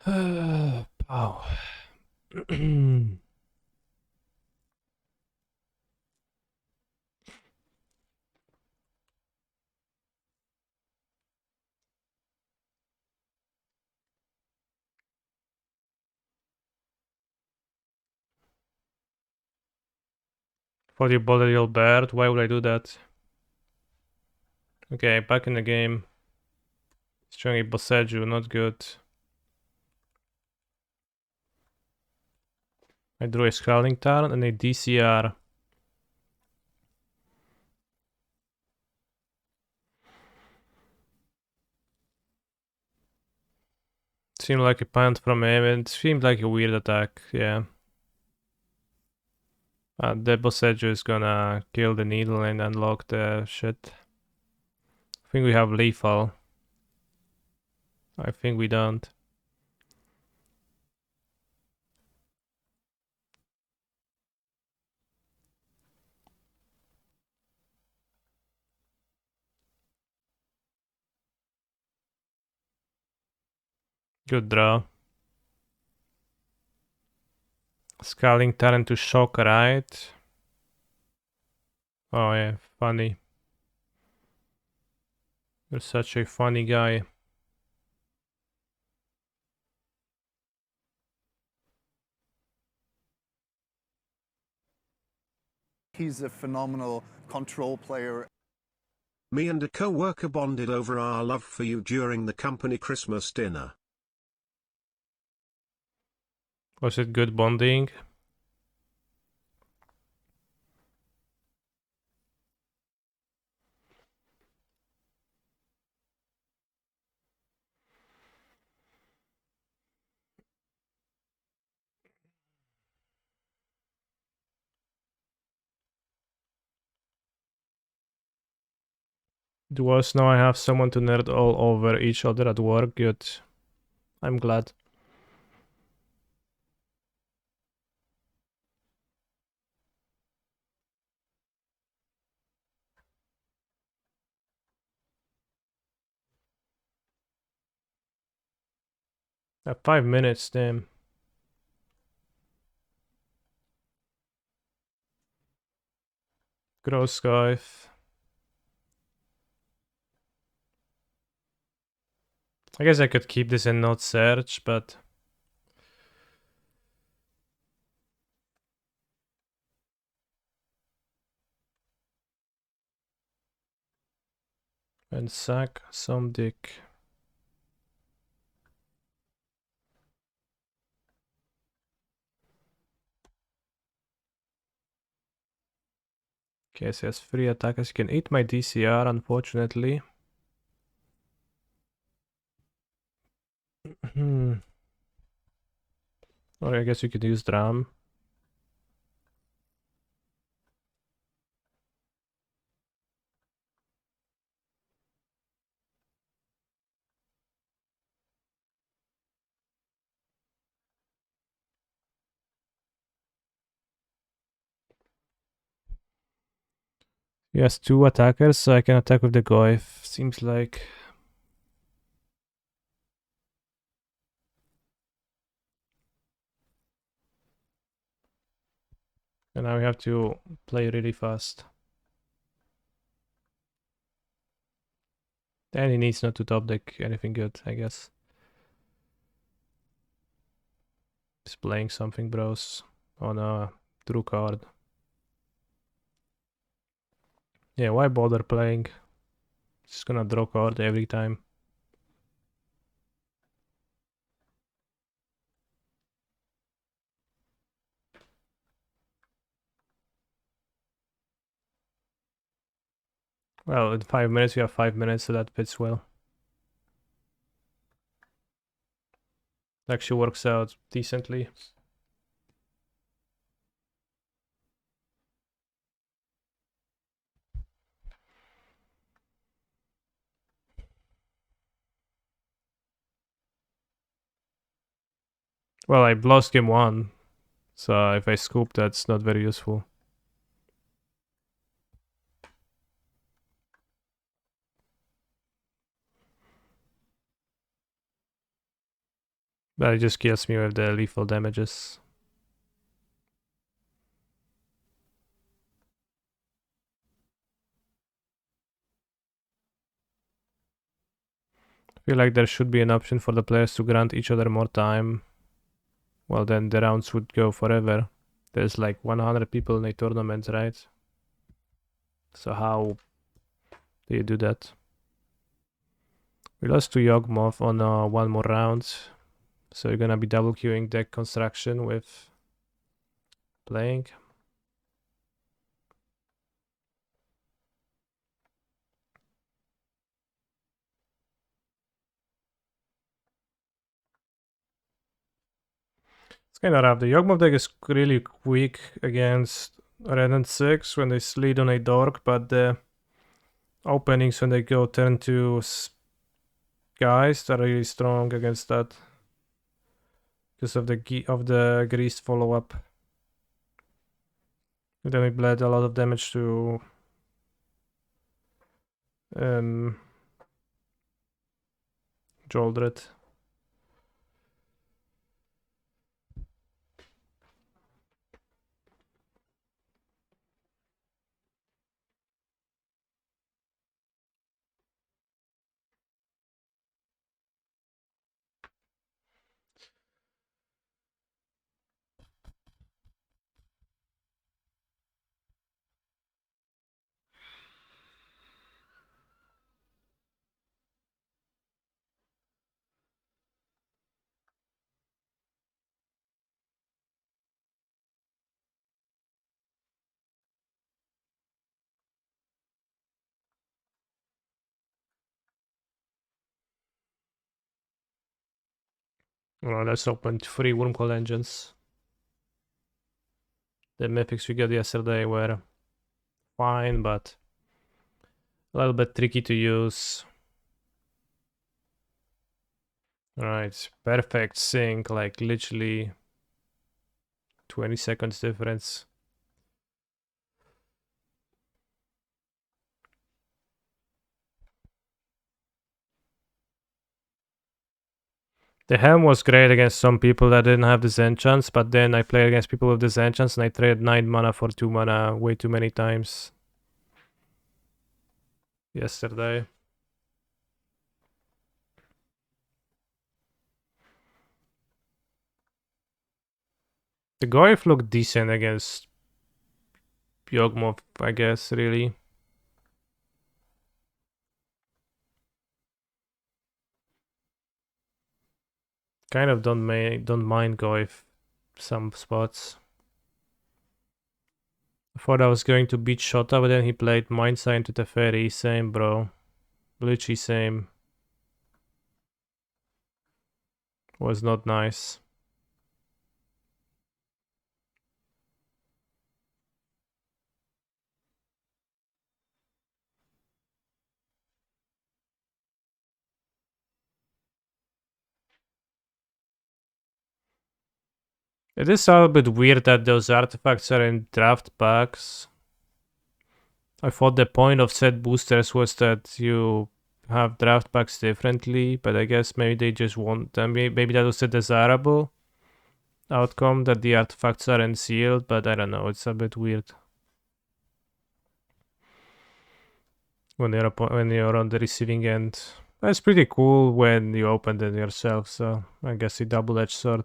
Pow. For the body bird, why would I do that? Okay, back in the game. Showing a Boseju, not good. I drew a Scowling Talon and a DCR. Seemed like a punt from him, and seemed like a weird attack, yeah. The Boseju is gonna kill the needle and unlock the shit. I think we have lethal. I think we don't. Good draw. Scowling Talon to shock, right? Oh yeah, funny. You're such a funny guy. He's a phenomenal control player. Me and a co-worker bonded over our love for you during the company Christmas dinner. Was it good bonding? It was. Now I have someone to nerd all over each other at work. Good. I'm glad. At 5 minutes, damn. Gross scythe. I guess I could keep this and not search, but and sack some dick. Okay, so he has 3 attackers. He can eat my DCR, unfortunately. Or I guess you could use Dram. He has 2 attackers, so I can attack with the Goyf. Seems like. now we have to play really fast. And he needs not to top deck anything good, I guess. He's playing something, bros, on a true card. Yeah, why bother playing? Just gonna draw card every time. Well, in 5 minutes we have 5 minutes, so that fits well. Actually works out decently. Well, I lost game 1, so if I scoop, that's not very useful. But it just kills me with the lethal damages. I feel like there should be an option for the players to grant each other more time. Well, then the rounds would go forever. There's like 100 people in a tournament, right? So how do you do that? We lost to Yawgmoth on one more round. So you're gonna be double queuing deck construction with playing. It's kind of rough. The Yawgmoth deck is really weak against Red and 6 when they lead on a dork, but the openings when they go turn to Geist are really strong against that because of the greased follow-up. Then we bled a lot of damage to Joldred. Well, let's open 3 Wormcoil engines. The mythics we got yesterday were fine, but a little bit tricky to use. Alright, perfect sync, like literally 20 seconds difference. The Helm was great against some people that didn't have the Zenchants, but then I played against people with the Zenchants and I traded 9 mana for 2 mana way too many times yesterday. The Goyf looked decent against Yawgmoth, I guess, really. Kind of don't mind Goyf some spots. I thought I was going to beat Shota, but then he played Mind Sign to Teferi. Same, bro. Literally same. Was not nice. It is a little bit weird that those artifacts are in draft packs. I thought the point of set boosters was that you have draft packs differently, but I guess maybe they just want them. Maybe that was a desirable. outcome that the artifacts aren't sealed, but I don't know, it's a bit weird when you're on the receiving end. It's pretty cool when you open them yourself, so I guess a double-edged sword.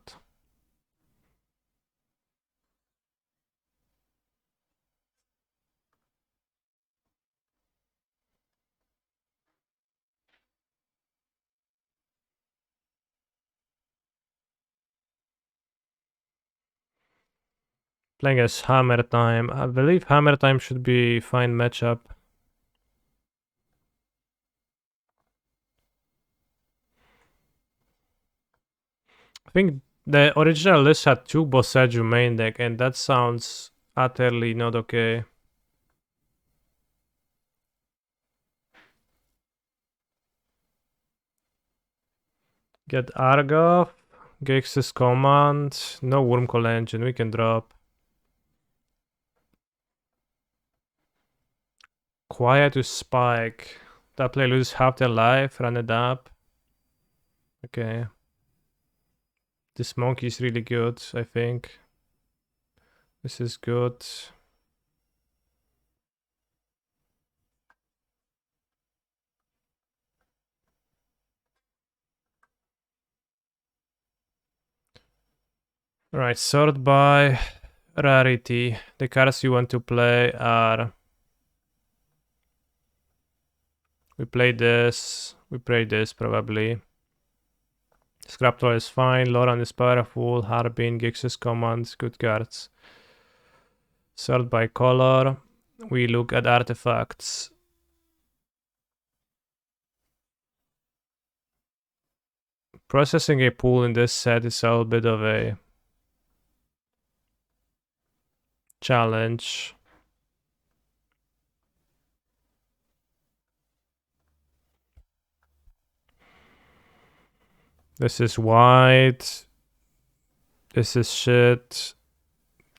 Playing as Hammer Time. I believe Hammer Time should be fine matchup. I think the original list had 2 Boseiju main deck, and that sounds utterly not okay. Get Argov, Gix's Command, no Wormcoil Engine, we can drop. Quiet to Spike. That play loses half their life, run it up. Okay. This monkey is really good, I think. This is good. Alright, sort by rarity. The cards you want to play are... We play this probably. Scraptor is fine, Loran is powerful, Harbin, Gix's Command, good cards. Sort by color. We look at artifacts. Processing a pool in this set is a little bit of a challenge. This is white. This is shit.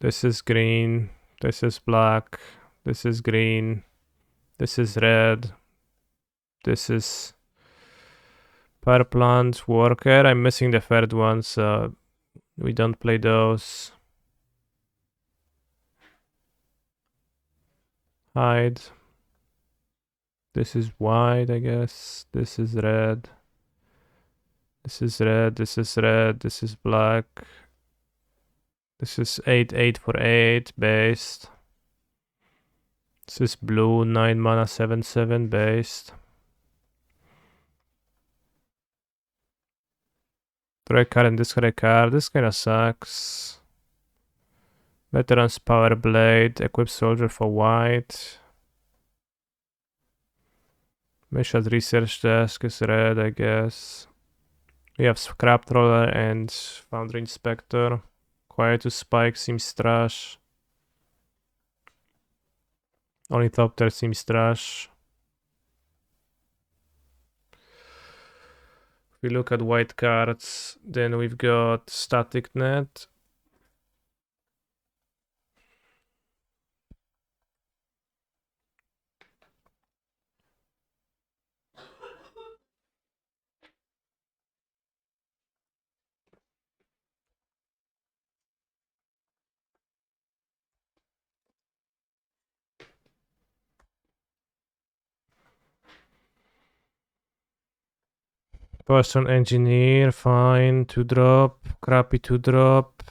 This is green. This is black. This is green. This is red. This is Purplant, Worker. I'm missing the third one, so we don't play those. Hide. This is white, I guess. This is red. This is red. This is red. This is black. This is 8 for 8 based. This is blue, 9 mana, 7/7 based. Draw a card and discard a card. This kinda sucks. Veteran's Power Blade, Equip Soldier for white. Mishad Research Desk is red, I guess. We have Scrap Troller and Foundry Inspector. Quiet to Spike seems trash. Ornithopter seems trash. If we look at white cards, then we've got Static Net. Person Engineer, fine, 2-drop, crappy 2-drop.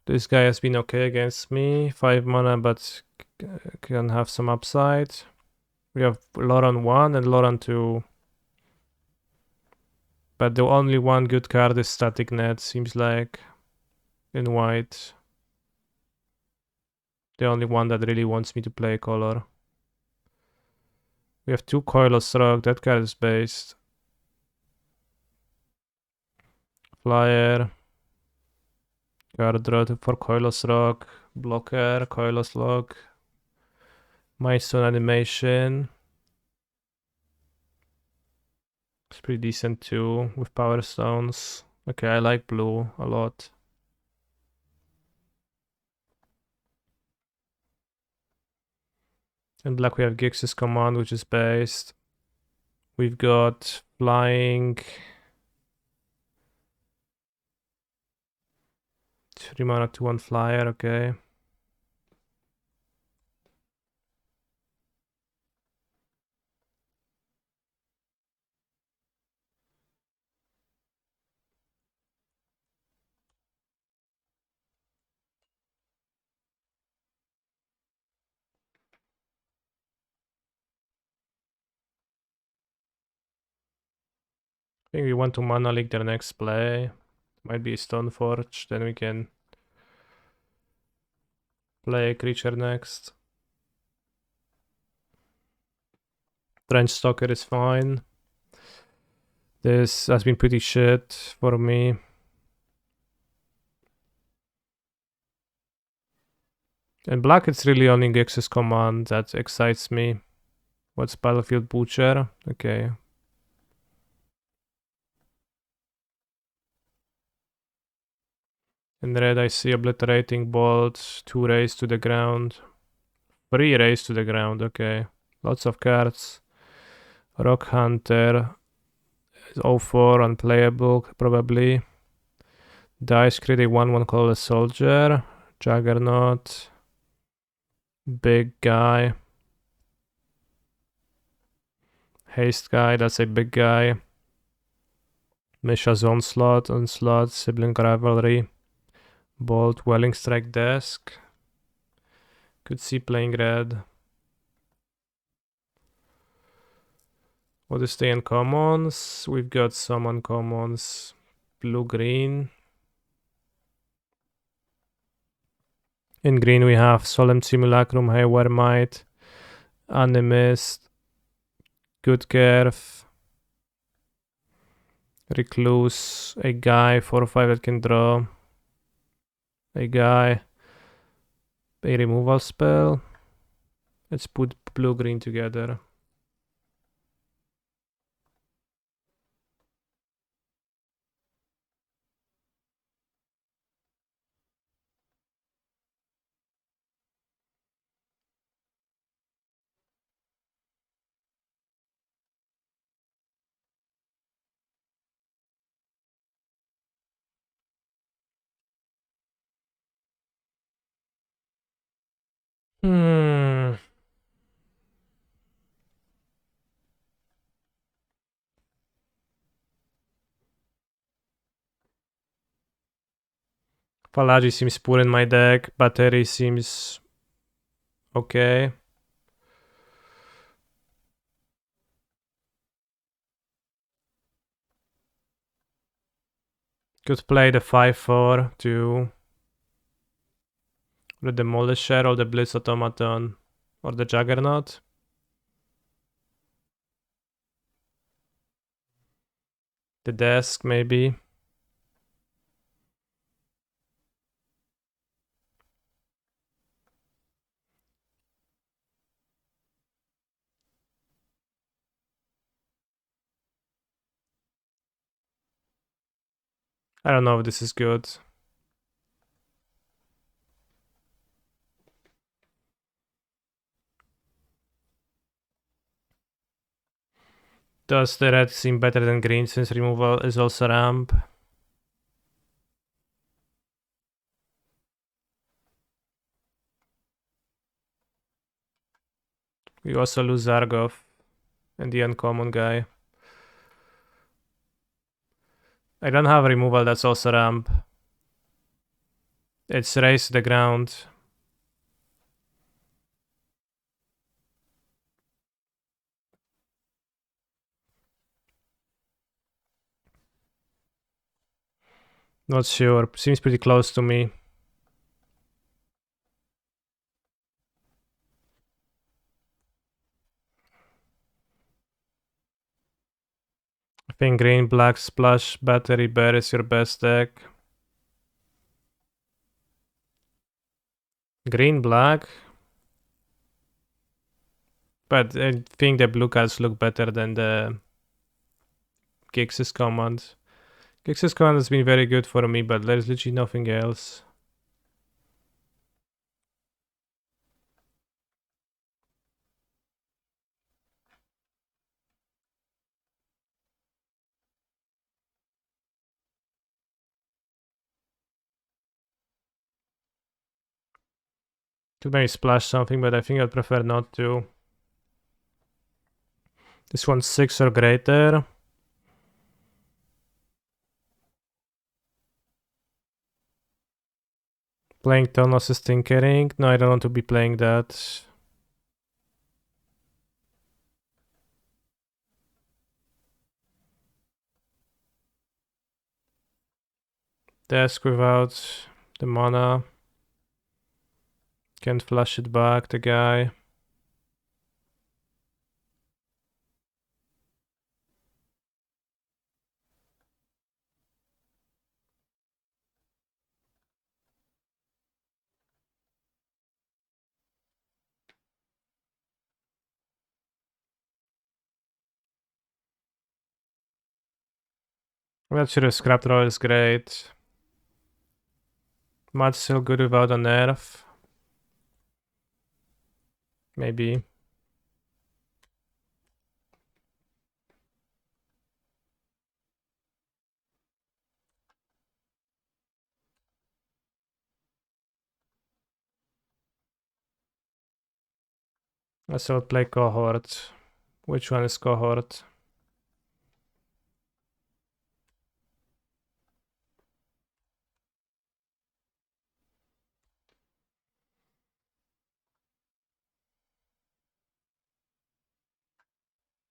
This guy has been okay against me, 5 mana, but can have some upside. We have Loran 1 and Loran 2. But the only one good card is Static Net, seems like, in white. The only one that really wants me to play color. We have 2 Coilous Rock, that card is based. Flyer. Card draw for Coilous Rock. Blocker, Coilous Rock. Milestone Animation. It's pretty decent too, with Power Stones. Okay, I like blue a lot. In black we have Gix's Command, which is based. We've got Flying. 3 mana, 2/1 flyer, okay. I think we want to mana leak their next play. Might be Stoneforge, then we can play a creature next. Trench Stalker is fine. This has been pretty shit for me. And black, it's really only Gex's command that excites me. What's Battlefield Butcher? Okay. In red, I see Obliterating Bolt, 2 rays to the ground. 3 rays to the ground, okay. Lots of cards. Rock Hunter is 0-4, unplayable, probably. Dice Crit, a 1/1 colorless soldier. Juggernaut. Big guy. Haste guy, that's a big guy. Misha's Onslaught, Sibling Rivalry. Bolt, Welling Strike Desk. Could see playing red. What is the uncommons? We've got some uncommons. Blue-green. In green we have Solemn Simulacrum, Haywire Might, Animist, Good Curve, Recluse, a guy, 4/5 that can draw, a guy, a removal spell. Let's put blue-green together. Falaji seems poor in my deck. Battery seems okay. Could play the 5/4 to the Demolisher or the Blitz Automaton or the Juggernaut. The desk, maybe. I don't know if this is good. Does the red seem better than green since removal is also ramp? We also lose Zargov and the uncommon guy. I don't have removal that's also ramp. It's raised to the ground. Not sure. Seems pretty close to me. I think green, black, splash, battery, bear is your best deck. Green, black. But I think the blue cards look better than the Gix's command. Gix's command has been very good for me, but there's literally nothing else. Could maybe splash something, but I think I'd prefer not to. This one's 6 or greater. Playing Tonlos is Tinkering. No, I don't want to be playing that. Desk without the mana. Can't flash it back, the guy. I'm not sure if Scrap Roll is great. Much still good without a nerf. Maybe. I still play Cohort. Which one is Cohort?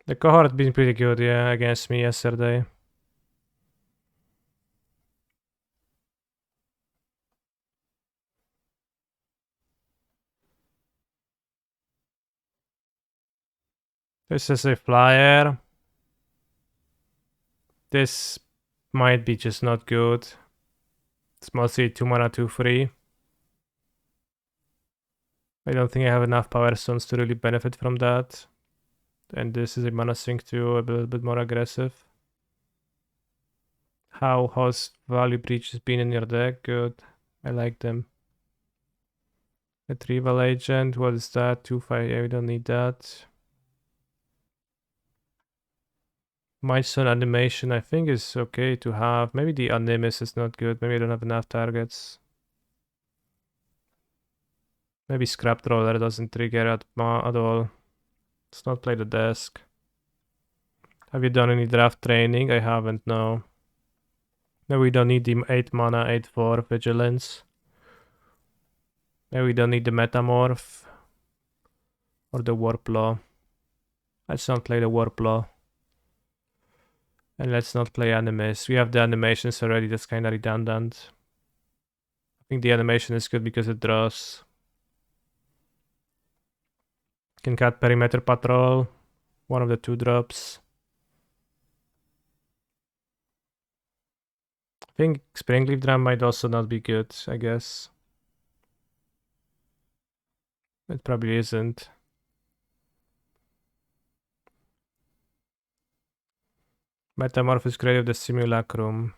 The Cohort been pretty good, yeah, against me yesterday. This is a flyer. This might be just not good. It's mostly 2 mana, 2/3. I don't think I have enough power stones to really benefit from that. And this is a mana sink too, a little bit more aggressive. How has Value Breaches been in your deck? Good. I like them. Retrieval Agent, what is that? 2/5, yeah, we don't need that. Milestone Animation, I think is okay to have. Maybe the Animus is not good. Maybe I don't have enough targets. Maybe Scrap Roller doesn't trigger at all. Let's not play the desk. Have you done any draft training? I haven't, no. No, we don't need the 8 mana, 8/4 Vigilance. Maybe we don't need the Metamorph. Or the Warp Law. Let's not play the Warp Law. And let's not play Animus. We have the animations already, that's kinda redundant. I think the animation is good because it draws. Can cut Perimeter Patrol. One of the 2 drops. I think Springleaf Drum might also not be good, I guess. It probably isn't. Metamorph is great with the Simulacrum.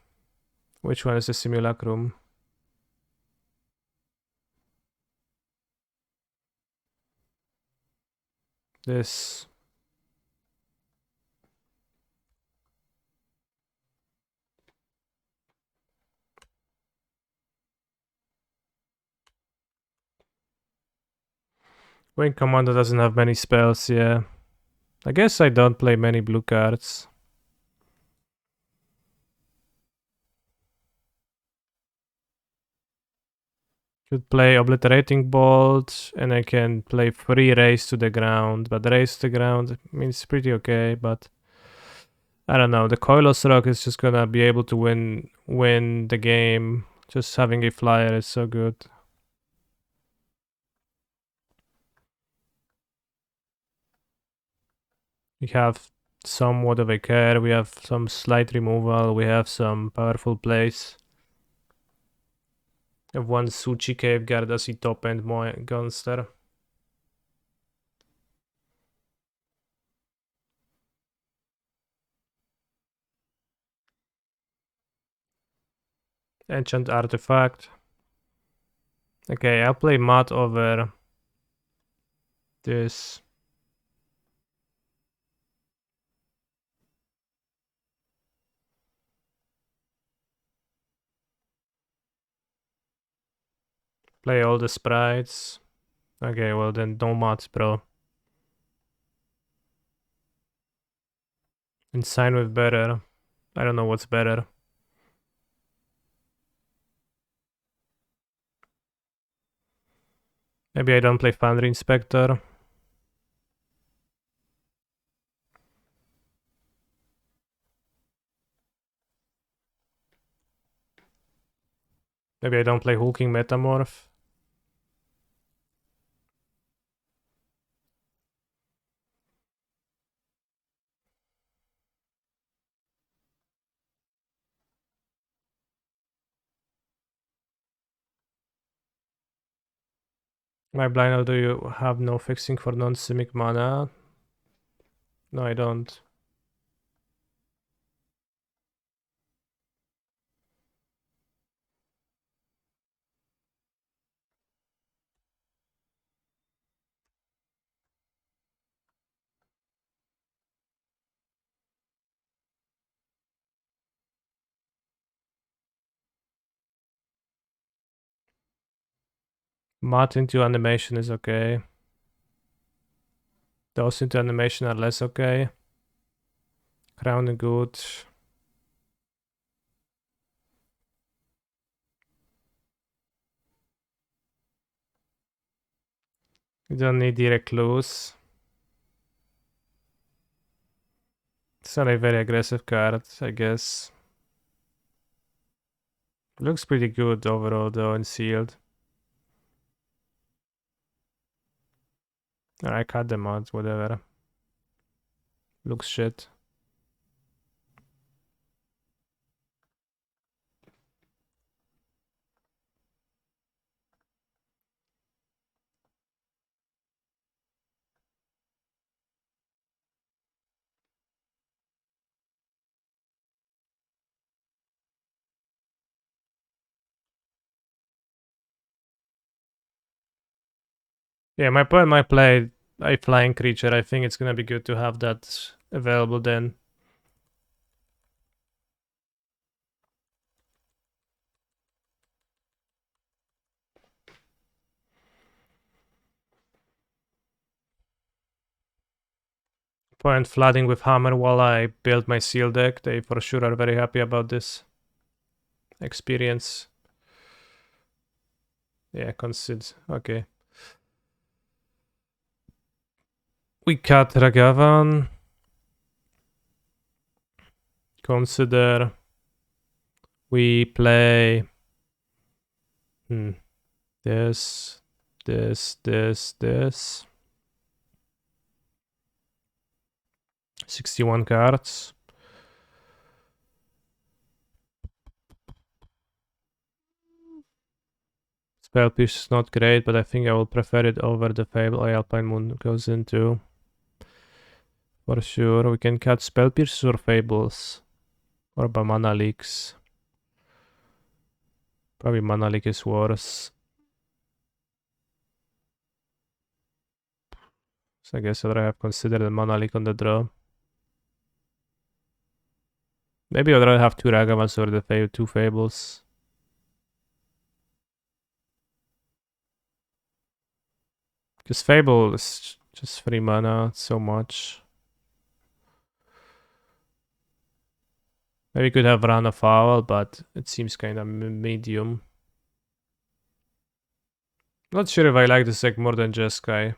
Which one is the Simulacrum? This. Wing Commander doesn't have many spells, yeah. I guess I don't play many blue cards. Could play Obliterating Bolt, and I can play 3 Raise to the Ground. But Raise to the Ground, I mean, it's pretty okay, but I don't know. The Coilos Rock is just gonna be able to win the game. Just having a flyer is so good. We have somewhat of a care, we have some slight removal, we have some powerful plays. We have one Suchi Cave Guard as a top end monster. Enchant Artifact. Okay, I'll play Mud over this. Play all the sprites. Okay, well then no mods, bro. Insane with better. I don't know what's better. Maybe I don't play Foundry Inspector. Maybe I don't play Hulking Metamorph. My blind, do you have no fixing for non-simic mana? No, I don't. Mat into animation is okay. Those into animation are less okay. Crown and good. You don't need direct clues. It's not a very aggressive card, I guess. Looks pretty good overall though in sealed. I cut them out, whatever. Looks shit. Yeah, my opponent might play a flying creature. I think it's gonna be good to have that available then. Opponent flooding with hammer while I build my seal deck. They for sure are very happy about this experience. Yeah, consider. Okay. We cut Ragavan. Consider. We play this, this. 61 cards. Spell Pierce is not great, but I think I will prefer it over the Fable Alpine Moon goes into. For sure, we can cut Spell Pierces or Fables. Or by Mana Leaks. Probably Mana Leak is worse. So I guess I'd rather have considered the Mana Leak on the draw. Maybe I'd rather have two Ragavans or the two Fables. Because Fable is just 3 mana, it's so much. Maybe we could have run a foul, but it seems kind of medium. Not sure if I like this deck more than Jeskai.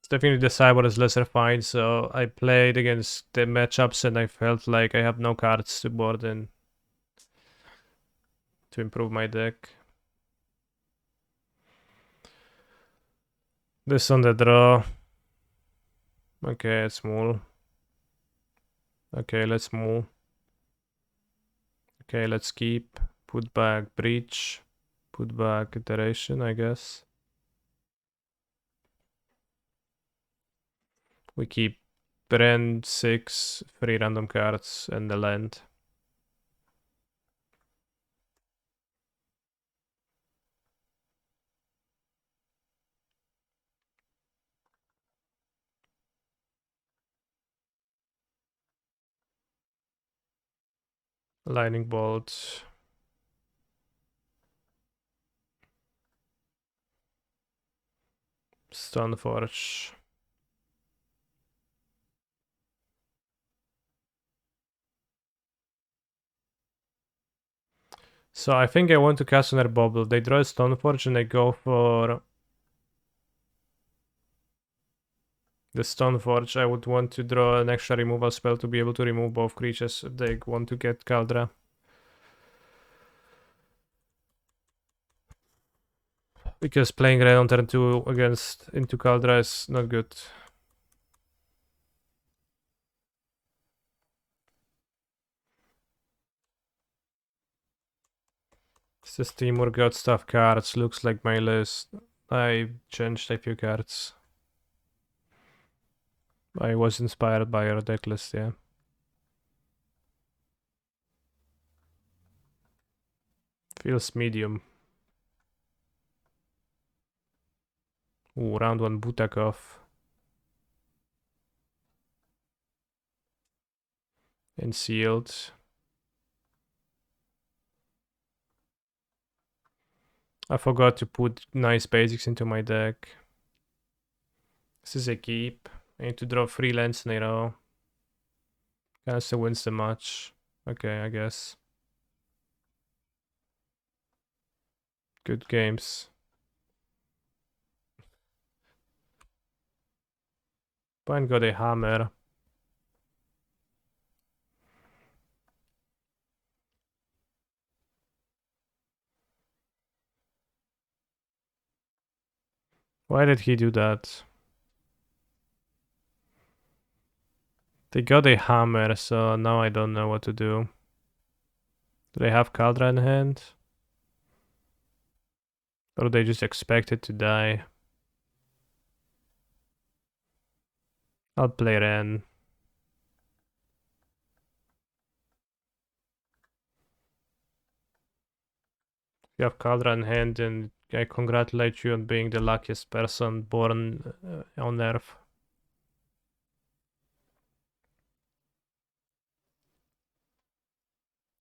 It's definitely the sideboard is less refined, so I played against the matchups and I felt like I have no cards to board in to improve my deck. This on the draw. Okay, it's small. Okay, let's move. Okay, let's keep. Put back Breach. Put back Iteration, I guess. We keep Brand 6, 3 random cards, and the land. Lightning Bolt. Stoneforge. So I think I want to cast another bubble. They draw a Stoneforge and they go for the Stoneforge. I would want to draw an extra removal spell to be able to remove both creatures if they want to get Kaldra. Because playing red on turn 2 against into Kaldra is not good. This is Temur got stuff cards. Looks like my list. I changed a few cards. I was inspired by your deck list, yeah. Feels medium. Ooh, round 1 Butakov. And sealed. I forgot to put nice basics into my deck. This is a keep. I need to draw 3 lands in a row. Caster wins the match. Okay, I guess. Good games. Pine got a hammer. Why did he do that? They got a hammer, so now I don't know what to do. Do they have Kaldra in hand? Or they just expect it to die? I'll play Ren. If you have Kaldra in hand, then I congratulate you on being the luckiest person born on Earth.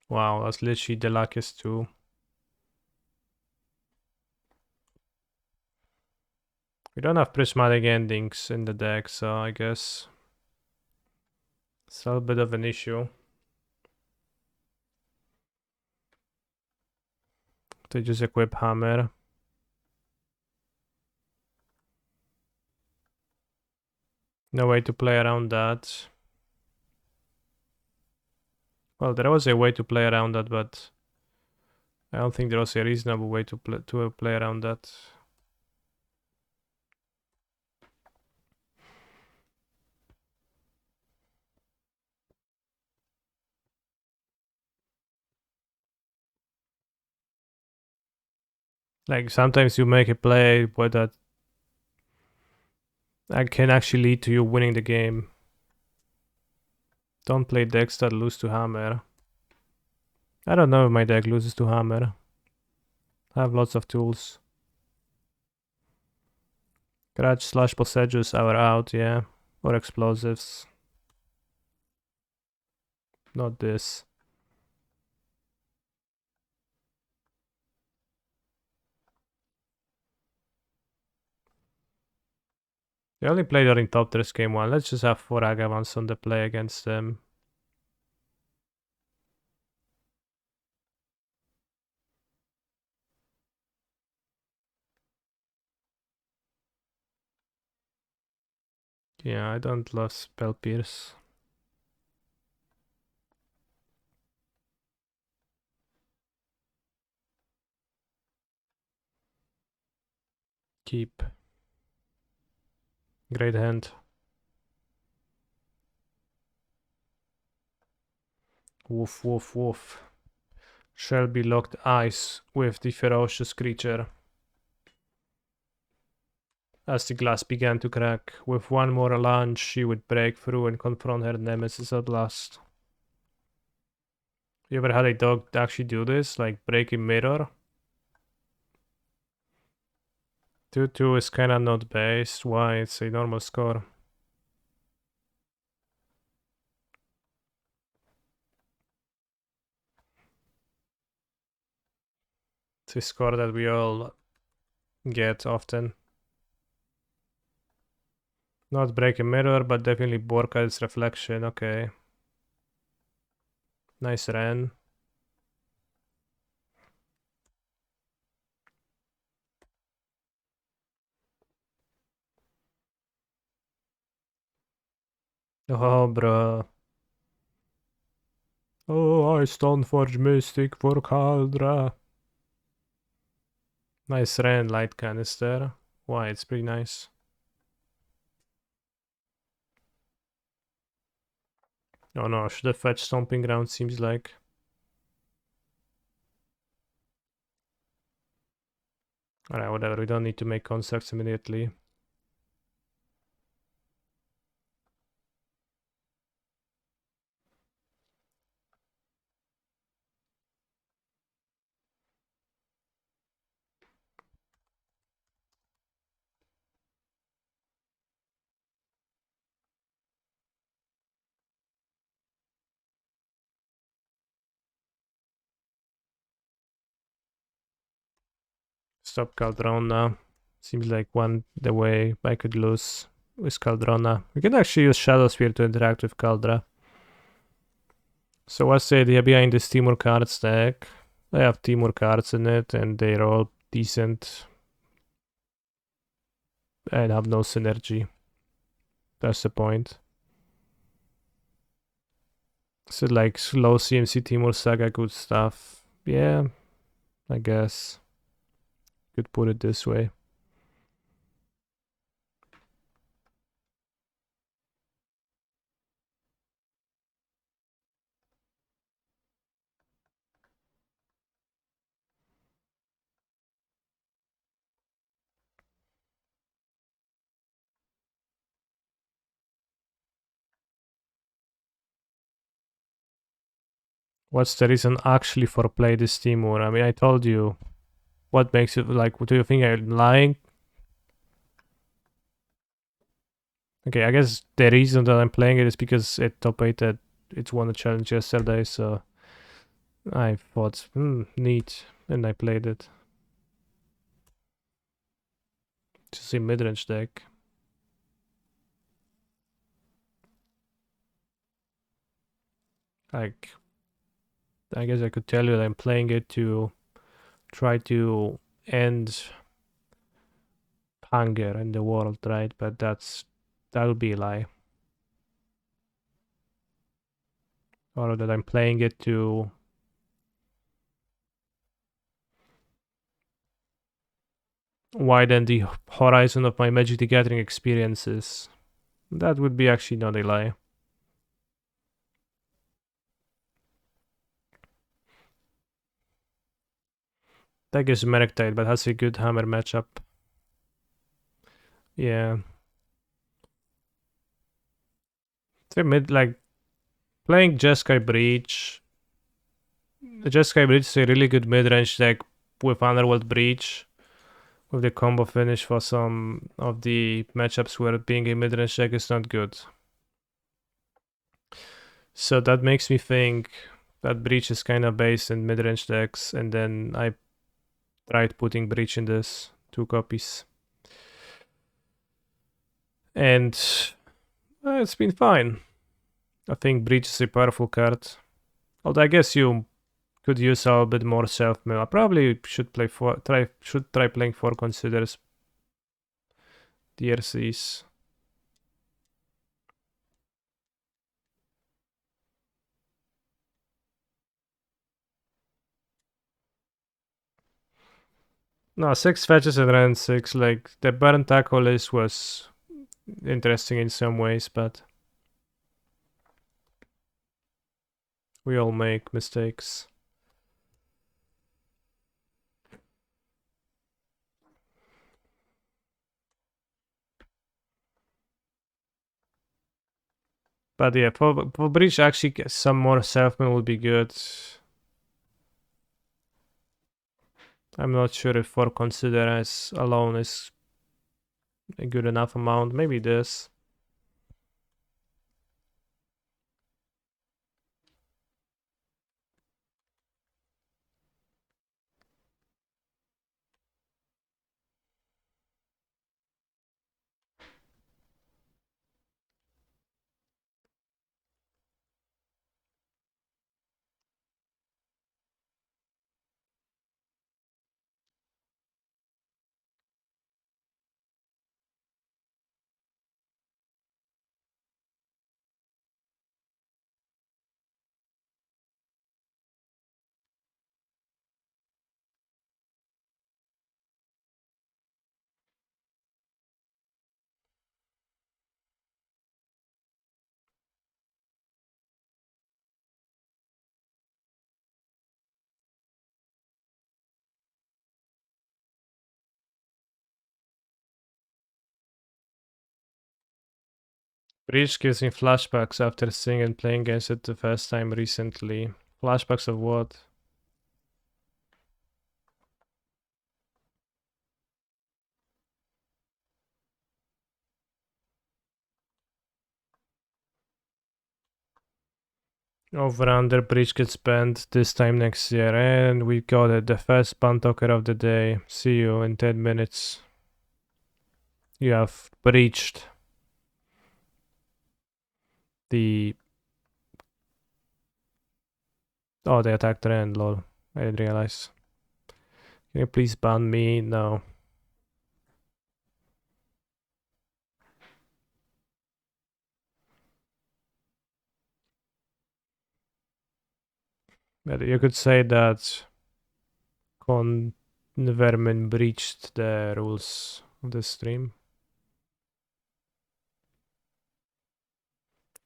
Wow, that's literally the luckiest too. We don't have prismatic endings in the deck, so I guess it's a bit of an issue. They just equip hammer. No way to play around that. Well, there was a way to play around that, but I don't think there was a reasonable way to play around that. Like sometimes you make a play where that can actually lead to you winning the game. Don't play decks that lose to hammer. I don't know if my deck loses to hammer. I have lots of tools. Grudge / Possedious are out, yeah. Or explosives. Not this. They only played during top tiers game 1. Let's just have 4 Agavans on the play against them. Yeah, I don't love Spell Pierce. Keep. Great hand. Woof, woof, woof. Shelby locked eyes with the ferocious creature. As the glass began to crack, with one more lunge she would break through and confront her nemesis at last. You ever had a dog actually do this? Like break a mirror? 2-2 is kinda not based. Why? It's a normal score. It's a score that we all get often. Not break a mirror, but definitely Borka its reflection. Okay. Nice Ren. Oh, bro. Oh, I Stoneforge Mystic for Caldra. Nice Ren light canister. Why, it's pretty nice. Oh no, should have fetched Stomping Ground, seems like. Alright, whatever, we don't need to make constructs immediately. Stop Caldrona. Seems like the way I could lose with Caldrona. We can actually use Shadow Spear to interact with Caldra. So what's the idea behind this Temur cards deck? I have Temur cards in it and they're all decent and have no synergy. That's the point. So like slow CMC Temur Saga, good stuff. Yeah, I guess. Could put it this way. What's the reason actually for play this Temur? I mean, I told you. What makes it like? Do you think I'm lying? Okay, I guess the reason that I'm playing it is because it top 8 that it won a challenge yesterday, so I thought, neat, and I played it. Just a mid-range deck. Like, I guess I could tell you that I'm playing it to try to end hunger in the world, right? But that would be a lie. Or that I'm playing it to widen the horizon of my Magic the Gathering experiences. That would be actually not a lie. Deck is Merctide, but has a good hammer matchup. Yeah. Like playing Jeskai Breach. The Jeskai Breach is a really good mid-range deck with Underworld Breach. With the combo finish for some of the matchups where being a mid-range deck is not good. So that makes me think that Breach is kind of based in mid-range decks, and then I tried putting Breach in this 2 copies. And it's been fine. I think Breach is a powerful card. Although I guess you could use a bit more self-mill. I probably should try playing 4 considers DRCs. No, 6 fetches and ran 6. Like, the Burn Tackle list was interesting in some ways, but we all make mistakes. But yeah, for Breach, actually, some more self-mill would be good. I'm not sure if 4 considers alone is a good enough amount. Maybe this. Breach gives me flashbacks after seeing and playing against it the first time recently. Flashbacks of what? Over under breach gets banned this time next year, and we got it. The first ban talker of the day. See you in 10 minutes. You have breached the. Oh, they attacked the end, lol. I didn't realize. Can you please ban me? No. But you could say that Vermin breached the rules of the stream.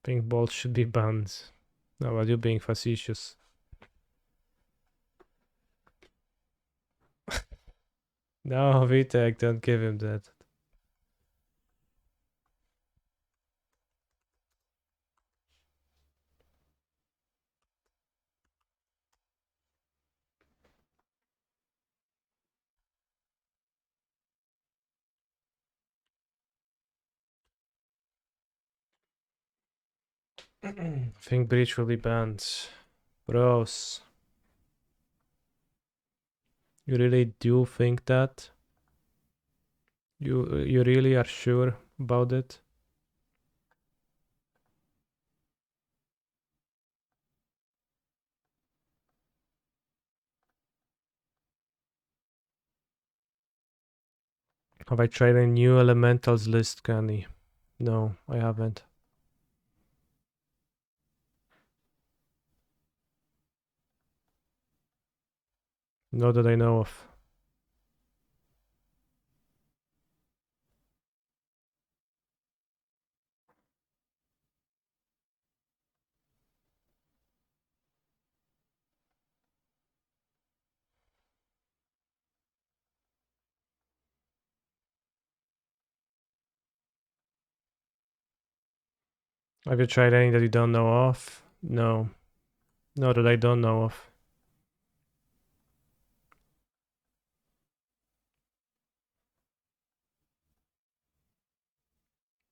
Pink balls should be banned. No, but you're being facetious. No, VTech, don't give him that. I think breach will be banned. Bros. You really do think that? You really are sure about it? Have I tried a new elementals list, Canny? No, I haven't. Not that I know of. Have you tried any that you don't know of? No. No, that I don't know of.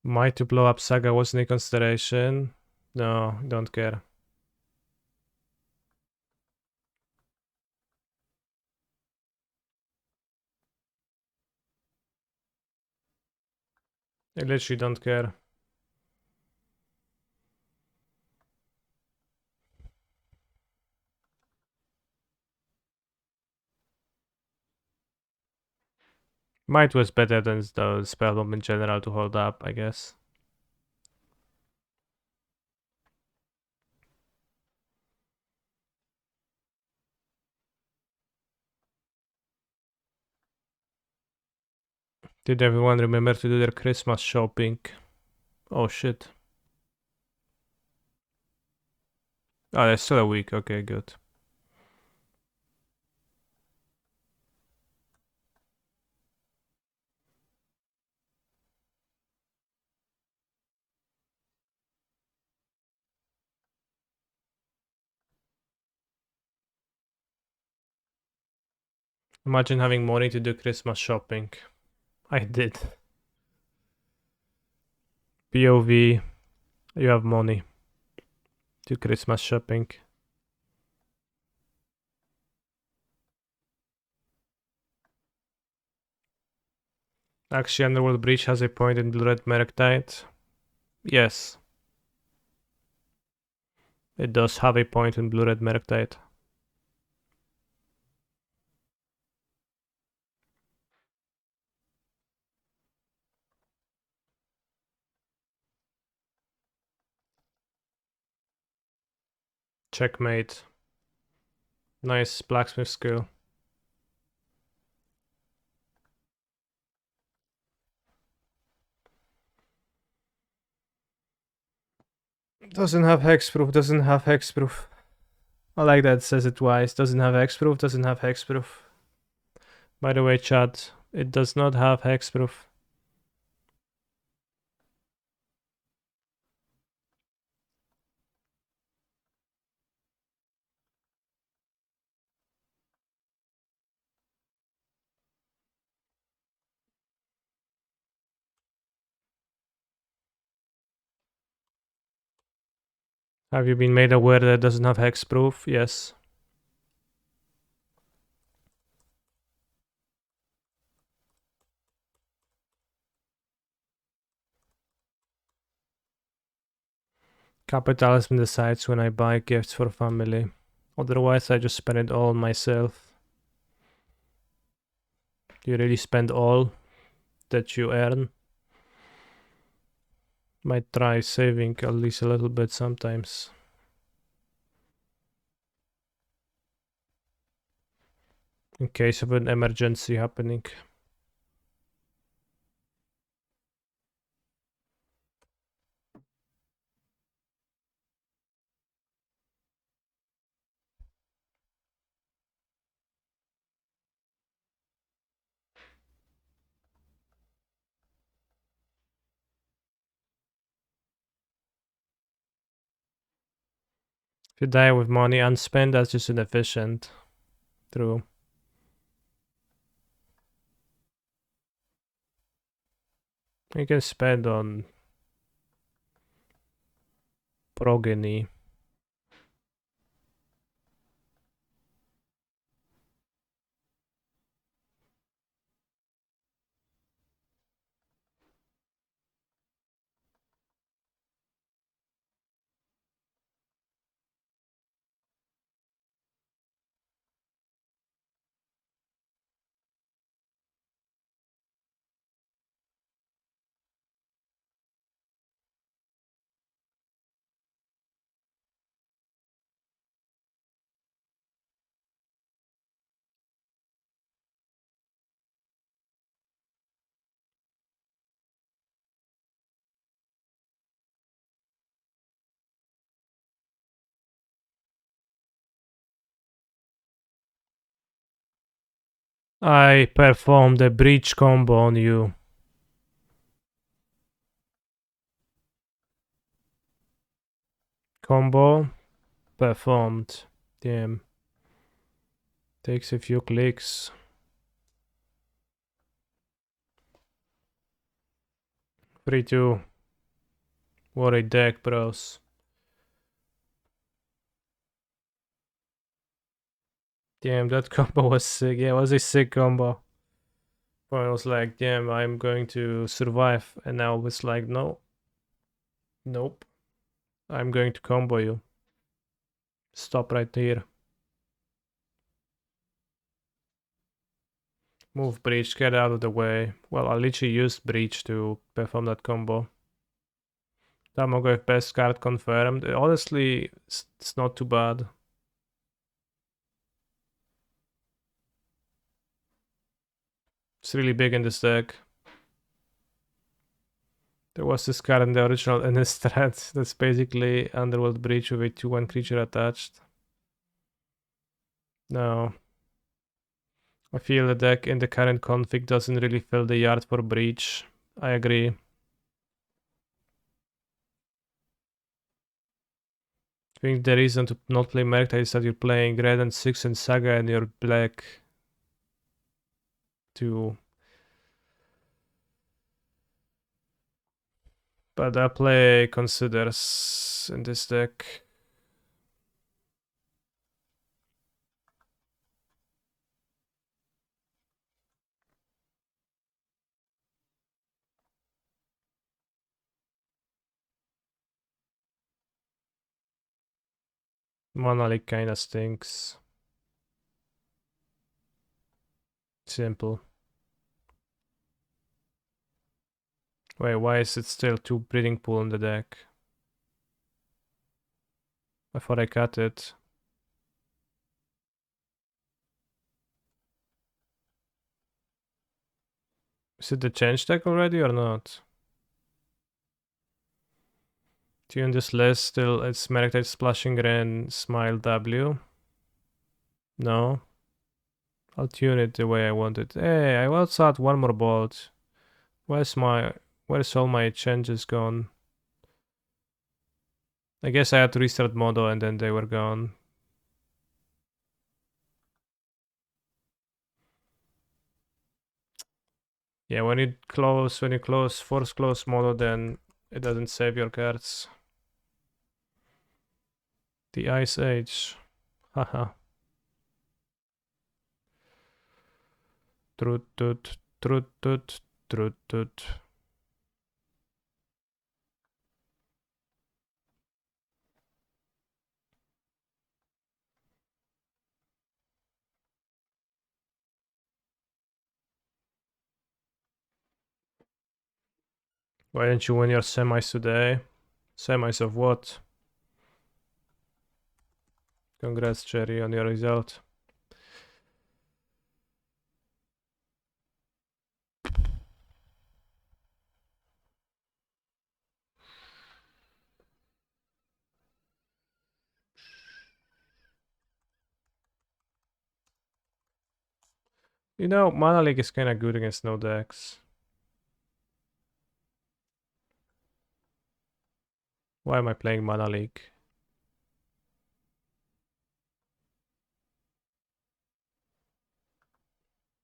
Might to blow up Saga wasn't a consideration? No, don't care. I literally don't care. Might was better than the spell bomb in general to hold up, I guess. Did everyone remember to do their Christmas shopping? Oh shit. Oh, there's still a week. Okay, good. Imagine having money to do Christmas shopping. I did. POV, you have money to Christmas shopping. Actually, Underworld Breach has a point in Blue Red Merctite. Yes. It does have a point in Blue Red Merctite. Checkmate. Nice blacksmith skill. Doesn't have hexproof, doesn't have hexproof. I like that, says it twice. Doesn't have hexproof, doesn't have hexproof. By the way, chat, it does not have hexproof. Have you been made aware that it doesn't have hexproof? Yes. Capitalism decides when I buy gifts for family. Otherwise, I just spend it all myself. Do you really spend all that you earn? Might try saving at least a little bit sometimes. In case of an emergency happening. If you die with money unspent, that's just inefficient. True. You can spend on progeny. I performed a breach combo on you. Combo performed. Damn. Takes a few clicks. Free to worry deck, bros. Damn, that combo was sick. Yeah, it was a sick combo. I was like, damn, I'm going to survive. And now it's like, no. Nope. I'm going to combo you. Stop right here. Move breach, get out of the way. Well, I literally used breach to perform that combo. Tamogov best card confirmed. Honestly, it's not too bad. It's really big in this deck. There was this card in the original Innistrad that's basically Underworld Breach with a 2/1 creature attached. No. I feel the deck in the current config doesn't really fill the yard for Breach. I agree. I think the reason to not play Merctide is that you're playing red and 6 and Saga and you're black 2. But I play Considers in this deck. Mana Leak kinda stinks. Simple. Wait, why is it still 2 Breeding Pool in the deck? I thought I cut it. Is it the change deck already or not? Tune this list, still it's Merctide Splashing Rain, Smile W. No. I'll tune it the way I want it. Hey, I also add one more bolt. Where's all my changes gone? I guess I had to restart Modo and then they were gone. Yeah, when you force close Modo, then it doesn't save your cards. The Ice Age. Haha. Trut tut, trut tut, trut tut. Why didn't you win your semis today? Semis of what? Congrats, Cherry, on your result. You know, Mana League is kinda good against no decks. Why am I playing Mana League?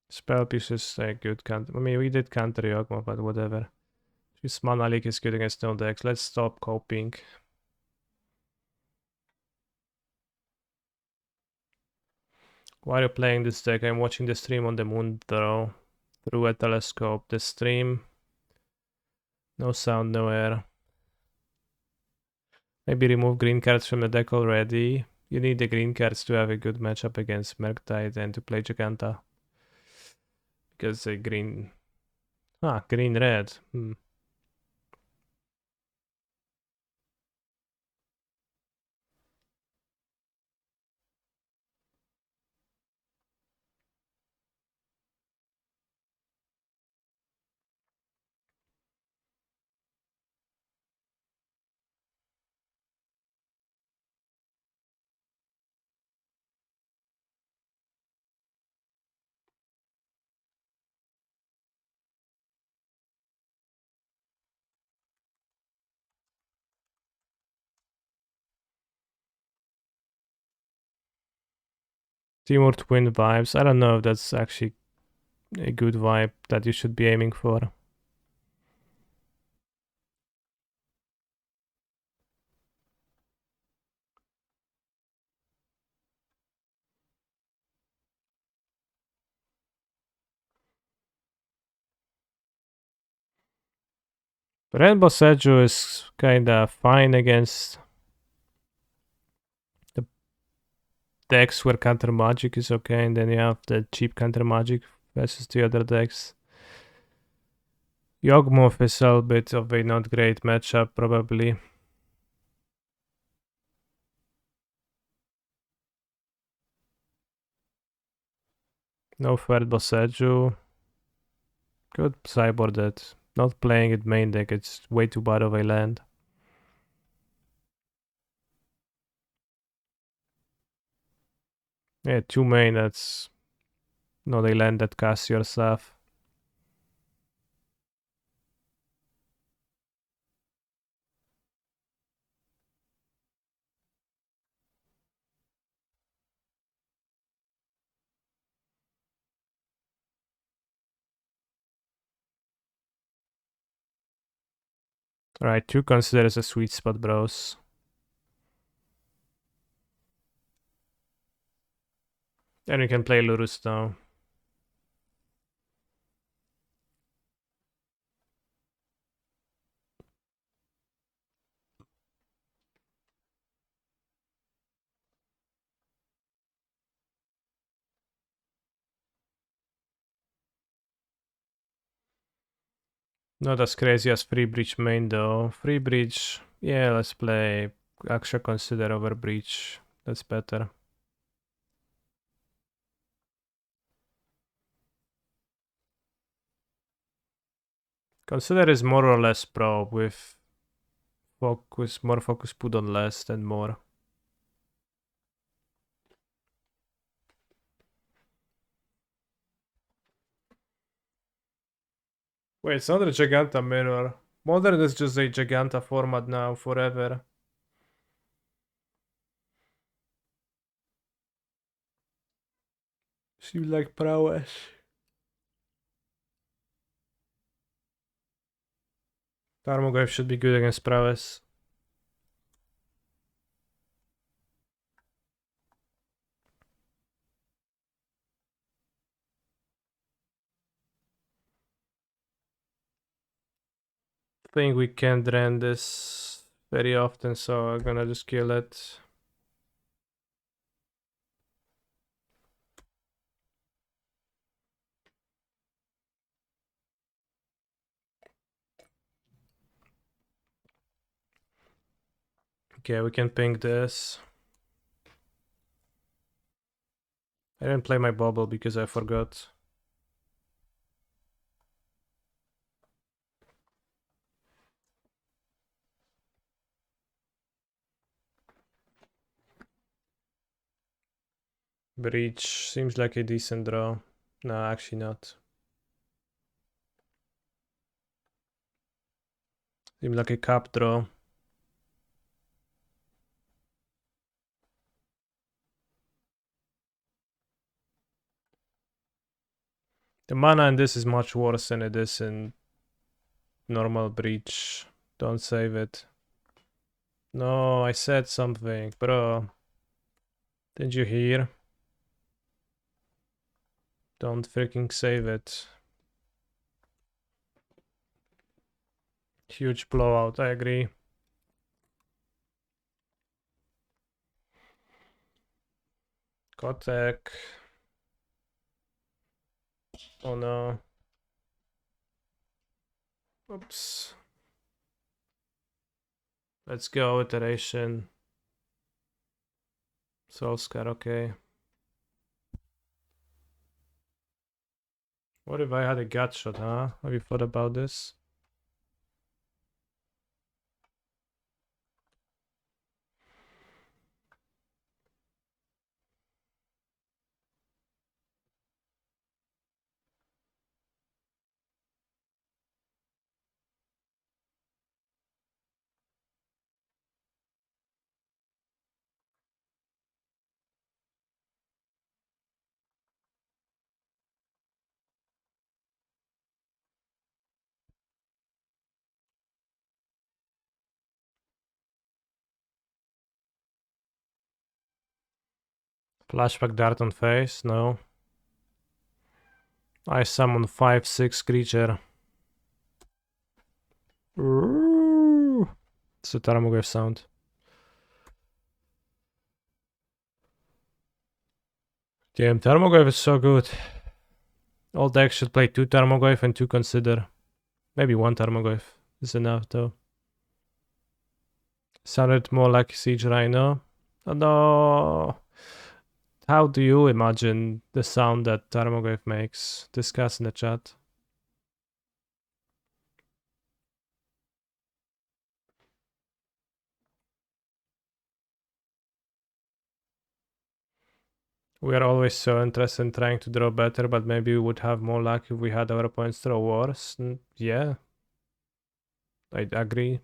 Spell Piece is a good counter. I mean, we did counter Yogma, but whatever. This Mana League is good against no decks. Let's stop coping. Why are you playing this deck? I'm watching the stream on the moon though. Through a telescope. The stream. No sound, no air. Maybe remove green cards from the deck already. You need the green cards to have a good matchup against Murktide and to play Giganta. Because a green... Ah, green red. Temur Twin vibes. I don't know if that's actually a good vibe that you should be aiming for. Rainbow Seju is kinda fine against the decks where counter magic is okay, and then you have the cheap counter magic versus the other decks. Yawgmoth is a little bit of a not great matchup, probably. No third Boseju. Could sideboard it. Not playing it main deck, it's way too bad of a land. Yeah, 2 main, that's not a land that casts your stuff. Alright, 2 considers a sweet spot, bros. And you can play Lurus now. Not as crazy as Free Breach main though. Free Breach, yeah, let's play actually consider over Breach. That's better. Consider is more or less pro with more focus put on less than more. Wait, it's not a Giganta mirror. Modern is just a Giganta format now, forever. Seems like prowess. Tarmogoyf should be good against prowess. think we can't drain this very often, so I'm gonna just kill it. Okay, we can ping this. I didn't play my bubble because I forgot. Breach seems like a decent draw. No, actually not. Seems like a cap draw. The mana in this is much worse than it is in normal breach. Don't save it. No, I said something, bro. Didn't you hear? Don't freaking save it. Huge blowout, I agree. Kotek. Oh no. Oops. Let's go, iteration. Solskjaer, okay. What if I had a gut shot, huh? Have you thought about this? Flashback dart on face? No. I summon 5/6 creature. It's a Tarmogoyf sound. Damn, Tarmogoyf is so good. All decks should play 2 Tarmogoyf and 2 Consider. Maybe 1 Tarmogoyf is enough though. Sounded more like Siege Rhino. Oh no! How do you imagine the sound that Tarmogoyf makes? Discuss in the chat. We are always so interested in trying to draw better, but maybe we would have more luck if we had our opponents draw worse. Yeah, I agree.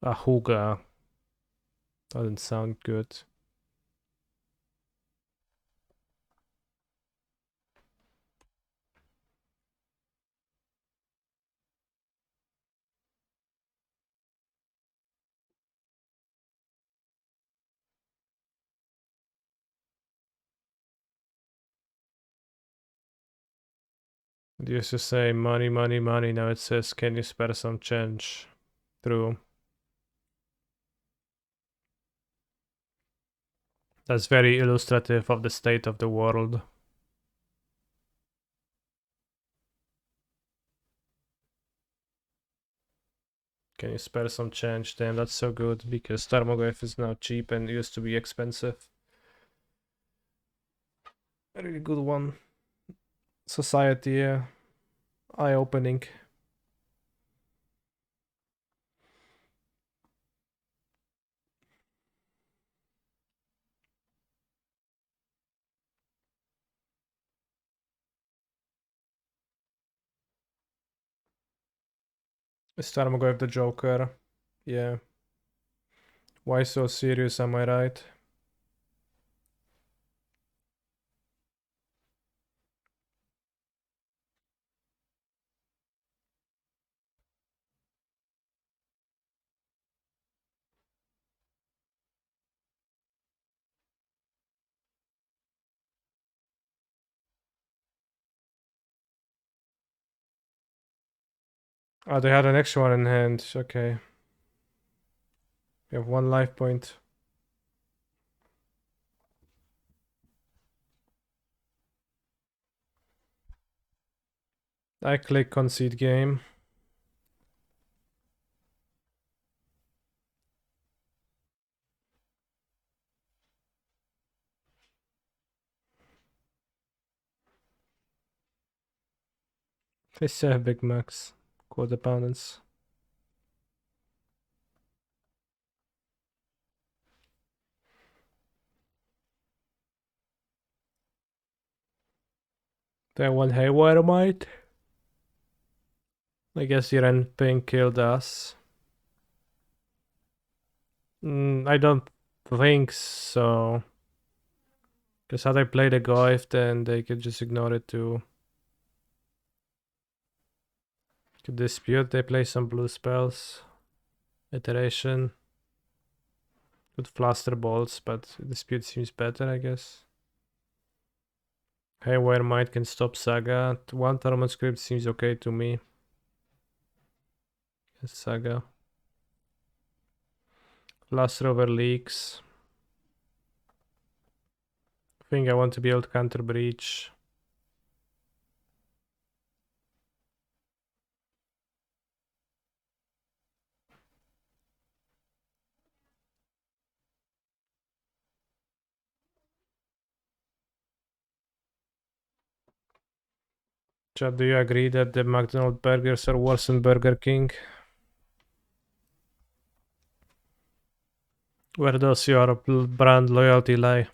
Ahuga doesn't sound good. It used to say money, money, money. Now it says, can you spare some change? True. That's very illustrative of the state of the world. Can you spare some change? Damn, that's so good because Tarmogoyf is now cheap and used to be expensive. A really good one. Society, yeah. Eye-opening. Is Tarmogoyf the Joker? Yeah. Why so serious, am I right? Oh, they had an extra one in hand. Okay. We have 1 life point. I click concede game. They still have big max. Quad opponents. They have 1 Haywire Might. I guess your end pink killed us. I don't think so. Because had I played a Goif, then they could just ignore it too. Could dispute, they play some blue spells. Iteration. Could fluster bolts, but dispute seems better, I guess. Haywire Might can stop Saga. 1 Torment Script seems okay to me. Saga. Fluster over leaks. I think I want to be able to counter breach. Chad, do you agree that the McDonald's burgers are worse than Burger King? Where does your brand loyalty lie?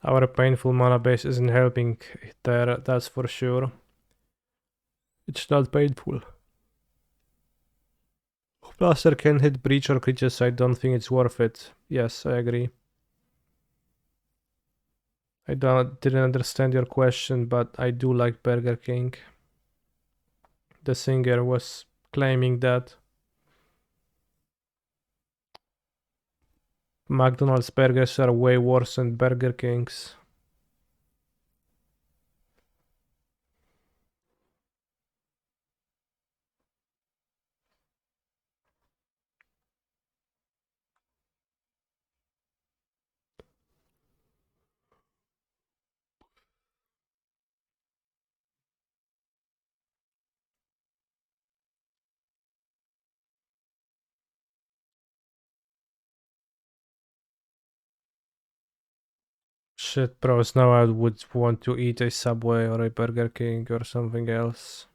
Our painful mana base isn't helping there, that's for sure. It's not painful. Blaster can hit breach or creatures, I don't think it's worth it. Yes, I agree. I didn't understand your question, but I do like Burger King. The singer was claiming that McDonald's burgers are way worse than Burger King's. Shit, bros, now I would want to eat a Subway or a Burger King or something else.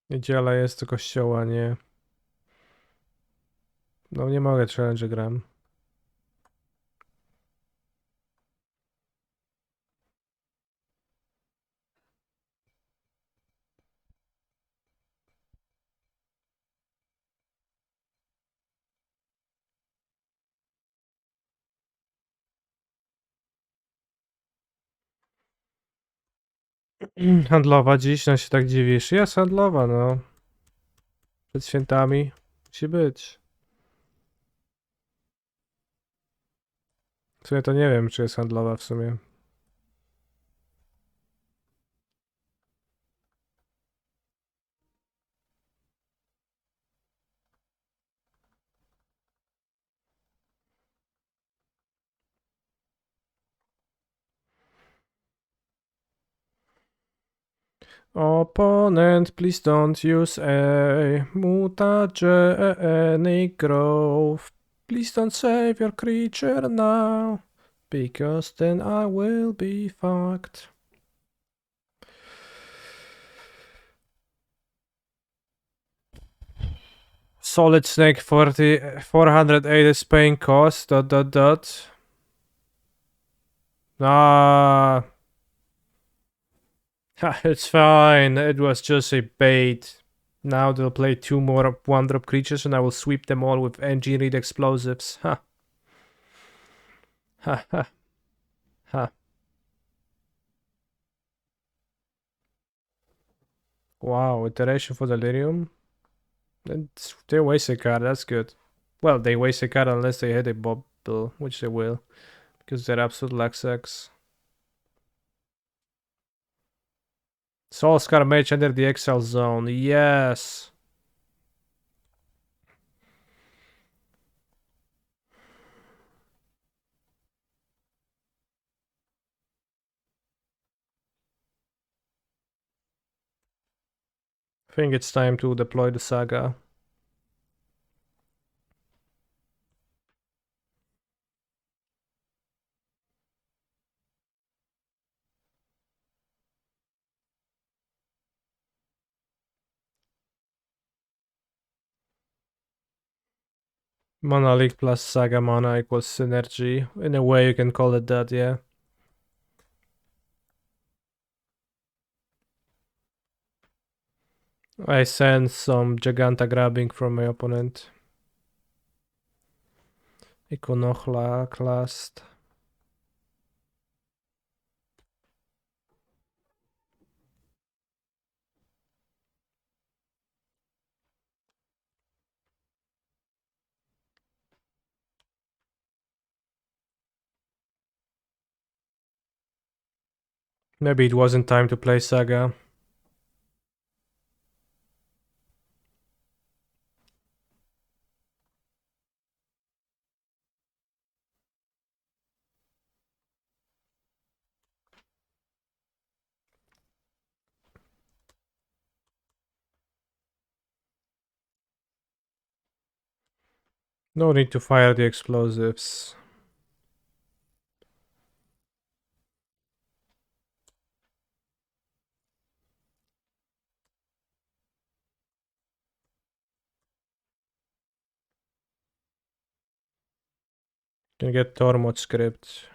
Niedziela jest do kościoła, nie? No nie mogę, challenge gram. Handlowa dziś, no się tak dziwisz. Jest handlowa, no. Przed świętami musi być. W sumie to nie wiem, czy jest handlowa w sumie. Opponent, please don't use a mutagenic growth. Please don't save your creature now, because then I will be fucked. Solid Snake 408 is paying cost, ... Ah, it's fine. It was just a bait. Now they'll play 2 more 1-drop creatures and I will sweep them all with engineered explosives. Ha. Ha ha. Ha. Wow, iteration for Delirium. They waste a card, that's good. Well, they waste a card unless they hit a bubble, which they will. Because they're absolute Lexex. Soul Scar Mage under the Exile Zone, yes! I think it's time to deploy the Saga. Mana Leak plus Saga mana equals synergy. In a way, you can call it that, yeah. I sense some Giganta grabbing from my opponent. Iconoclast. Maybe it wasn't time to play Saga. No need to fire the explosives. Can get Tormod script.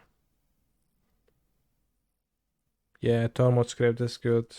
Yeah, Tormod script is good.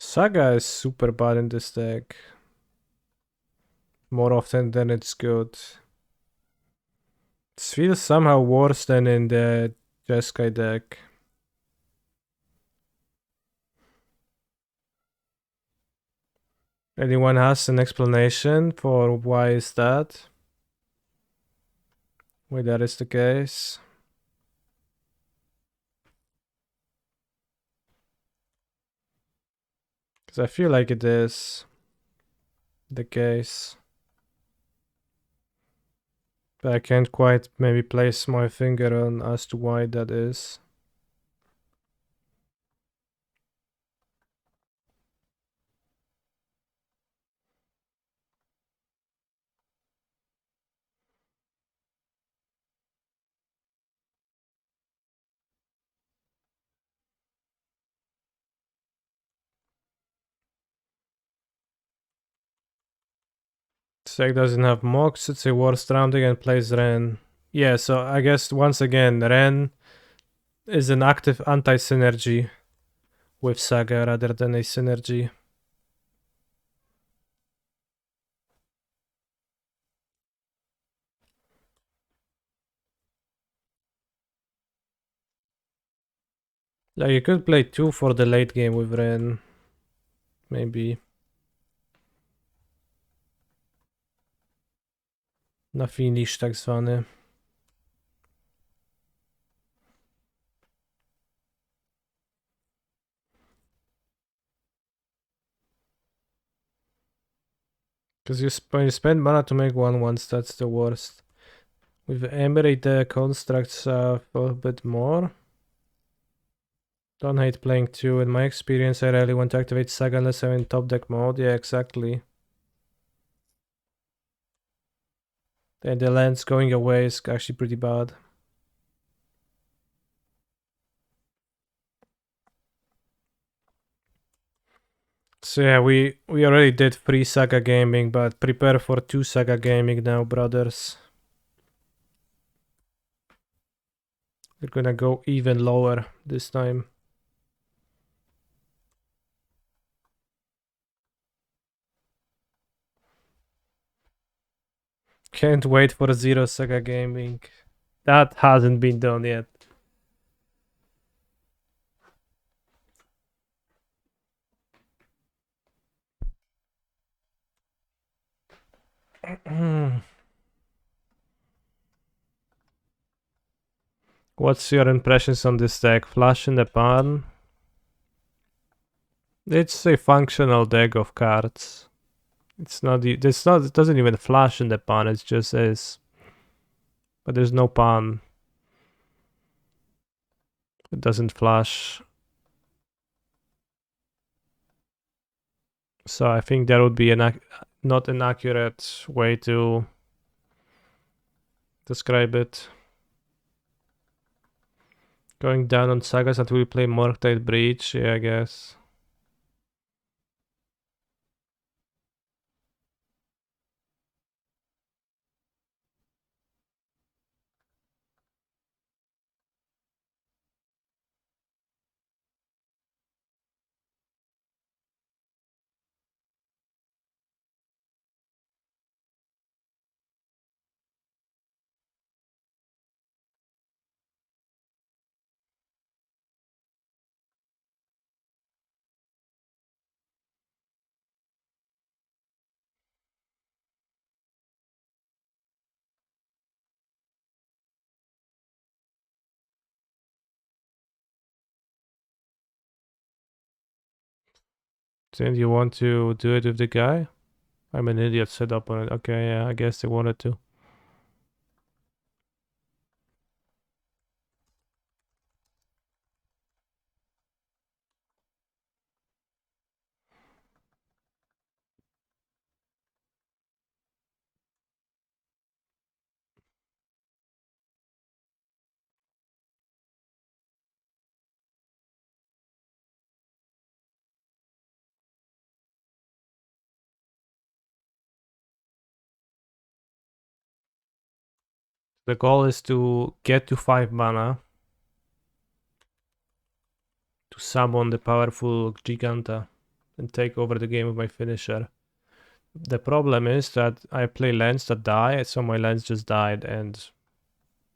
Saga is super bad in this deck. More often than it's good. It feels somehow worse than in the Jeskai deck. Anyone has an explanation for why is that? Why that is the case? Because I feel like it is the case. But I can't quite maybe place my finger on as to why that is. Seg doesn't have MOCS, it's a worst rounding and plays Ren. Yeah, so I guess once again, Ren is an active anti-synergy with Saga rather than a synergy. Like you could play 2 for the late game with Ren. Maybe. Na finish tak zwany. Because when you spend mana to make 1/1s, that's the worst. With Emery, the constructs a bit more. Don't hate playing 2. In my experience, I rarely want to activate Saga unless I'm in top deck mode. Yeah, exactly. And the lands going away is actually pretty bad. So yeah, we already did 3 Saga gaming, but prepare for 2 Saga gaming now, brothers. We're gonna go even lower this time. Can't wait for 0 Saga gaming. That hasn't been done yet. What's your impressions on this deck? Flash in the pan? It's a functional deck of cards. It's not. It doesn't even flash in the pan. It just is. But there's no pan. It doesn't flash. So I think that would be not an accurate way to describe it. Going down on Sagas until we play Morktide Breach, yeah, I guess. Then you want to do it with the guy? I'm an idiot, set up on it. Okay, yeah, I guess they wanted to. The goal is to get to 5 mana to summon the powerful Giganta and take over the game with my finisher. The problem is that I play lands that die, so my lands just died, and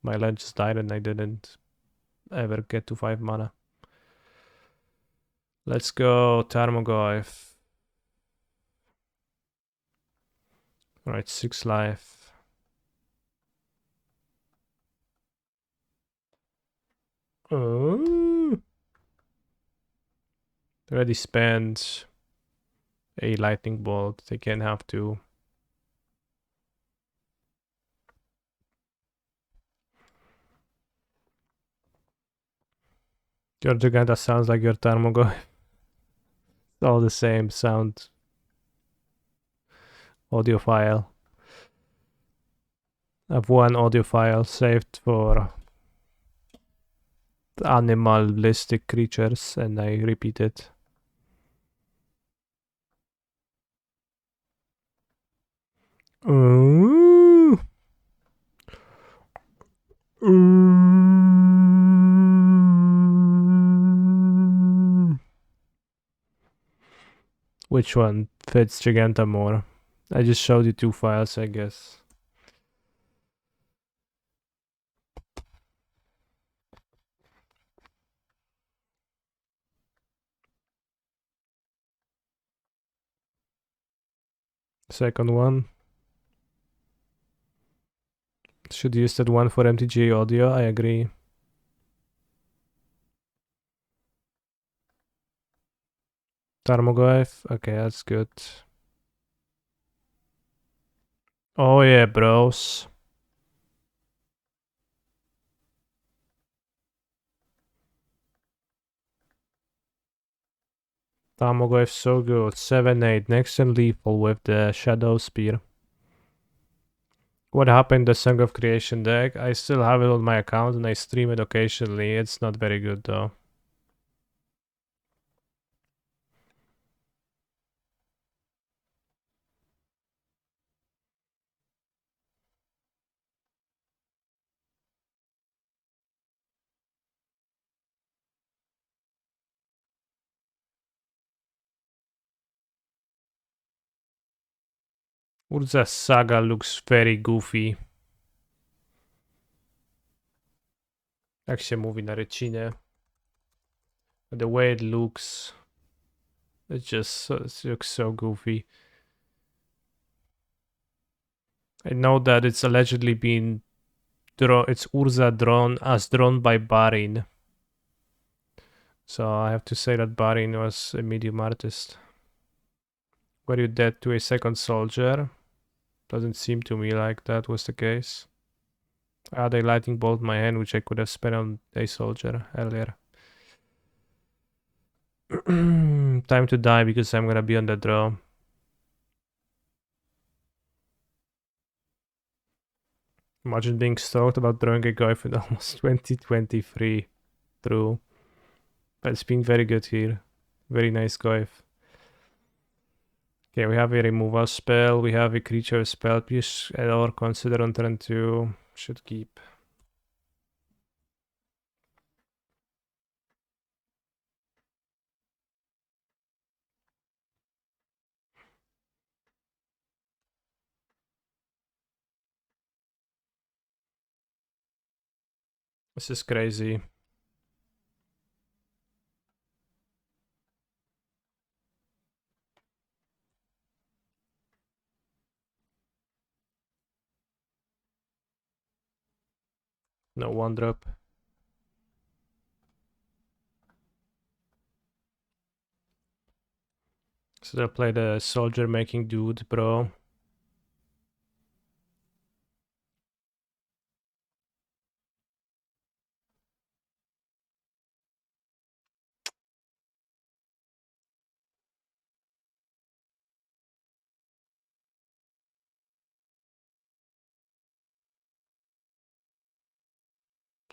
my land just died and I didn't ever get to 5 mana. Let's go Tarmogoyf. Alright, 6 life. Oh. Already spent a lightning bolt. They can have to. Your Giganta sounds like your Tarmogoyf. It's all the same sound. Audio file. I have one audio file saved for animalistic creatures and I repeat it. Ooh. Ooh. Which one fits Giganta more? I just showed you 2 files, I guess. Second one. Should use that one for MTG audio, I agree. Tarmogoyf, okay, that's good. Oh yeah, bros. Tarmogoyf so good. 7-8, next and lethal with the Shadow Spear. What happened the Song of Creation deck? I still have it on my account and I stream it occasionally. It's not very good though. Urza Saga looks very goofy. Jak się mówi na rycinie. The way it looks, it looks so goofy. I know that it's allegedly been it's Urza drawn by Barin. So I have to say that Barin was a medium artist. Were you dead to a second soldier? Doesn't seem to me like that was the case. I had a lightning bolt in my hand, which I could have spent on a soldier earlier. Time to die because I'm gonna be on the draw. Imagine being stoked about drawing a Goif in almost 2023. True. But it's been very good here. Very nice Goif. Okay, we have a removal spell. We have a creature spell piece or consider on turn 2. Should keep. This is crazy. No one drop. So they'll play the soldier making dude, bro.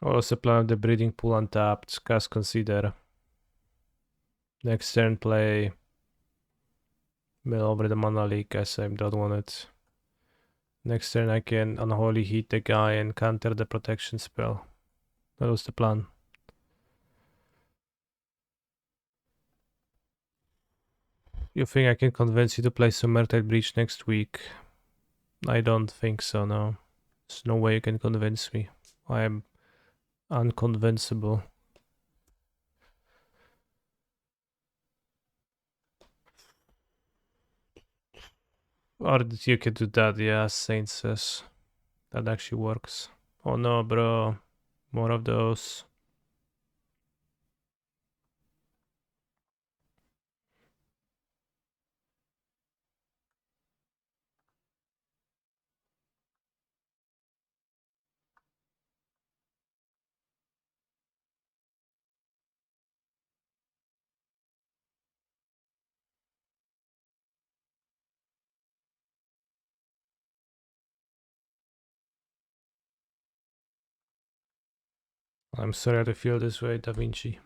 Also plan the breeding pool untapped. Cast consider. Next turn play mill over the mana leak as I don't want it. Next turn I can unholy heat the guy and counter the protection spell. That was the plan. You think I can convince you to play Summertide Breach next week? I don't think so, no. There's no way you can convince me. I am unconvincible. Or you could do that, yeah, Saint says. That actually works. Oh no, bro. More of those. I'm sorry to feel this way, Da Vinci.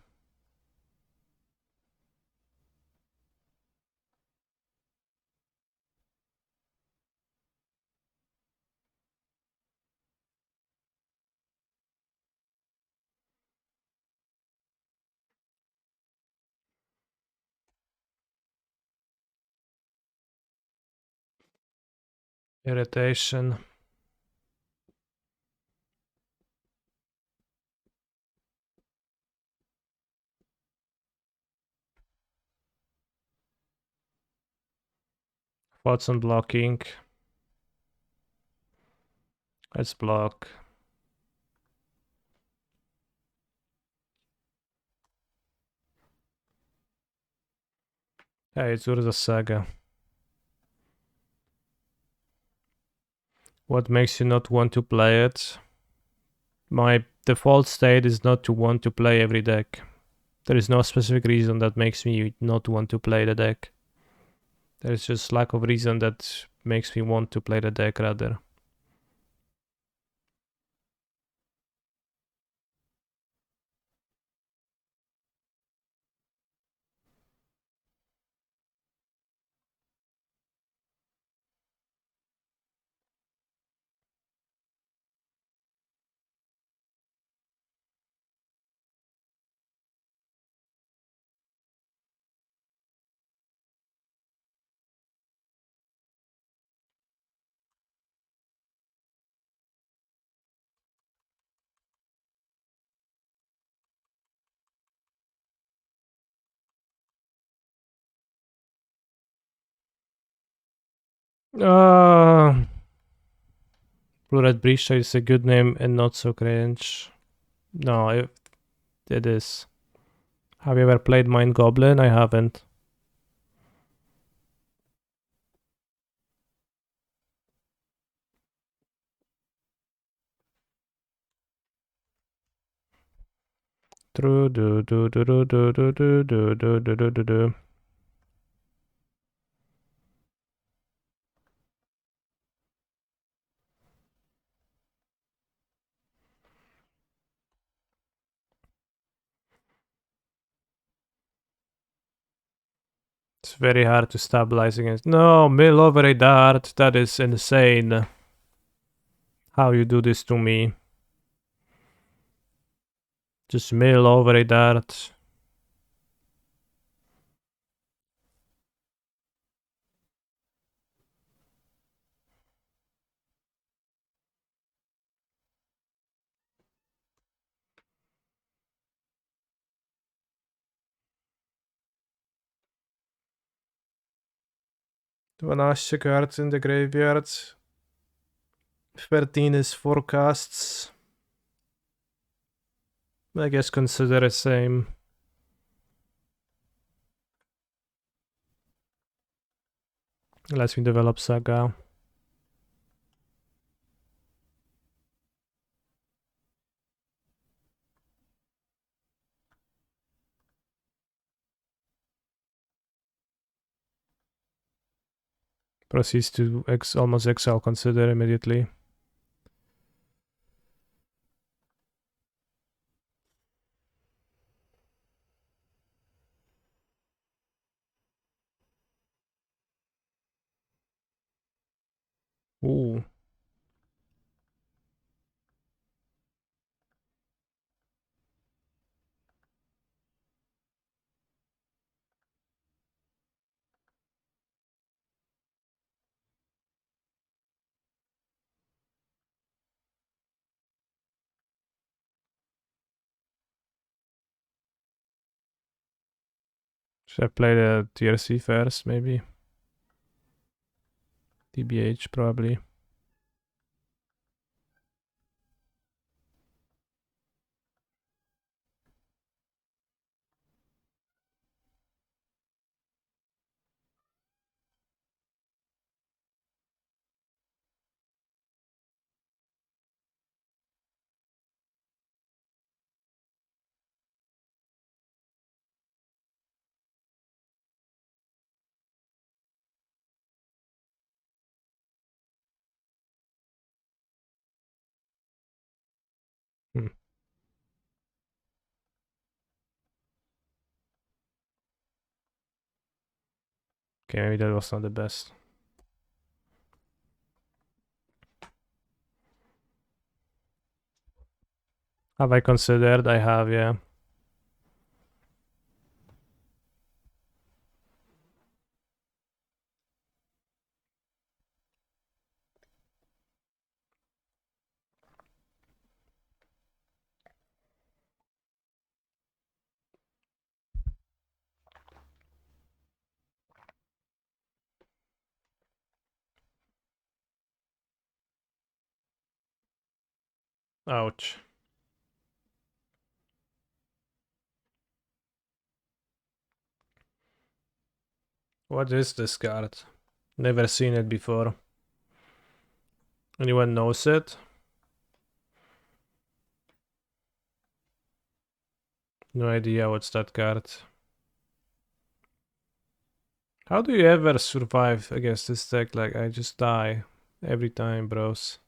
Irritation. Thoughts on blocking. Let's block. Hey, it's Urza Saga. What makes you not want to play it? My default state is not to want to play every deck. There is no specific reason that makes me not want to play the deck. There is just lack of reason that makes me want to play the deck rather. Blue-Red Breach is a good name and not so cringe. No, it is. Have you ever played Mind Goblin? I haven't. True, do do do do do do do do do do do do. It's very hard to stabilize against. No, mill over a dart. That is insane. How you do this to me? Just mill over a dart. Dwanaście cards in the graveyard. 13 is forecasts. I guess consider the same. Let's me develop Saga. Proceeds to almost exile consider immediately. Ooh. Should I play the TRC first, maybe? TBH, probably. Hmm. Okay, maybe that was not the best. Have I considered? I have, yeah. Ouch. What is this card? Never seen it before. Anyone knows it? No idea what's that card. How do you ever survive against this deck? Like, I just die every time, bros.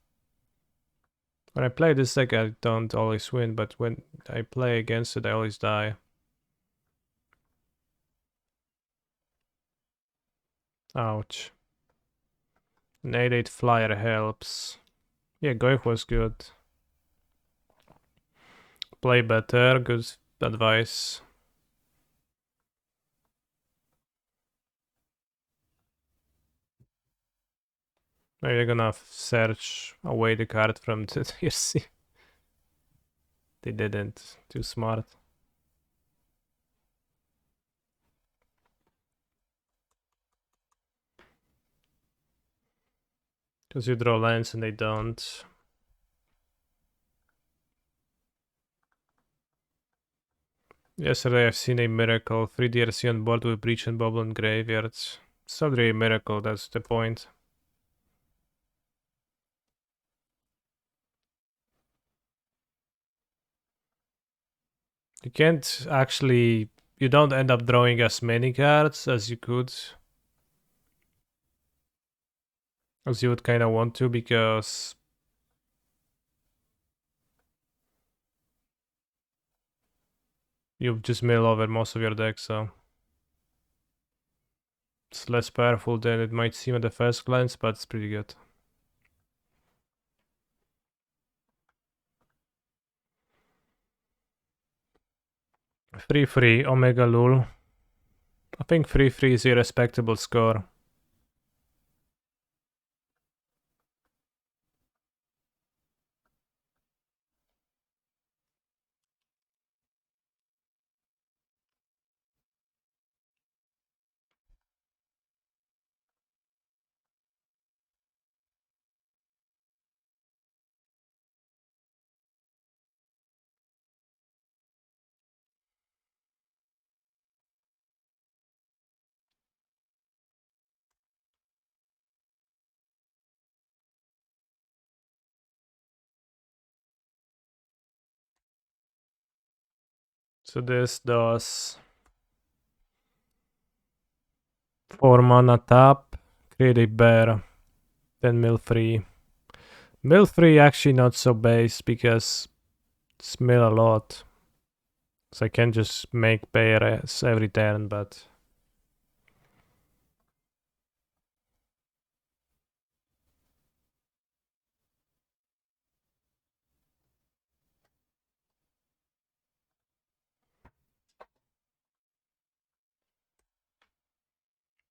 When I play this deck, I don't always win, but when I play against it, I always die. Ouch. An 8/8 flyer helps. Yeah, Goik was good. Play better, good advice. Maybe they're gonna search away the card from the TRC. They didn't. Too smart. Because you draw lands and they don't. Yesterday I've seen a miracle. 3 DRC on board with Breach and Bubble and Graveyards. It's not really a miracle, that's the point. You can't actually... You don't end up drawing as many cards as you could. As you would kind of want to, because... you just mill over most of your deck, so... It's less powerful than it might seem at the first glance, but it's pretty good. Free Omega Lul. I think 3-3 is a respectable score. So this does 4 mana tap, create a bear, then mill free. Mill free actually not so base because it's mill a lot. So I can just make bears every turn, but...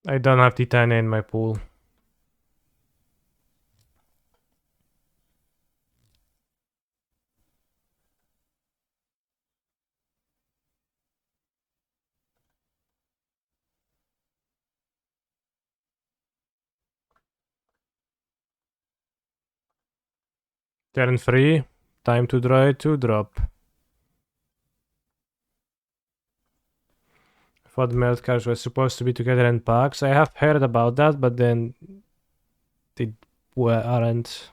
I don't have Titania in my pool. Turn 3, time to draw a 2-drop. I thought melt cards were supposed to be together in packs. I have heard about that, but then they aren't.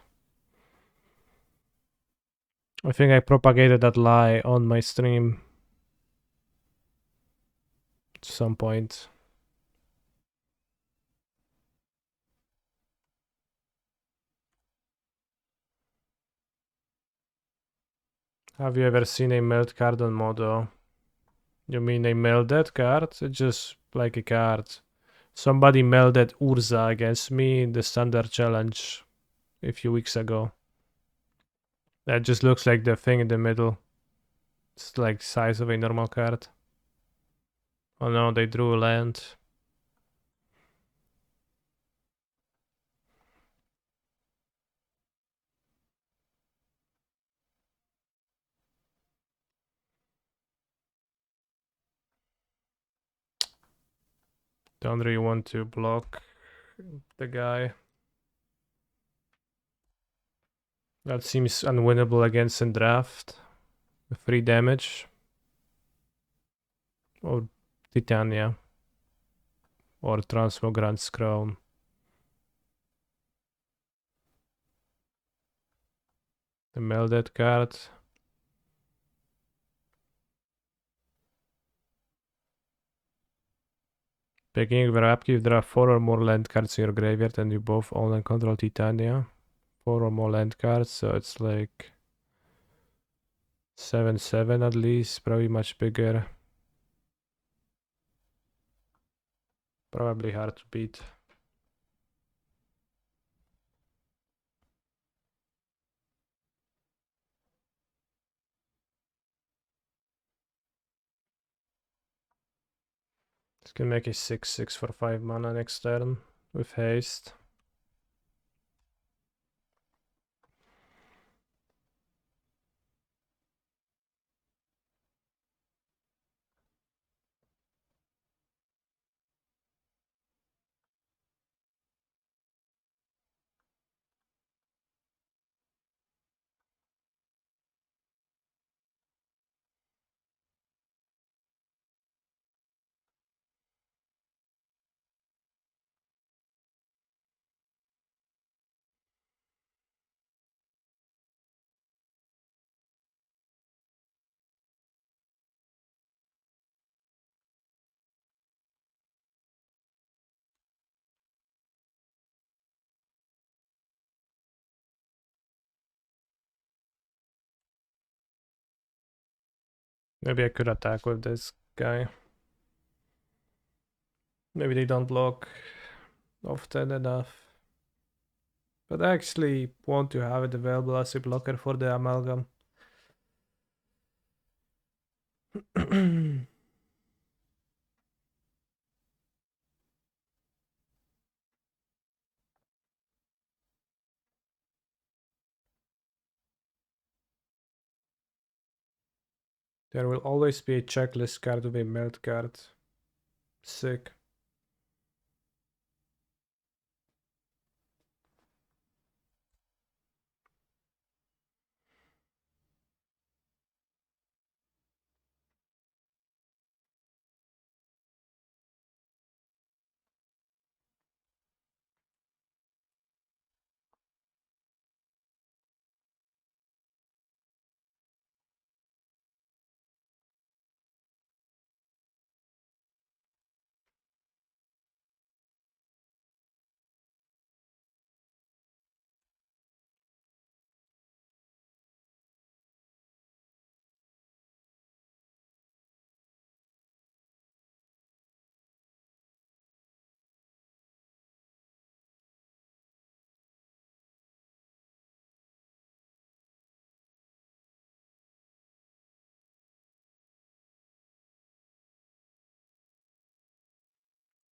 I think I propagated that lie on my stream at some point. Have you ever seen a meld card on Modo? You mean a melded card? It's just like a card. Somebody melded Urza against me in the standard challenge a few weeks ago. That just looks like the thing in the middle. It's like the size of a normal card. Oh no, they drew a land. Don't really want to block the guy. That seems unwinnable against in draft. 3 damage. Or Titania. Or Transmogrant's Crown. The melded card. Beginning of your upkeep, there are 4 or more land cards in your graveyard and you both own and control Titania. 4 or more land cards, so it's like 7/7 at least, probably much bigger. Probably hard to beat. This can make a 6/6 for 5 mana next turn with haste. Maybe I could attack with this guy. Maybe they don't block often enough. But I actually want to have it available as a blocker for the amalgam. There will always be a checklist card with a melt card. Sick.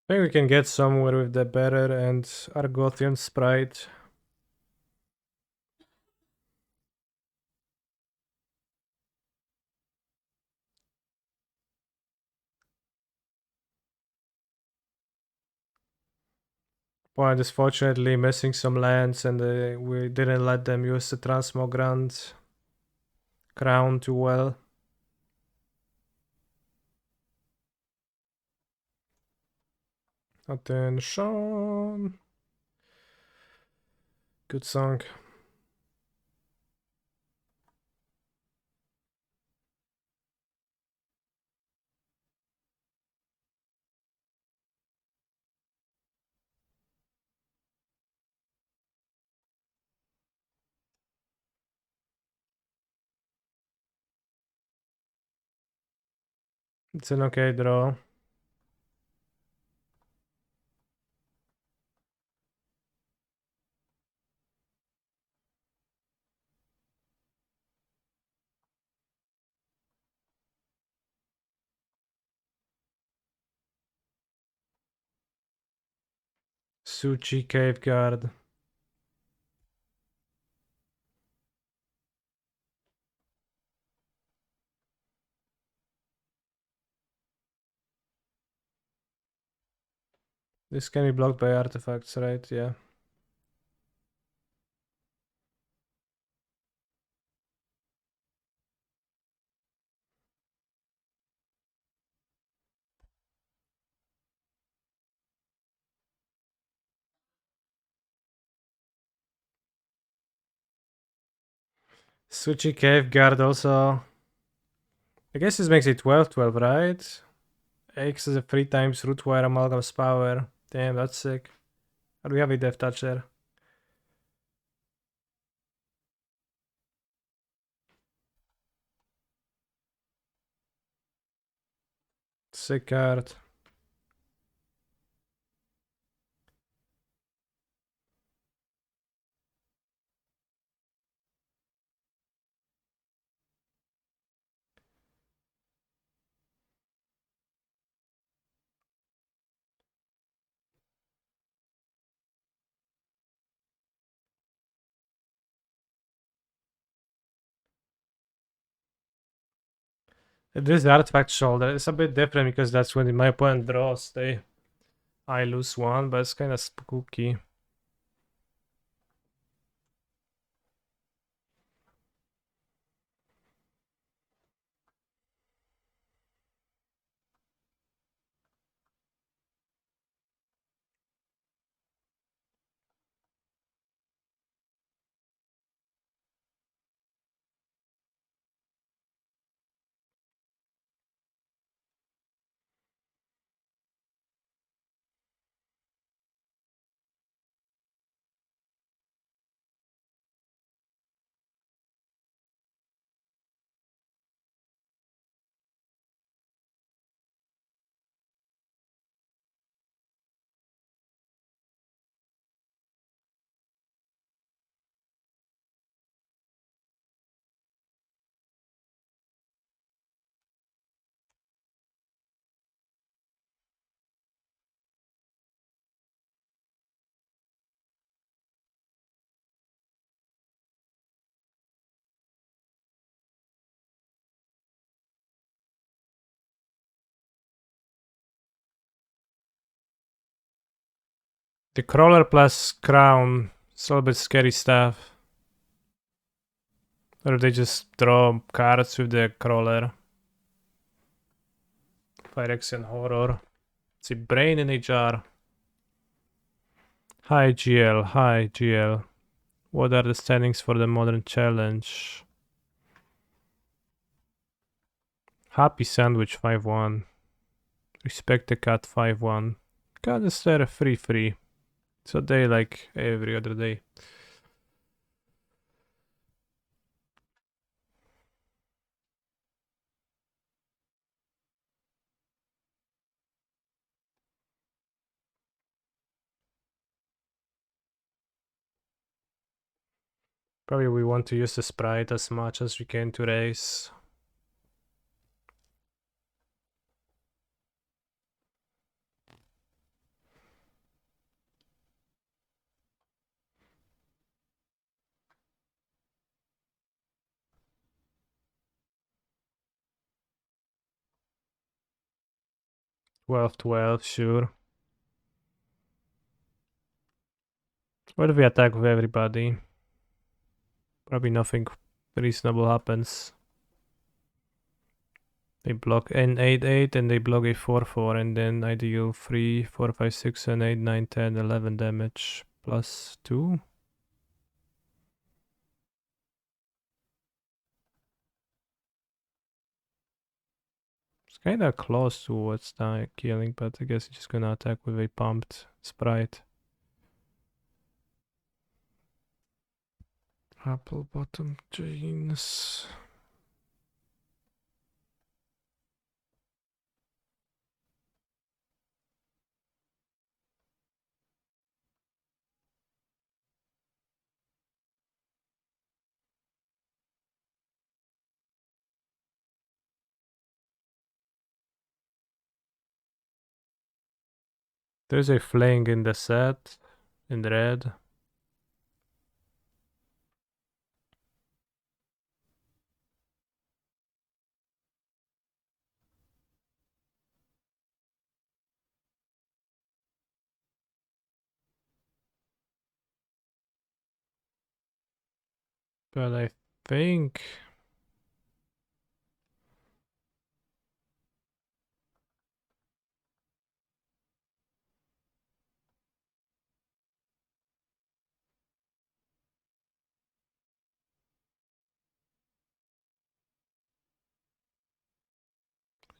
I think we can get somewhere with the better and Argothian sprite. Point is fortunately missing some lands and we didn't let them use the Transmogrant crown too well. Attention. Good song. It's an okay draw. Suchi Cave Guard. This can be blocked by artifacts, right? Yeah. Suchi Cave Guard also. I guess this makes it 12-12, right? X is a 3 times Rootwire Amalgam's power. Damn, that's sick. How do we have a Death Touch there? Sick card. This artifact shoulder is a bit different because that's when my opponent draws. I lose one, but it's kind of spooky. The crawler plus crown, it's a little bit scary stuff. Or they just draw cards with the crawler. Phyrexian Horror. It's a brain in a jar. Hi GL, hi GL. What are the standings for the modern challenge? Happy Sandwich 5-1. Respect the Cat 5-1. Cat is there 3-3. So they like every other day. Probably we want to use the sprite as much as we can to raise. $12-12, sure. What if we attack with everybody? Probably nothing reasonable happens. They block an 8-8 and they block a 4-4 and then I deal 3, 4, 5, 6, and 8, 9, 10, 11 damage plus 2. It's kinda close to what's killing, but I guess he's just gonna attack with a pumped sprite. Apple bottom jeans. There's a flaying in the set, in red. But I think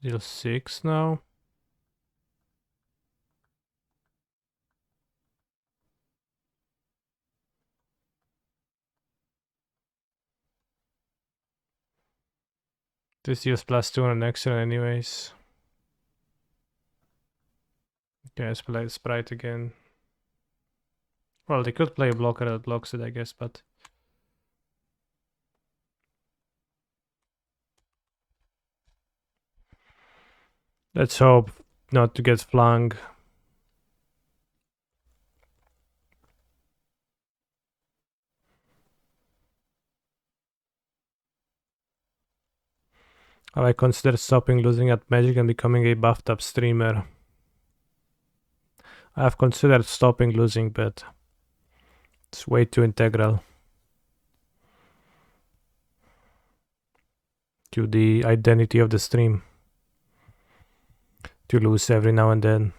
deal 6 now. This deals +2 on next turn anyways. Okay, let's play sprite again. Well, they could play a blocker that blocks it, I guess, but let's hope not to get flung. Have I considered stopping losing at Magic and becoming a buffed up streamer? I have considered stopping losing, but it's way too integral to the identity of the stream to lose every now and then.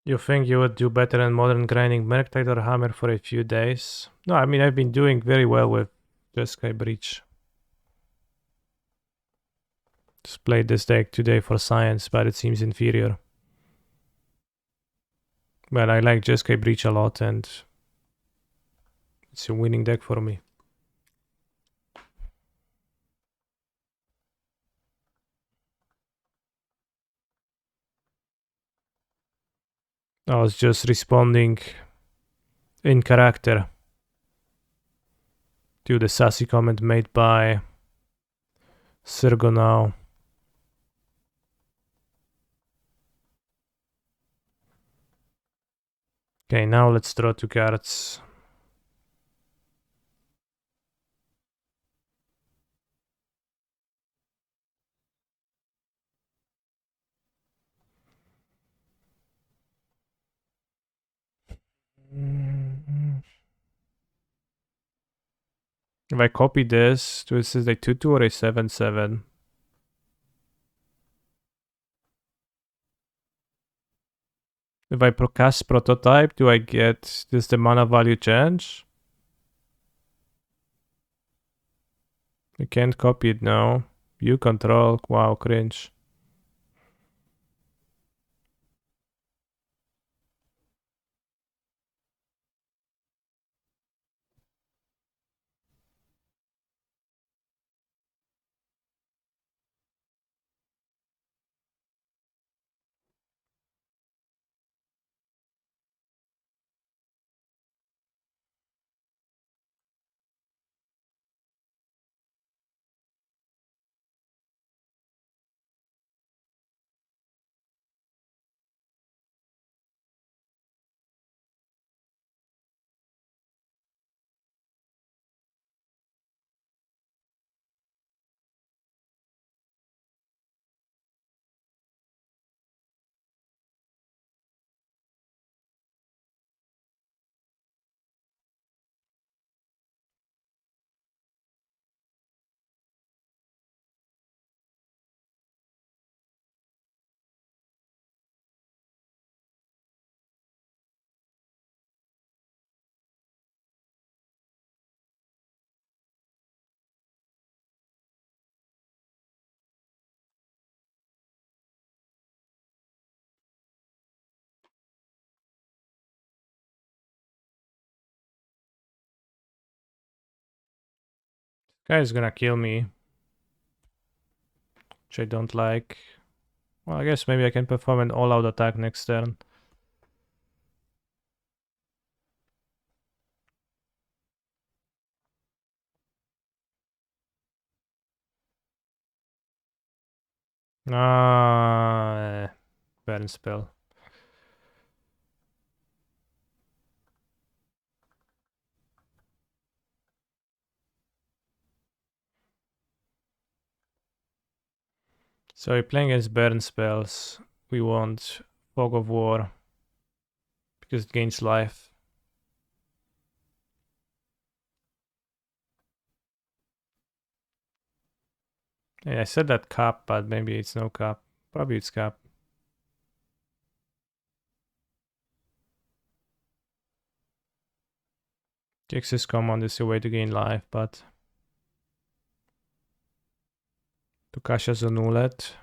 You think you would do better in modern grinding Merktide or Hammer for a few days? No, I mean, I've been doing very well with Jeskai Breach. Just played this deck today for science, but it seems inferior. But I like Jeskai Breach a lot and it's a winning deck for me. I was just responding in character to the sassy comment made by Sergo now. Okay, now let's draw 2 cards. If I copy this is a 2-2 or a 7-7. If I cast prototype, do I get, does the mana value change? I can't copy it now. View control, wow, cringe. Guy is gonna kill me, which I don't like. Well, I guess maybe I can perform an all-out attack next turn. Burn spell. So we're playing against burn spells. We want Fog of War because it gains life. Yeah, I said that cap, but maybe it's no cap. Probably it's cap. Jix's command is a way to gain life, but to cash as a nullet.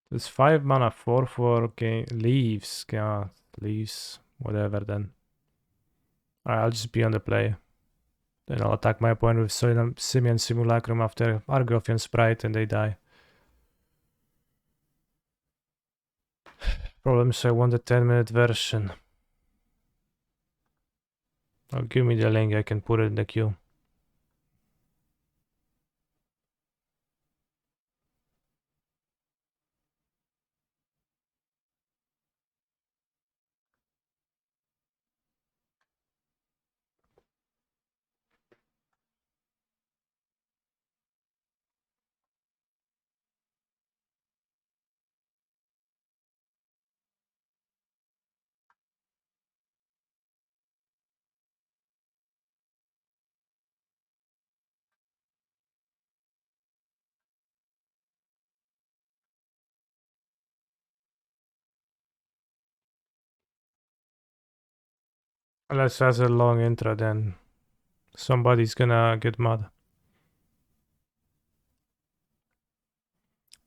There's 5 mana 4/4 leaves. Yeah, leaves. Whatever then. Alright, I'll just be on the play. Then I'll attack my opponent with Simian Simulacrum after Argothian Sprite and they die. Problem is I want the 10-minute version. Oh, give me the link, I can put it in the queue. Unless that's a long intro, then somebody's gonna get mad.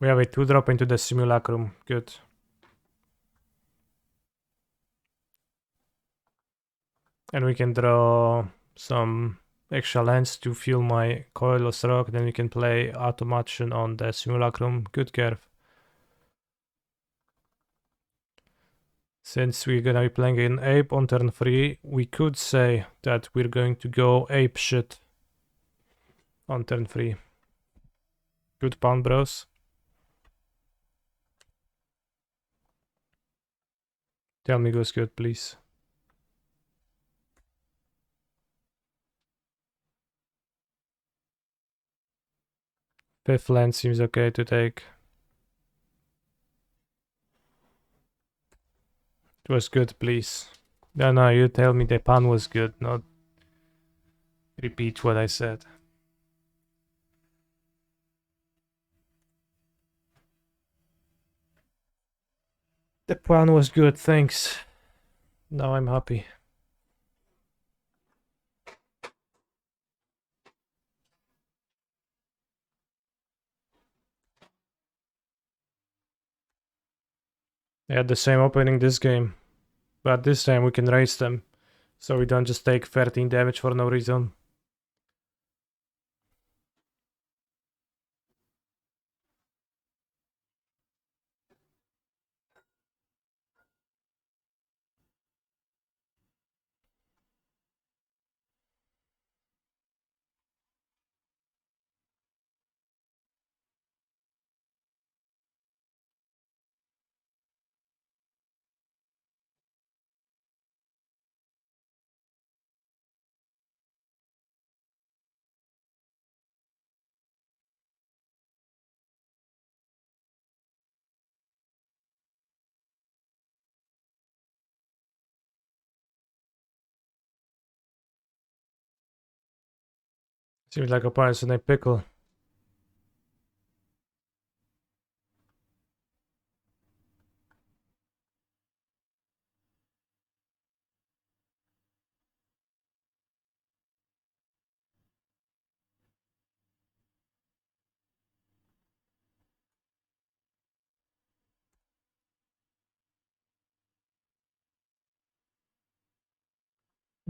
We have a 2-drop into the Simulacrum. Good. And we can draw some extra lands to fuel my Coilless Rock. Then we can play Automation on the Simulacrum. Good curve. Since we're gonna be playing in Ape on turn 3, we could say that we're going to go ape shit on turn 3. Good pound, bros. Tell me goes good, please. Fifth land seems okay to take. It was good, please. No, you tell me the pan was good, not repeat what I said. The pan was good, thanks. Now I'm happy. They had the same opening this game, but this time we can raise them, so we don't just take 13 damage for no reason. Seems like opponent's in a pickle.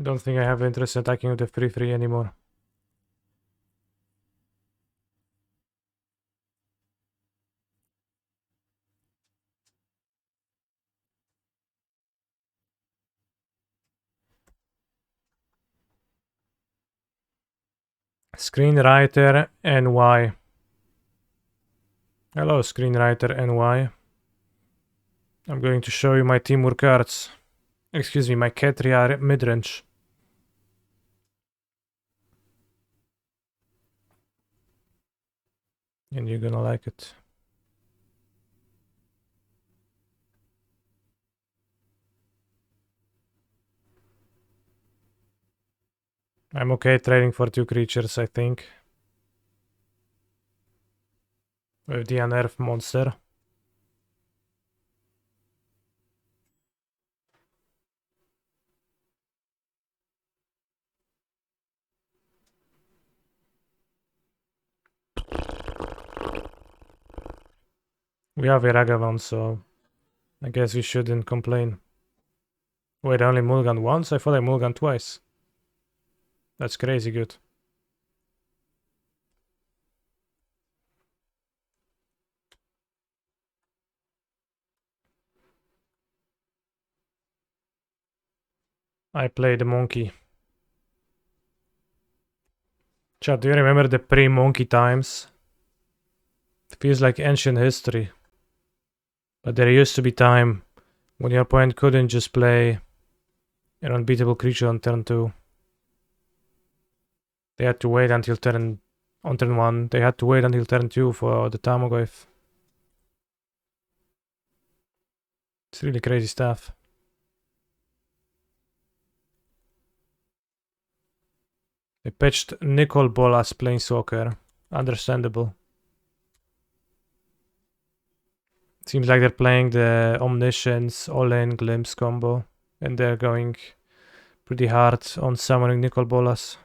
Don't think I have interest in attacking with the 3-3 anymore. Screenwriter NY. Hello, Screenwriter NY. I'm going to show you my Temur cards. Excuse me, my Ketria midrange. And you're gonna like it. I'm okay trading for 2 creatures, I think. With the unnerved monster. We have a Ragavan, so I guess we shouldn't complain. Wait, I only mulligan once? I thought I mulligan twice. That's crazy good. I played the monkey. Chat, do you remember the pre-monkey times? It feels like ancient history. But there used to be time when your opponent couldn't just play an unbeatable creature on turn 2. They had to wait until turn 1. They had to wait until turn 2 for the Tamagotchi. It's really crazy stuff. They pitched Nicol Bolas Planeswalker. Understandable. Seems like they're playing the Omniscience All-in Glimpse combo. And they're going pretty hard on summoning Nicol Bolas.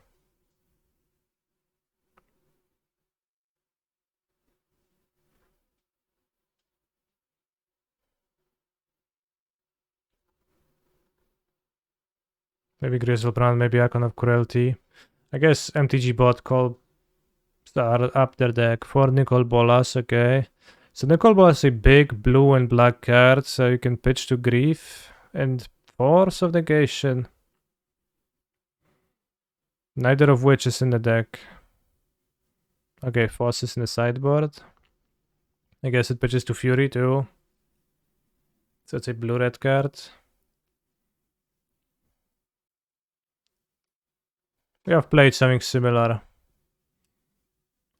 Maybe Grizzlebrand, maybe Icon of Cruelty. I guess MTG bot call are up their deck. 4 Nicol Bolas, okay. So Nicol Bolas is a big blue and black card, so you can pitch to Grief and Force of Negation. Neither of which is in the deck. Okay, Force is in the sideboard. I guess it pitches to Fury too. So it's a blue-red card. We have played something similar.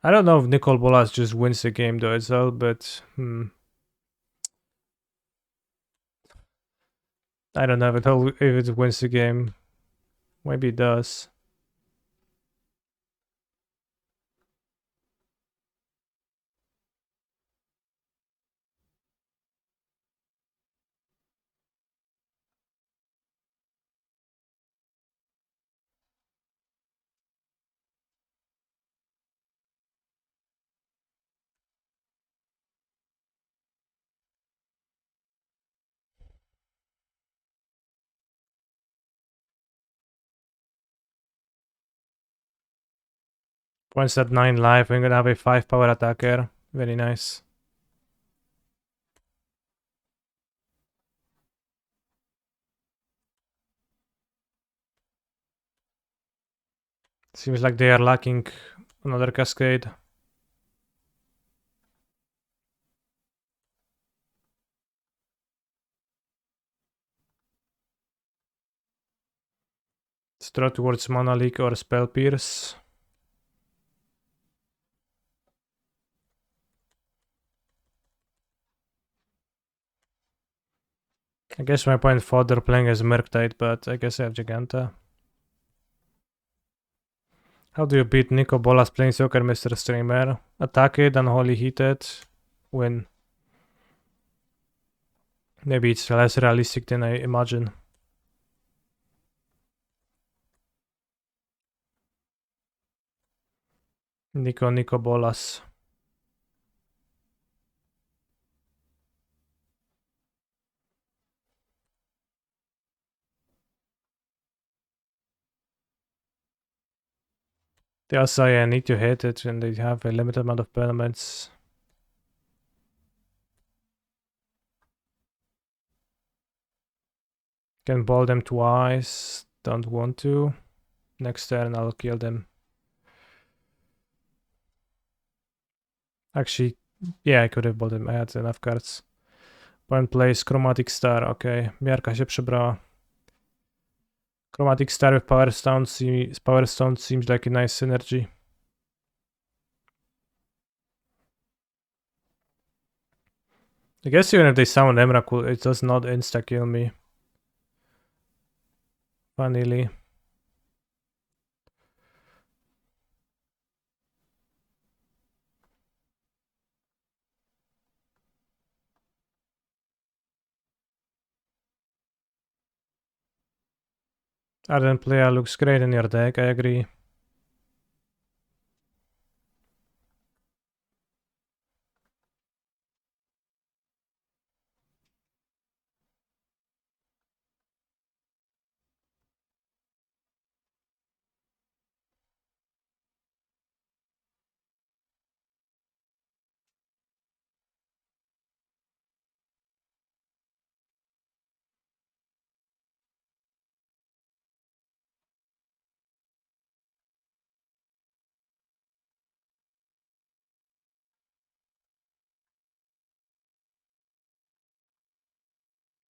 I don't know if Nicol Bolas just wins the game though as well, but I don't know if it wins the game. Maybe it does. Points at 9 life, we're gonna have a 5 power attacker. Very nice. Seems like they are lacking another cascade. Let's draw towards Mana Leak or Spell Pierce. I guess my point fodder playing as Murktide, but I guess I have Giganta. How do you beat Nico Bolas playing soccer, Mr. Streamer? Attack it, unholy hit it, win. Maybe it's less realistic than I imagine. Nico Bolas. They also need to hit it and they have a limited amount of permanents. Can ball them twice. Don't want to. Next turn I'll kill them. Actually, yeah, I could have balled them. I had enough cards. Point plays Chromatic Star. Okay, miarka się przebrała. Chromatic Star with Power Stone seems like a nice synergy. I guess even if they summon Emrakul, it does not insta-kill me. Funnily. Ardent Player looks great in your deck, I agree.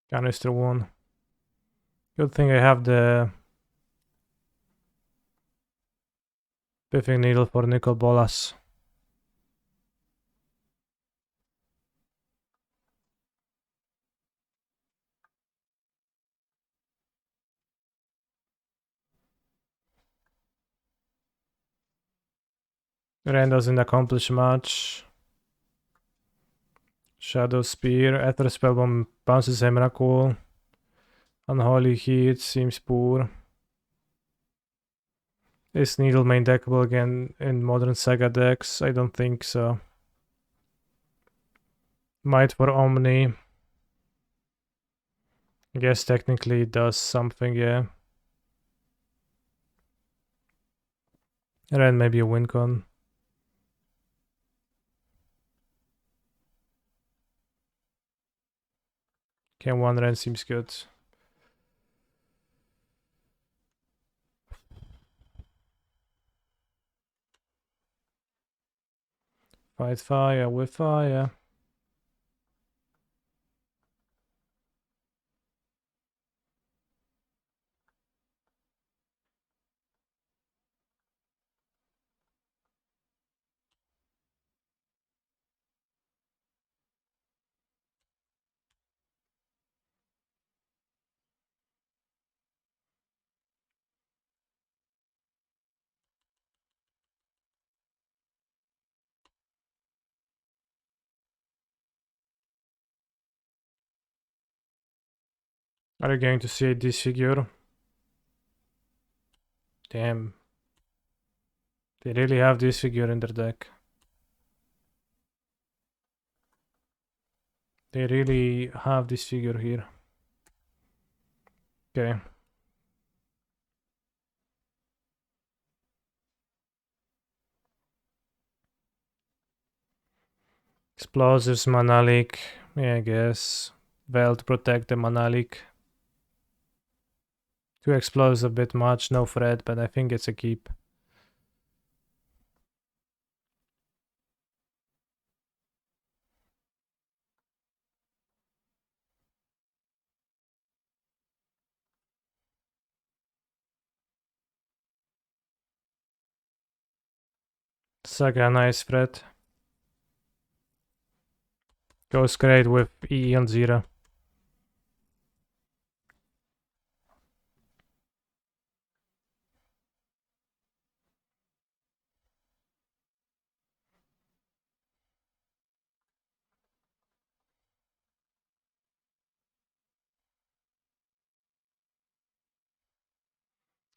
Canister 1. Good thing I have the Piffing Needle for Nicol Bolas. Rain doesn't accomplish much. Shadow Spear, Ether Spellbomb bounces Emrakul. Unholy Heat seems poor. Is Needle main deckable again in modern Saga decks? I don't think so. Might for Omni. I guess technically it does something, yeah. Red maybe a win con. Okay, one red seems good. Fight fire with fire. Are you going to see a disfigure? Damn. They really have disfigure in their deck. They really have disfigure here. Okay. Explosives, mana leak. Yeah, I guess. Veil to protect the mana leak. 2 explosives a bit much, no threat, but I think it's a keep. Saga, nice threat. Goes great with EE on 0.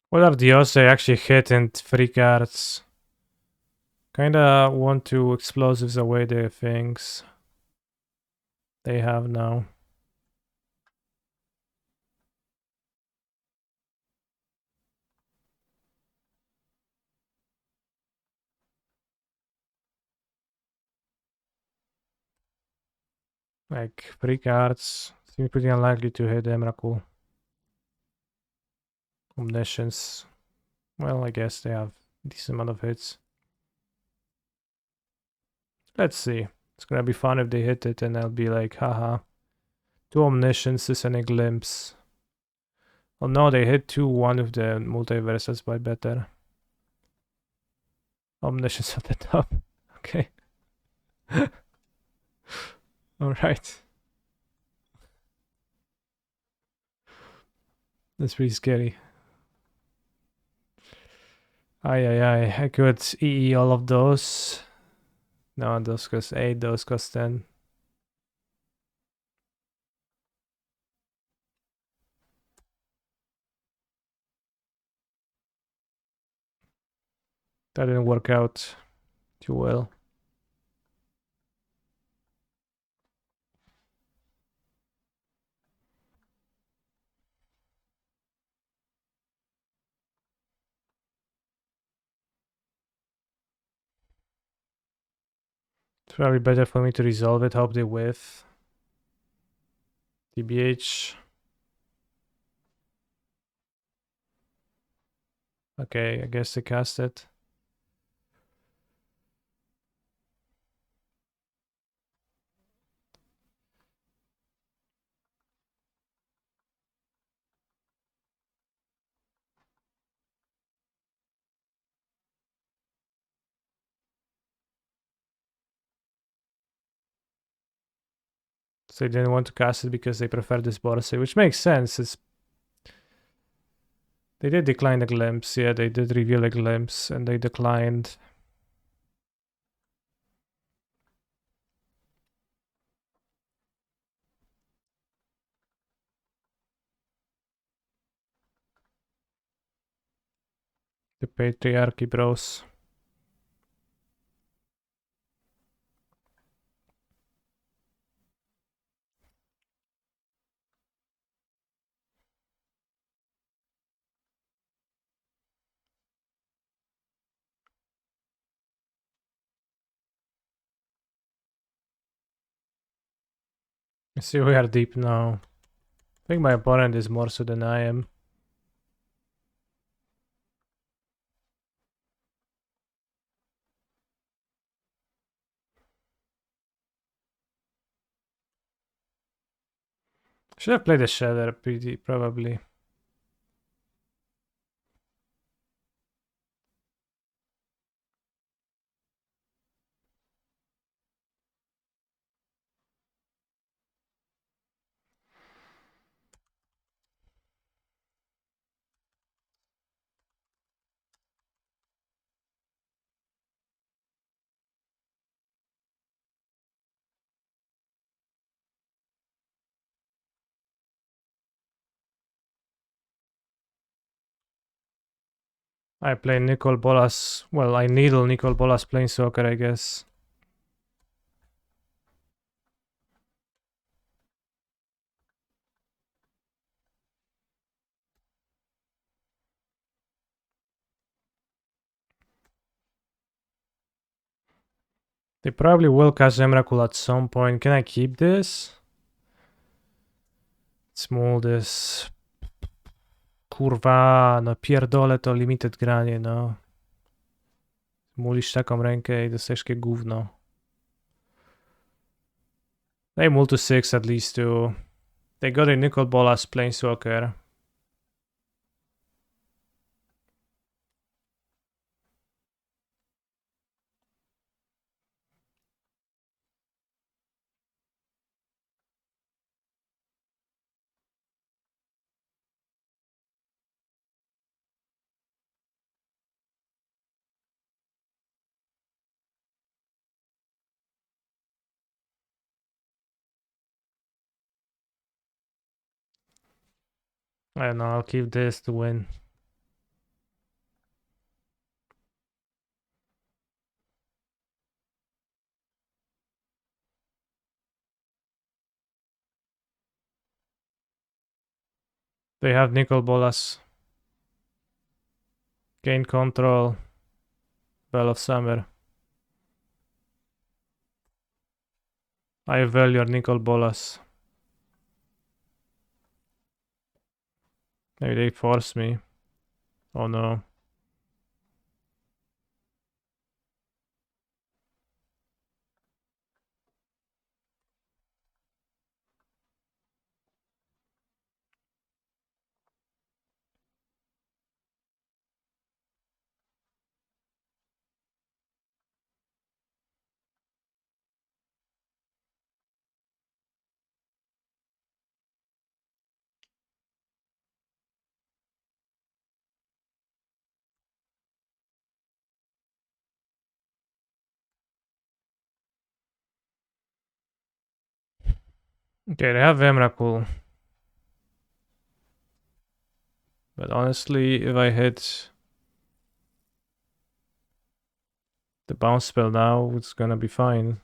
What are the odds they actually hit in 3 cards? Kinda want to explosives away the things they have now. Like 3 cards. Seems pretty unlikely to hit Emrakul. Omniscience. Well, I guess they have a decent amount of hits. Let's see. It's gonna be fun if they hit it and I'll be like, haha. 2 omnisciences and a glimpse. Oh no, they hit 2-1 with the multiverse, that's by better. Omniscience at the top. Okay. Alright. That's pretty scary. I could EE all of those. No, those cost 8, those cost 10. That didn't work out too well. It's probably better for me to resolve it, hope they whiff. TBH. Okay, I guess they cast it. So they didn't want to cast it because they prefer this Borsay, which makes sense. They did decline the glimpse. Yeah, they did reveal a glimpse and they declined. The patriarchy bros. I see we are deep now. I think my opponent is more so than I am. Should have played a shatter probably. I play Nicol Bolas. Well, I needle Nicol Bolas Planeswalker, I guess. They probably will cast Emrakul at some point. Can I keep this? Small this. Kurwa, no pierdolę to limited granie, no. Mulisz taką rękę i dostajesz takie gówno. They move to 6 at least too. They got a Nicol Bolas Planeswalker. I don't know, I'll keep this to win. They have Nicol Bolas. Gain control. Bell of Summer. I value Nicol Bolas. Maybe they force me. Oh no. Okay, they have Emrakul. But honestly, if I hit the bounce spell now, it's gonna be fine.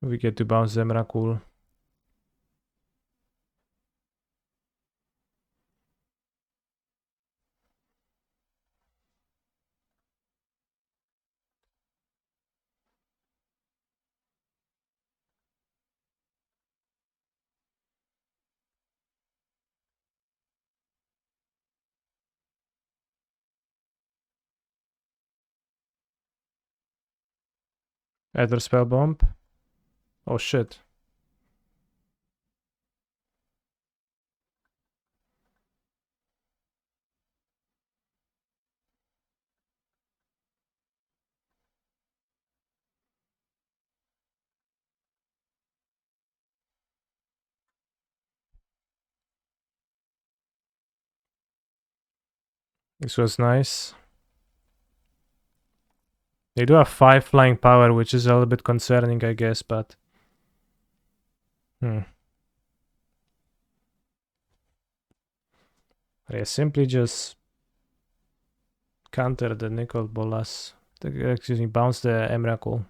We get to bounce Emrakul. Ether spell bomb. Oh shit. This was nice. They do have 5 flying power, which is a little bit concerning, I guess, but... I simply just counter the Nicol Bolas. Excuse me, bounce the Emrakul.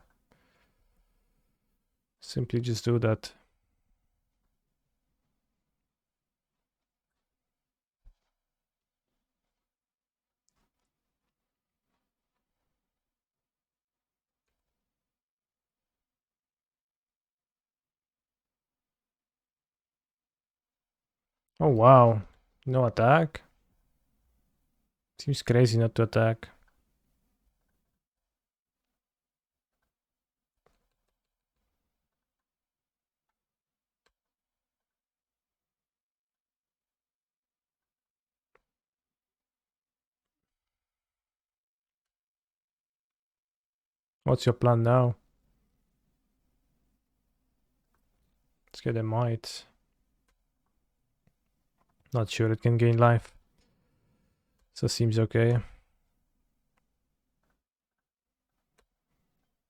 Simply just do that. Oh wow, no attack? Seems crazy not to attack. What's your plan now? Let's get a might. Not sure it can gain life. So seems okay.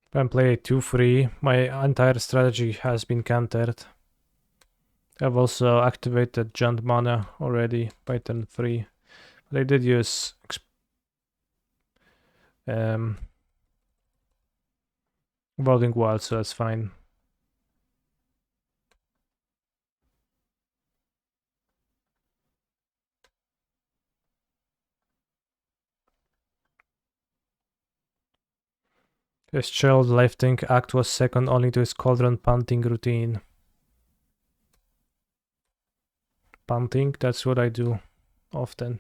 If I play 2-3, my entire strategy has been countered. I've also activated Giant Mana already by turn 3. But I did use Evolving Wild, so that's fine. His child lifting act was second only to his cauldron punting routine. Punting, that's what I do often.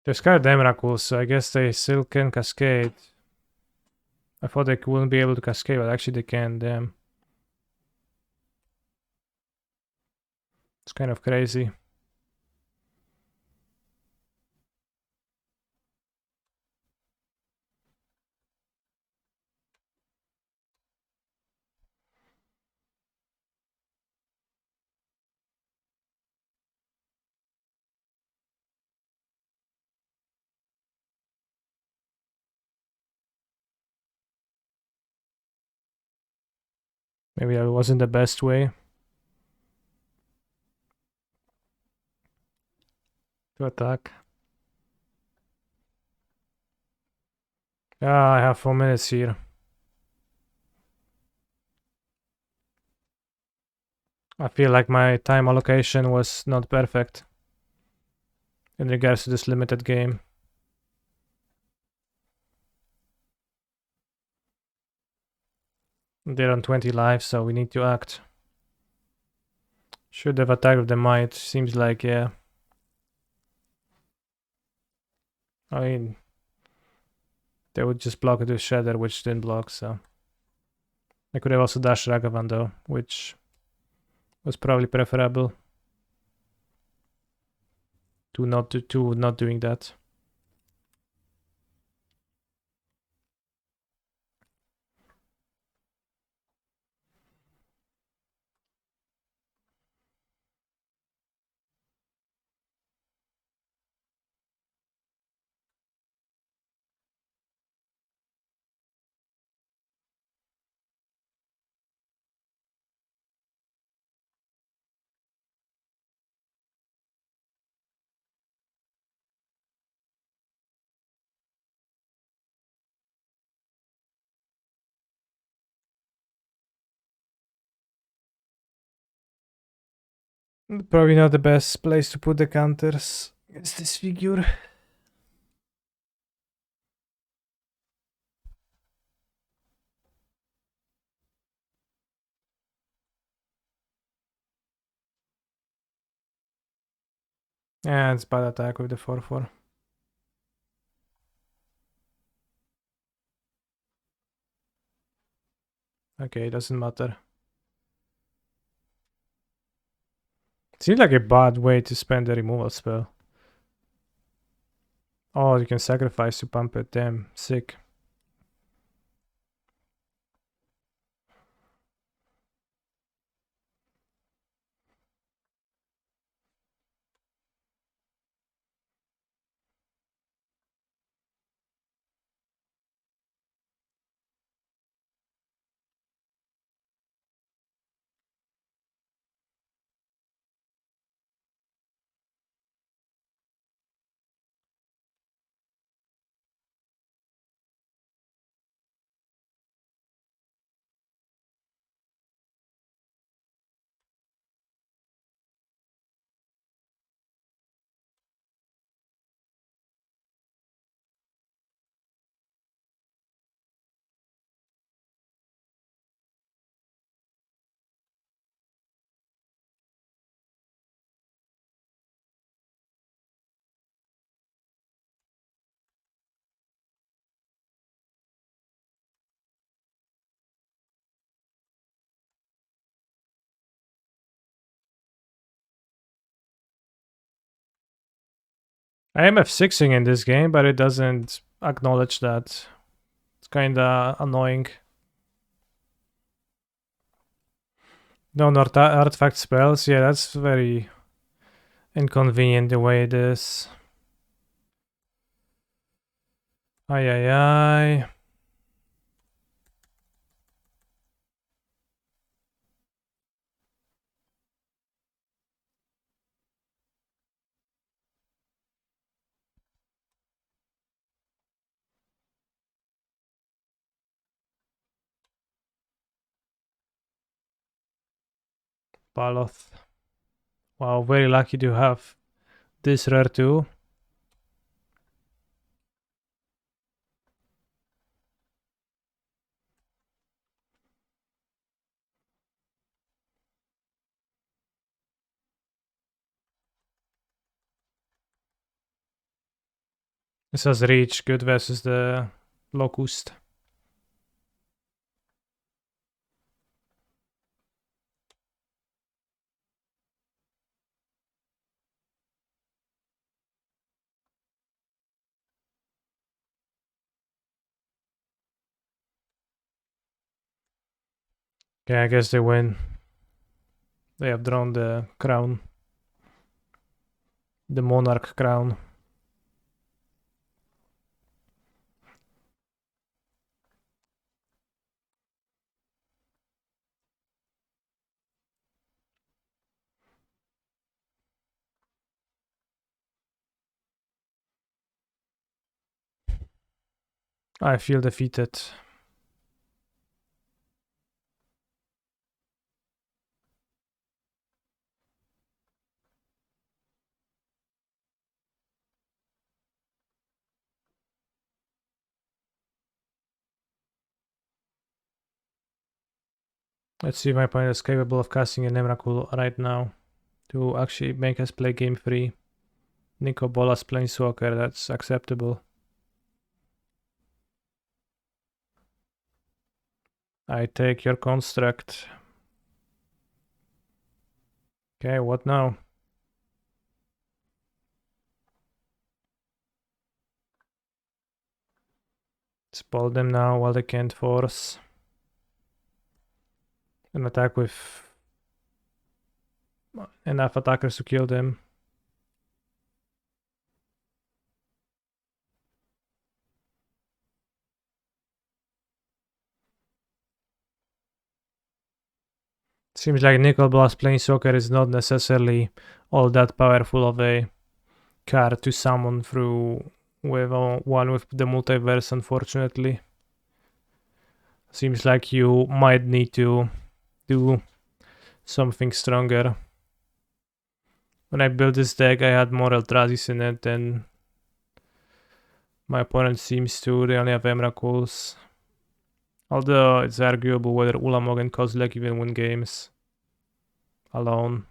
They're scared Emrakul, so I guess they still can cascade. I thought they wouldn't be able to cascade, but actually they can, damn. It's kind of crazy. Maybe that wasn't the best way to attack. Ah, I have 4 minutes here. I feel like my time allocation was not perfect in regards to this limited game. They're on 20 lives, so we need to act. Should have attacked with the might. Seems like, yeah. I mean, they would just block it with Shatter, which didn't block, so. I could have also dashed Ragavan though, which was probably preferable to not doing that. Probably not the best place to put the counters against this figure. Yeah, it's bad attack with the 4/4. Okay, doesn't matter. Seems like a bad way to spend the removal spell. Oh, you can sacrifice to pump it. Damn, sick. I am F6ing in this game, but it doesn't acknowledge that. It's kinda annoying. No, not artifact spells. Yeah, that's very inconvenient the way it is. Ay, ay, ay. Baloth. Wow, very lucky to have this rare too. This has reach, good versus the Locust. Okay, I guess they win. They have drawn the crown. The Monarch crown. I feel defeated. Let's see if my opponent is capable of casting a Nemrakul right now to actually make us play game 3. Nico Bolas Planeswalker, that's acceptable. I take your construct. Okay, what now? Spell them now while they can't force. An attack with enough attackers to kill them. Seems like Nicol Bolas Planeswalker is not necessarily all that powerful of a card to summon through with one with the multiverse, unfortunately. Seems like you might need to do something stronger. When I built this deck, I had more Eldrazi's in it, and my opponent seems to. They only have Emrakuls. Although it's arguable whether Ulamog and Kozilek even win games alone.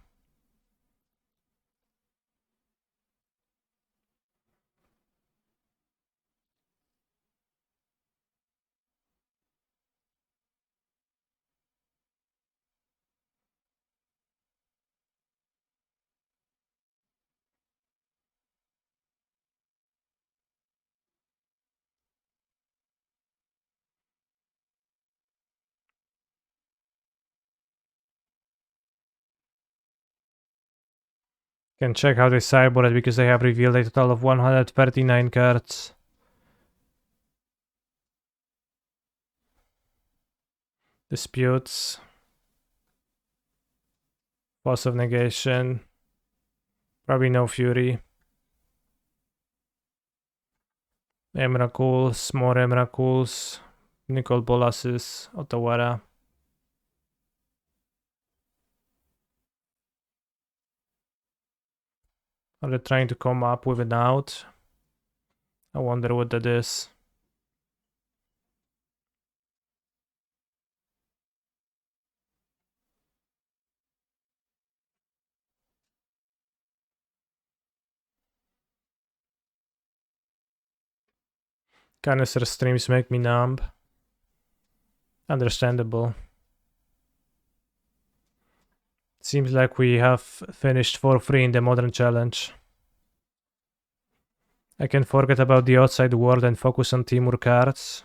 Can check how they sideboard it because they have revealed a total of 139 cards. Disputes. Force of negation. Probably no fury. Emrakuls, more Emrakuls. Nicol Bolas's, Otawara. Are they trying to come up with an out? I wonder what that is. Canister streams make me numb. Understandable. Seems like we have finished for free in the modern challenge. I can forget about the outside world and focus on Temur cards.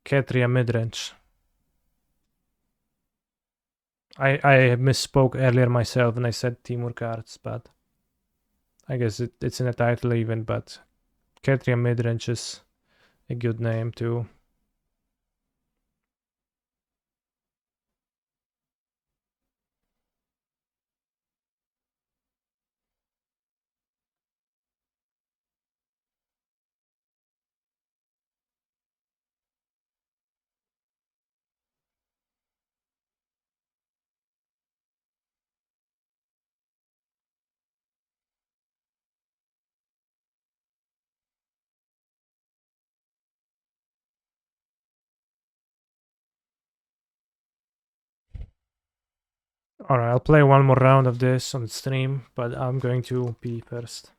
Ketria midrange. I misspoke earlier myself when I said Temur cards, but I guess it's in the title even, but Ketria midrange is a good name too. Alright, I'll play one more round of this on the stream, but I'm going to pee first.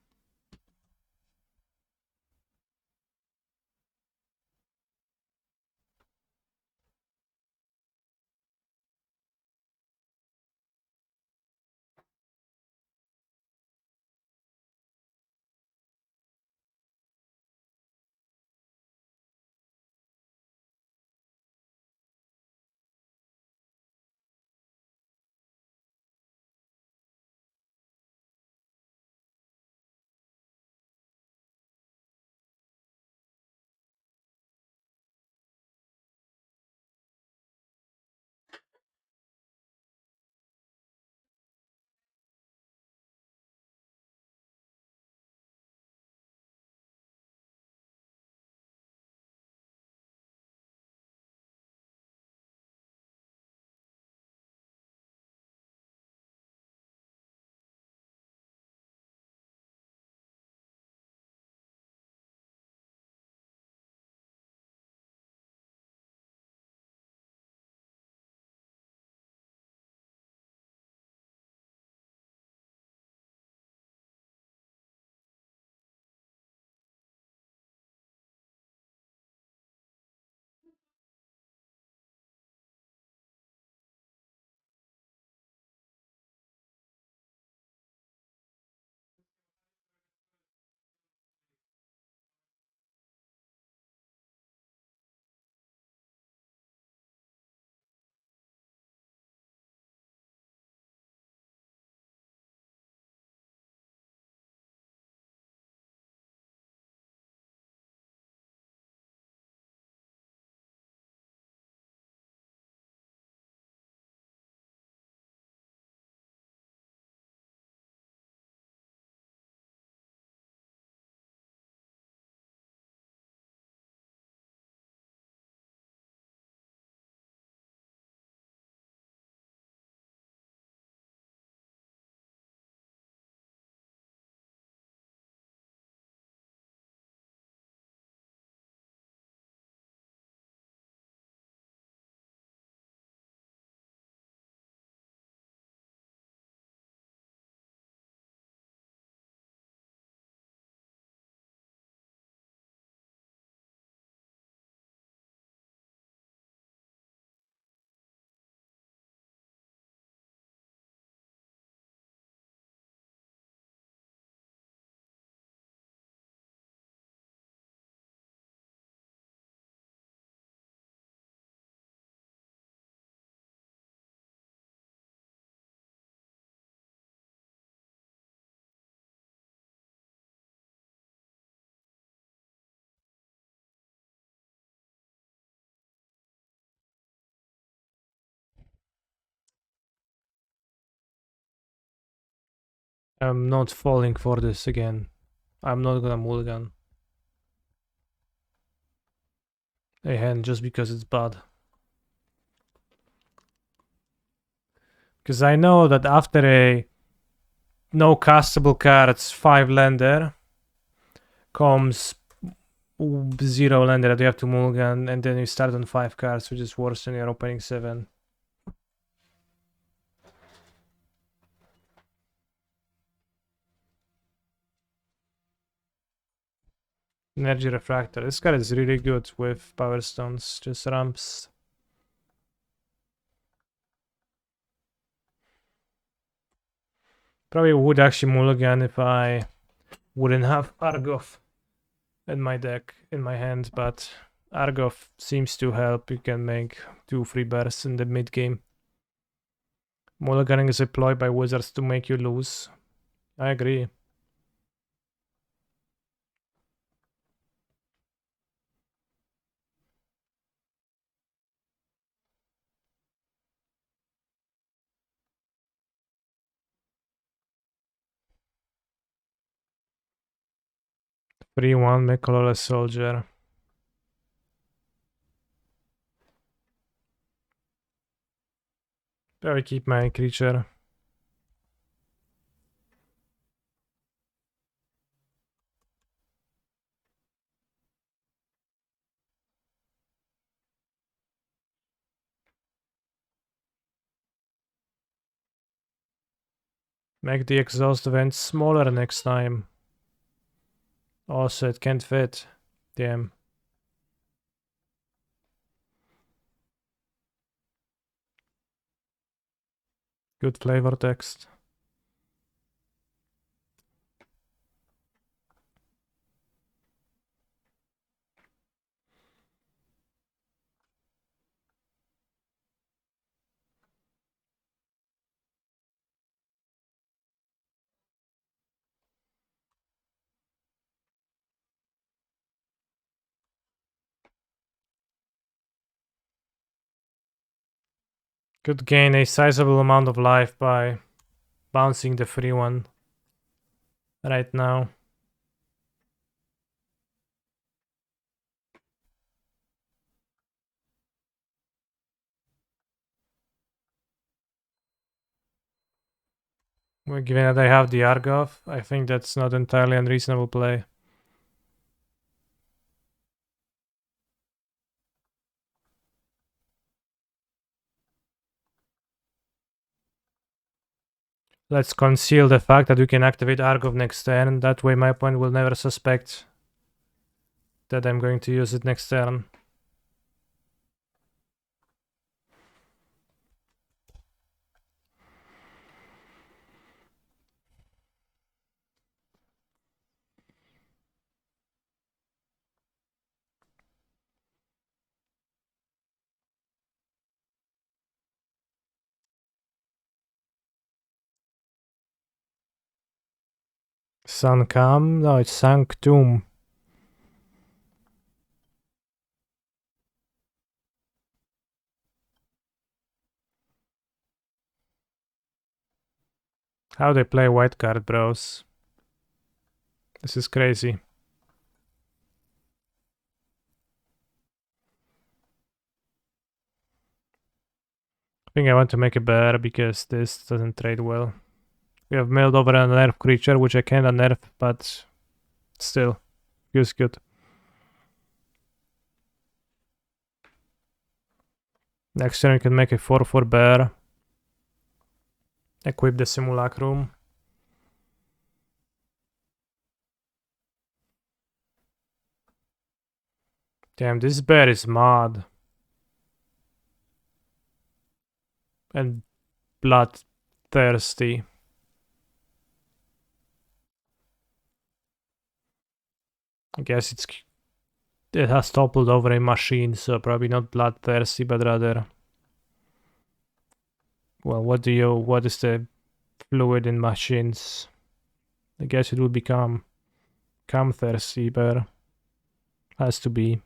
I'm not falling for this again. I'm not gonna mulligan a hand just because it's bad. Because I know that after a no castable cards 5 lander comes 0 lander that you have to mulligan, and then you start on 5 cards, which is worse than your opening 7. Energy Refractor. This card is really good with Power Stones, just ramps. Probably would actually mulligan if I wouldn't have Argov in my deck, in my hand, but Argov seems to help. You can make 2 free bursts in the mid game. Mulliganing is a ploy by Wizards to make you lose. I agree. Free 1, make colorless soldier. Probably keep my creature. Make the exhaust event smaller next time. Also, it can't fit. Damn. Good flavor text. Could gain a sizable amount of life by bouncing the free one right now. Well, given that I have the Argov, I think that's not entirely unreasonable play. Let's conceal the fact that you can activate Argov next turn. That way my opponent will never suspect that I'm going to use it next turn. Sancam? No, it's Sanctum. How they play white card, bros. This is crazy. I think I want to make a bear because this doesn't trade well. We have milled over an nerf creature, which I can't unnerf, but still, feels good. Next turn, we can make a 4/4 bear. Equip the Simulacrum. Damn, this bear is mad. And bloodthirsty. I guess it has toppled over a machine, so probably not bloodthirsty, but rather. Well, what is the fluid in machines? I guess it would become thirsty, but has to be.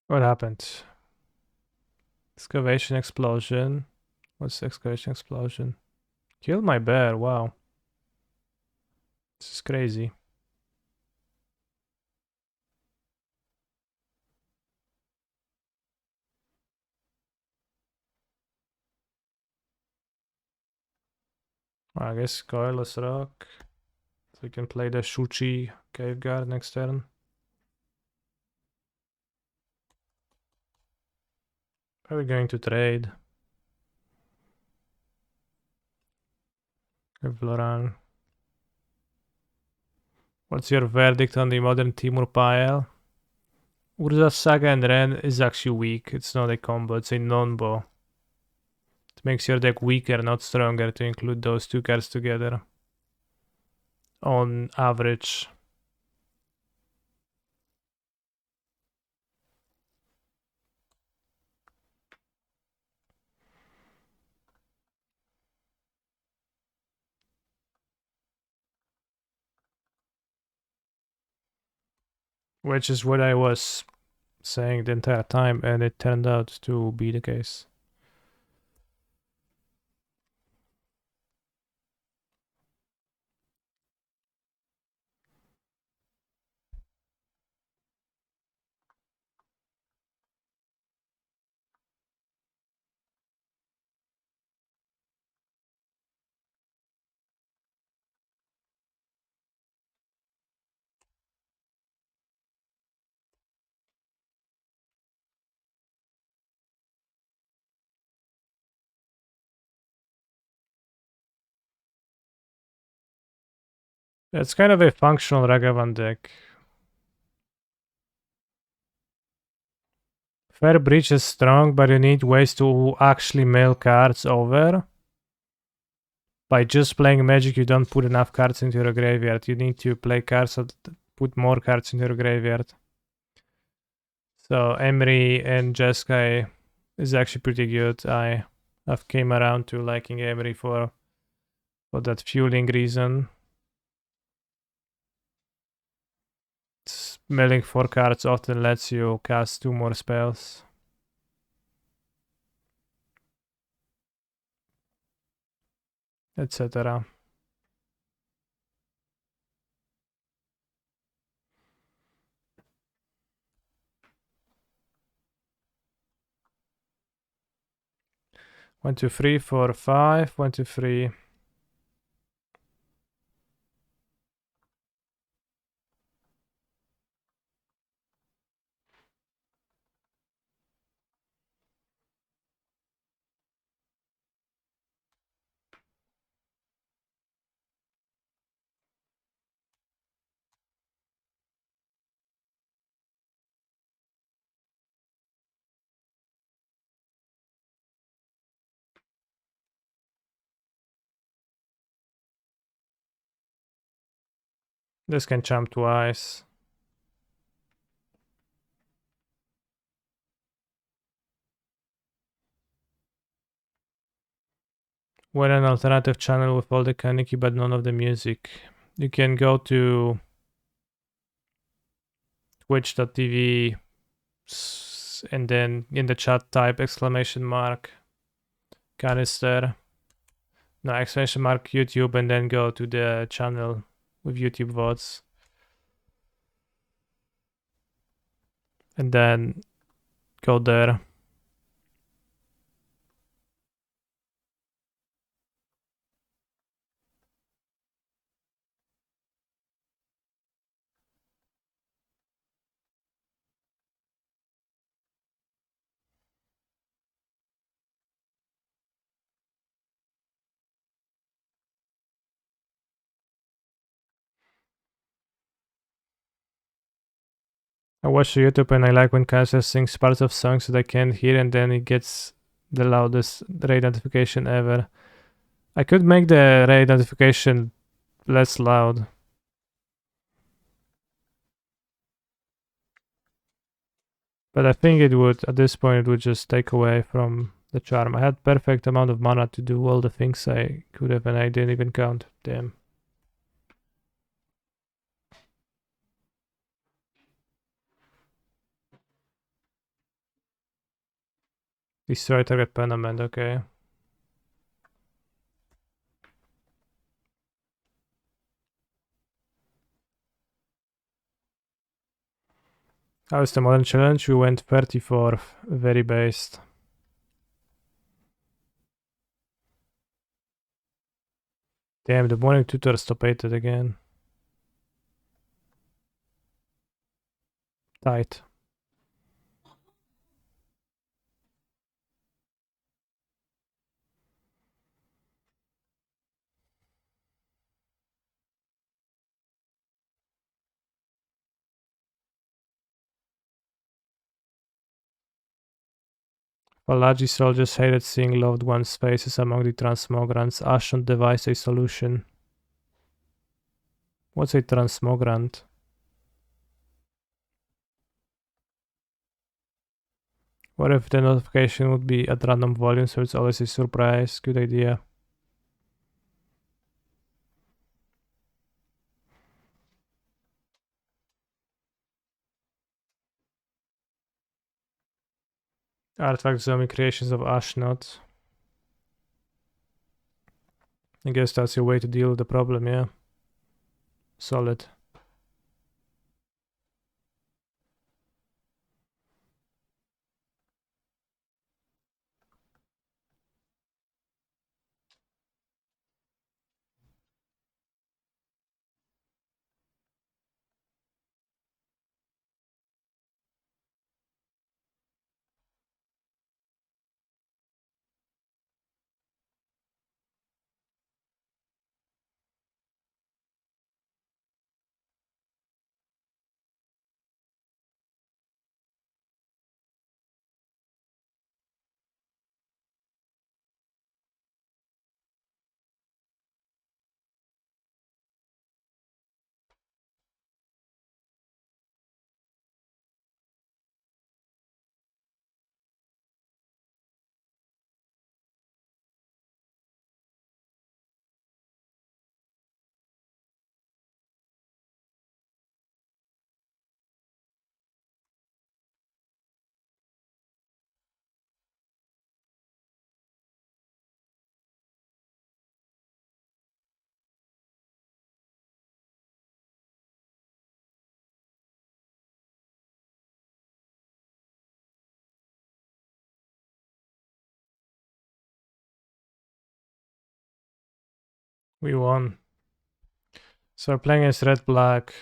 What happened? Excavation explosion. What's excavation explosion? Killed my bear, wow. This is crazy. I guess coilless rock. So we can play the Shuchi cave guard next turn. Probably going to trade. Vloran. What's your verdict on the modern Temur pile? Urza, Saga and Ren is actually weak. It's not a combo, it's a non-bow. It makes your deck weaker, not stronger, to include those two cards together. On average. Which is what I was saying the entire time, and it turned out to be the case. It's kind of a functional Ragavan deck. Fair Breach is strong, but you need ways to actually mail cards over. By just playing Magic, you don't put enough cards into your graveyard. You need to play cards that put more cards into your graveyard. So Emery and Jeskai is actually pretty good. I've came around to liking Emery for that fueling reason. Milling 4 cards often lets you cast 2 more spells. Etc. One, two, three, four, five. 1, 2, 3. This can jump twice. What an alternative channel with all the Kaneki but none of the music. You can go to twitch.tv and then in the chat type exclamation mark canister. No, exclamation mark YouTube and then go to the channel with YouTube VODs. And then go there. I watch YouTube and I like when Cancer sings parts of songs that I can't hear and then it gets the loudest raid notification ever. I could make the raid notification less loud. But I think it would, at this point, it would just take away from the charm. I had perfect amount of mana to do all the things I could have and I didn't even count. Damn. Destroy target permanent, okay. How is the modern challenge? We went 34th, very based. Damn, the morning tutor stopated again. Tight. Valaji soldiers hated seeing loved ones' faces among the transmogrants. Ashton devised a solution. What's a transmogrant? What if the notification would be at random volume so it's always a surprise? Good idea. Artifact zombie creations of Ashnot. I guess that's your way to deal with the problem, yeah. Solid. We won. So we're playing as red-black.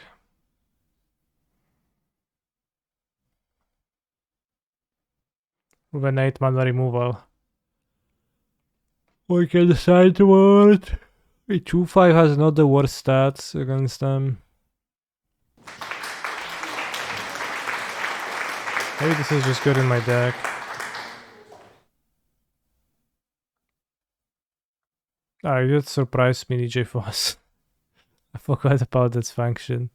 With an 8-mana removal. We can sideboard. A 2-5 has not the worst stats against them. Maybe this is just good in my deck. Ah, you just surprised me, DJ Foss. I forgot about its function.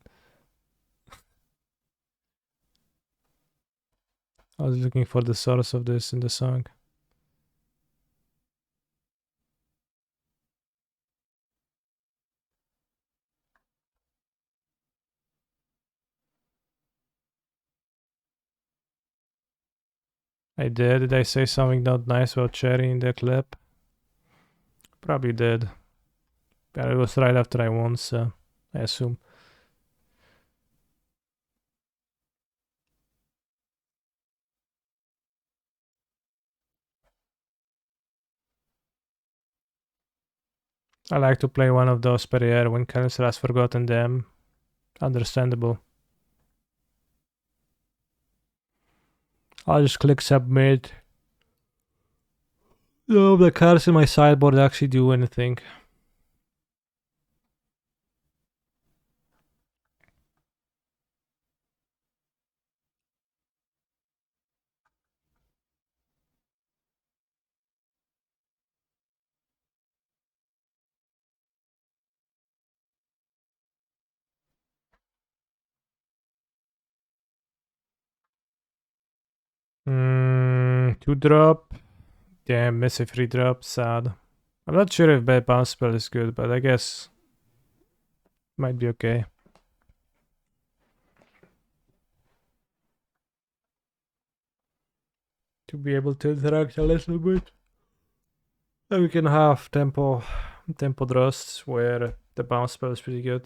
I was looking for the source of this in the song. I did. Did I say something not nice about Cherry in the clip? Probably did. But it was right after I won, so I assume. I like to play one of those Perrier when Cancer has forgotten them. Understandable. I'll just click submit. No, the cards in my sideboard actually do anything. Two drop. Damn, miss a free drop. Sad. I'm not sure if bad bounce spell is good, but I guess might be okay. to be able to interact a little bit. And we can have tempo draws where the bounce spell is pretty good.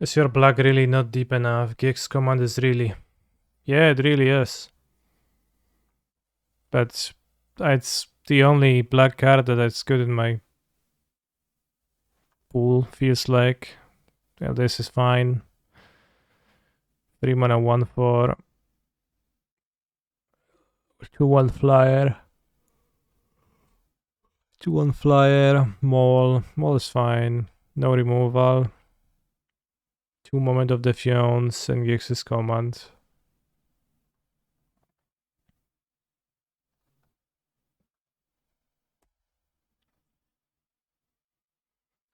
Is your black really not deep enough? Gig's command is really... Yeah, it really is. But it's the only black card that's good in my pool, feels like. Well, this is fine. 3 mana 1/4. 2/1 flyer. 2/1 flyer. Maul. Maul is fine. No removal. 2 Moment of Defiance and Gix's command.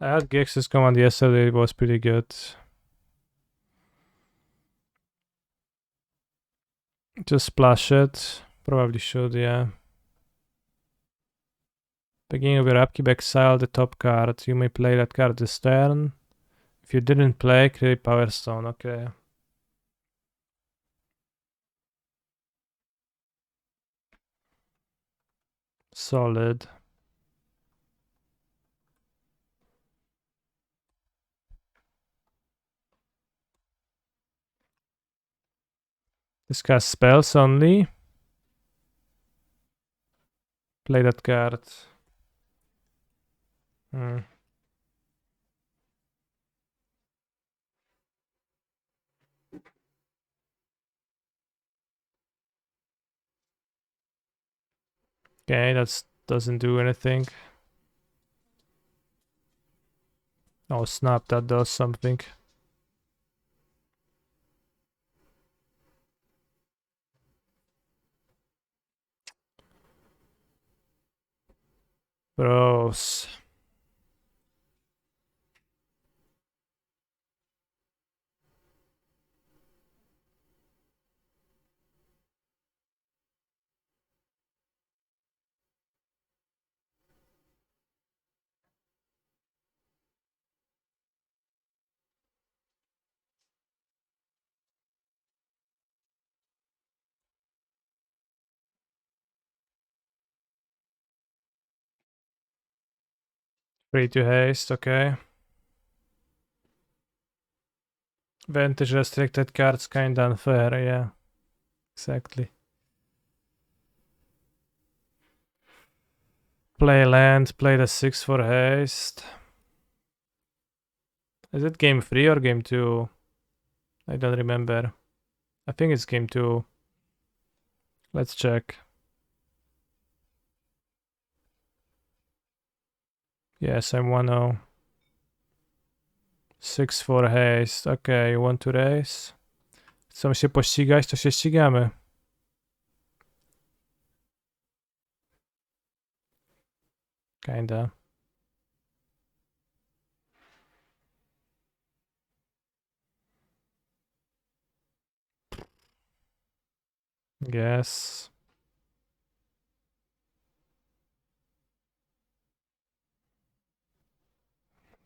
I had Gix's command yesterday, it was pretty good. Just splash it. Probably should, yeah. Beginning of your upkeep, exile the top card. You may play that card this turn. If you didn't play, create Power Stone, okay. Solid. Discuss spells only. Play that card. Okay, that doesn't do anything. Oh snap, that does something. Bros. Free to haste, okay. Vantage restricted cards kinda unfair, yeah. Exactly. Play land, play the 6 for haste. Is it game 3 or game 2? I don't remember. I think it's game 2. Let's check. Yes, I'm 1-0. 6 for haste. Okay, you want to race? Chcą się pościgać, to się ścigamy. Kinda. Yes.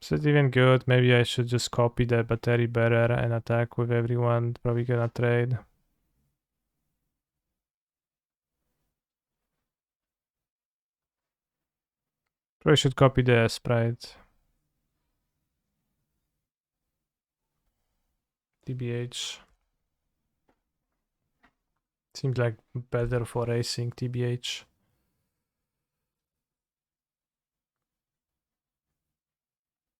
Is it even good? Maybe I should just copy the battery bearer and attack with everyone. Probably gonna trade. Probably should copy the sprite. TBH. Seems like better for racing, TBH.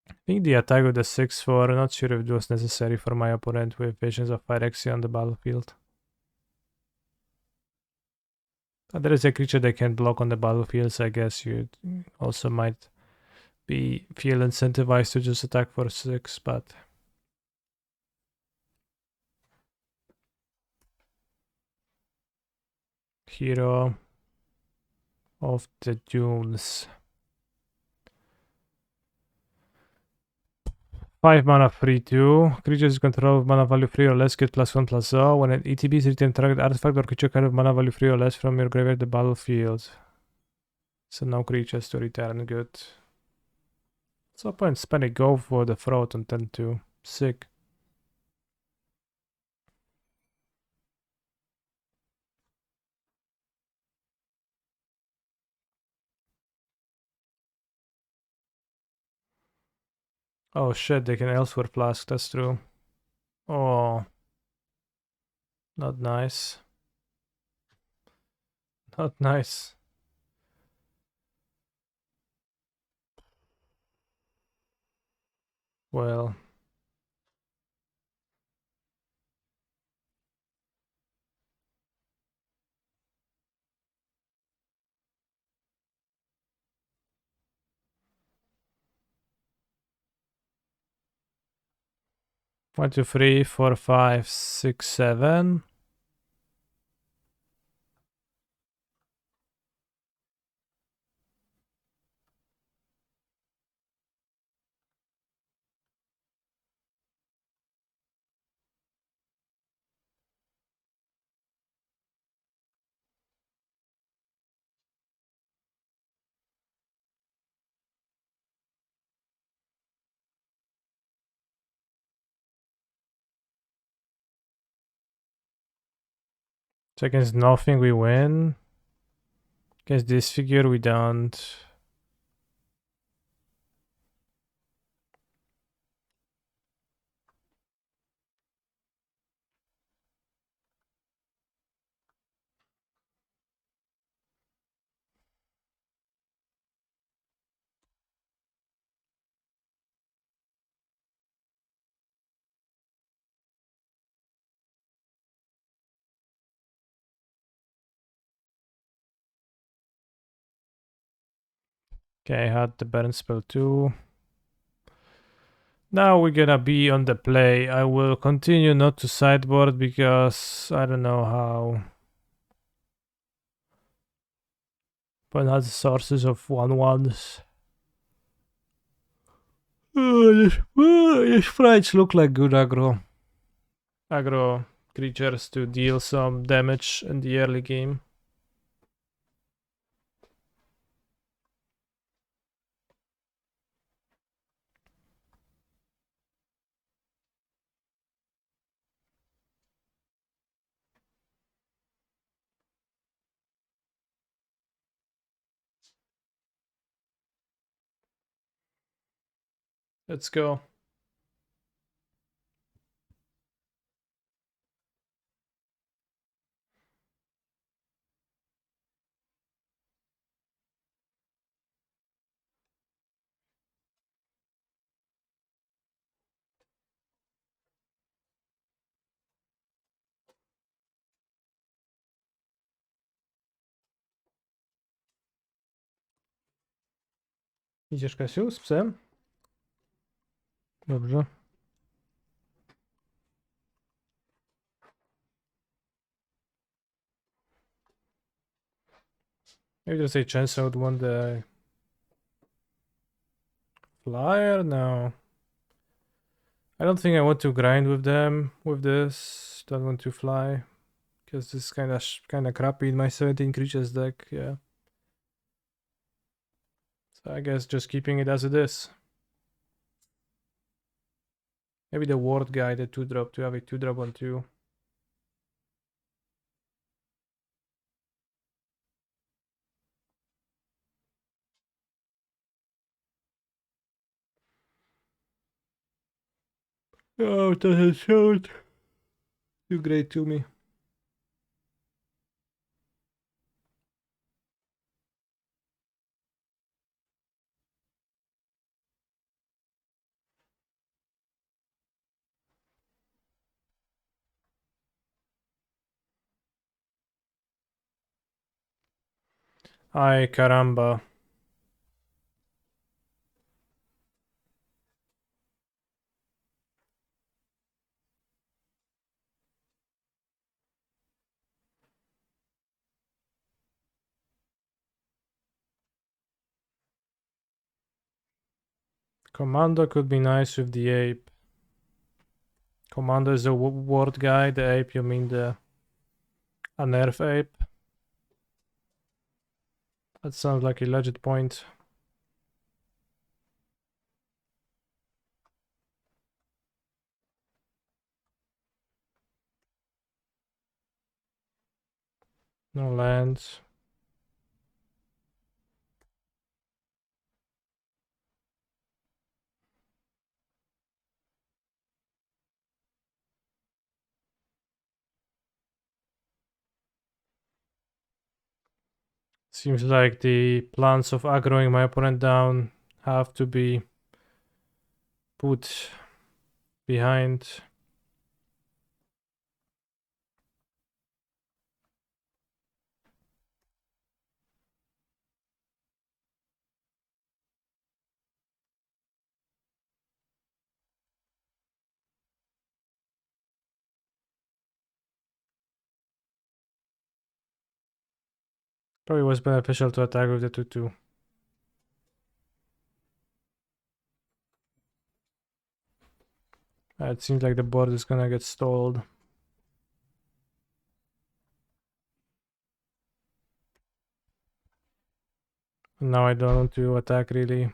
I think the attack with the 6-4, not sure if it was necessary for my opponent with Visions of Phyrexia on the battlefield. But there is a creature that can block on the battlefield, so I guess you also might feel incentivized to just attack for 6, but Hero of the Dunes. 5 mana free 2. Creatures you control with mana value 3 or less get +1/+0. When an ETB is returned, target artifact or creature card with mana value 3 or less from your graveyard to the battlefield. So no creatures to return. Good. What's the point spending go for the throat on 10-2? Sick. Oh shit, they can Elsewhere Flask, that's true. Oh. Not nice. Not nice. Well. One, two, three, four, five, six, 7. So against nothing we win. Against this figure we don't. Okay, I had the burn spell too. Now we're gonna be on the play. I will continue not to sideboard because I don't know how. But has sources of 1/1s. These sprites look like good aggro. Aggro creatures to deal some damage in the early game. Let's go. Idziesz, Kasiu, z psem? Dobrze. Maybe there's a chance I would want the flyer? No. I don't think I want to grind with them with this. Don't want to fly. Because this is kinda crappy in my 17 creatures deck, yeah. So I guess just keeping it as it is. Maybe the ward guy, the 2-drop, to have a 2-drop on 2. Oh, it doesn't sound too great to me. Ay, caramba. Commando could be nice with the ape. Commando is the ward guy, the ape, you mean a nerf ape? That sounds like a legit point. No lands. Seems like the plans of aggroing my opponent down have to be put behind. Probably was beneficial to attack with the 2-2. It seems like the board is gonna get stalled. Now I don't want to attack really.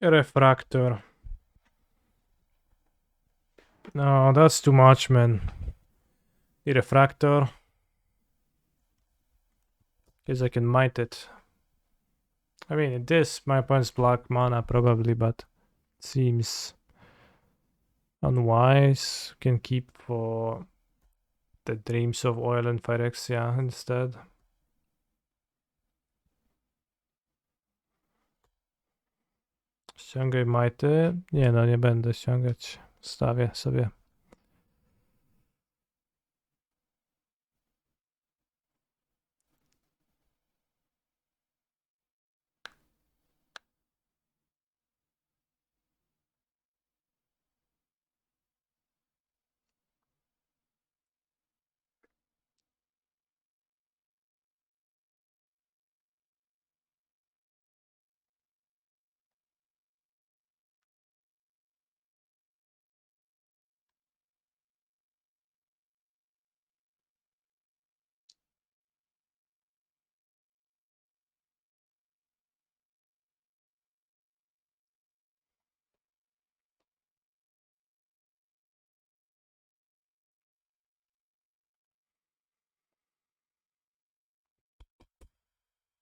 A refractor. No, that's too much, man. The refractor. Guess I can might it. I mean, this my opponent's black mana probably, but it seems unwise. Can keep for the Dreams of Oil and Phyrexia instead. Ściągaj majty. Nie no, nie będę ściągać. Stawię sobie.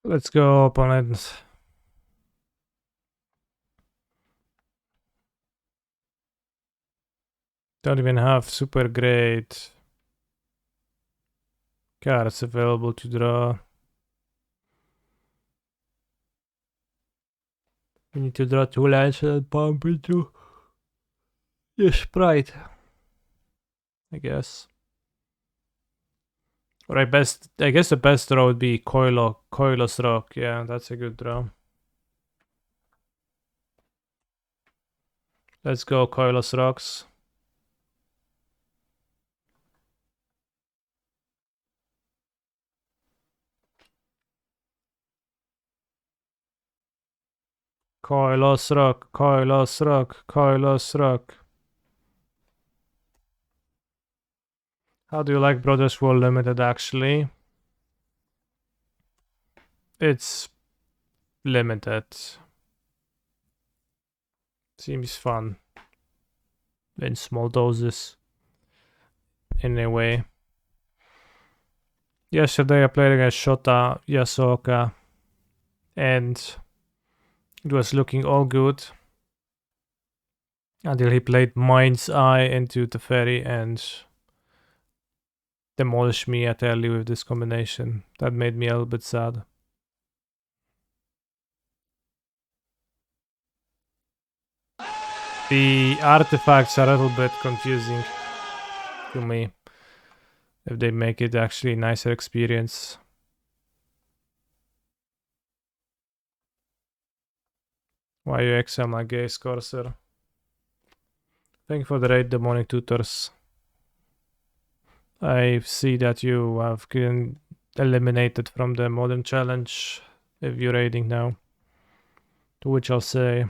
Let's go, opponent. Don't even have super great cards available to draw. We need to draw 2 lands and pump into the sprite, I guess. Or I guess the best draw would be Coilos Rock. Yeah, that's a good draw. Let's go Coilos Rocks. Coilos Rock, Coilos Rock, Coilos Rock. How do you like Brothers War Limited actually? It's limited. Seems fun. In small doses. Anyway. Yesterday I played against Shota Yasuoka and it was looking all good. Until he played Mind's Eye into Teferi and demolished me at early with this combination. That made me a little bit sad. The artifacts are a little bit confusing to me. If they make it actually a nicer experience. Why you exile my gaze, Corsair? Thank you for the raid, Demonic Tutors. I see that you have been eliminated from the Modern Challenge if you're raiding now. To which I'll say,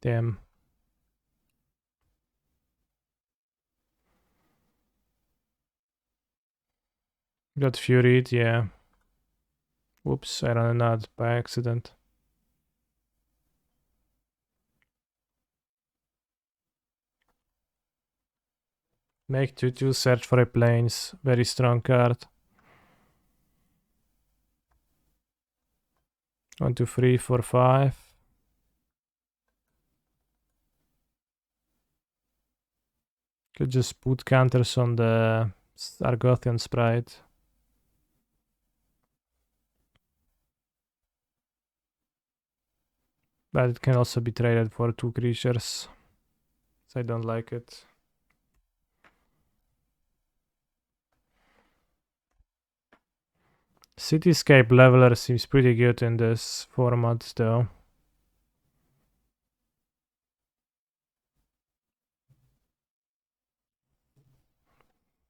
damn. Got Furied, yeah. Whoops, I ran an ad by accident. Make 2/2, search for a planes. Very strong card. 1, 2, 3, 4, 5. Could just put counters on the Argothian sprite. But it can also be traded for 2 creatures. So I don't like it. Cityscape Leveler seems pretty good in this format though.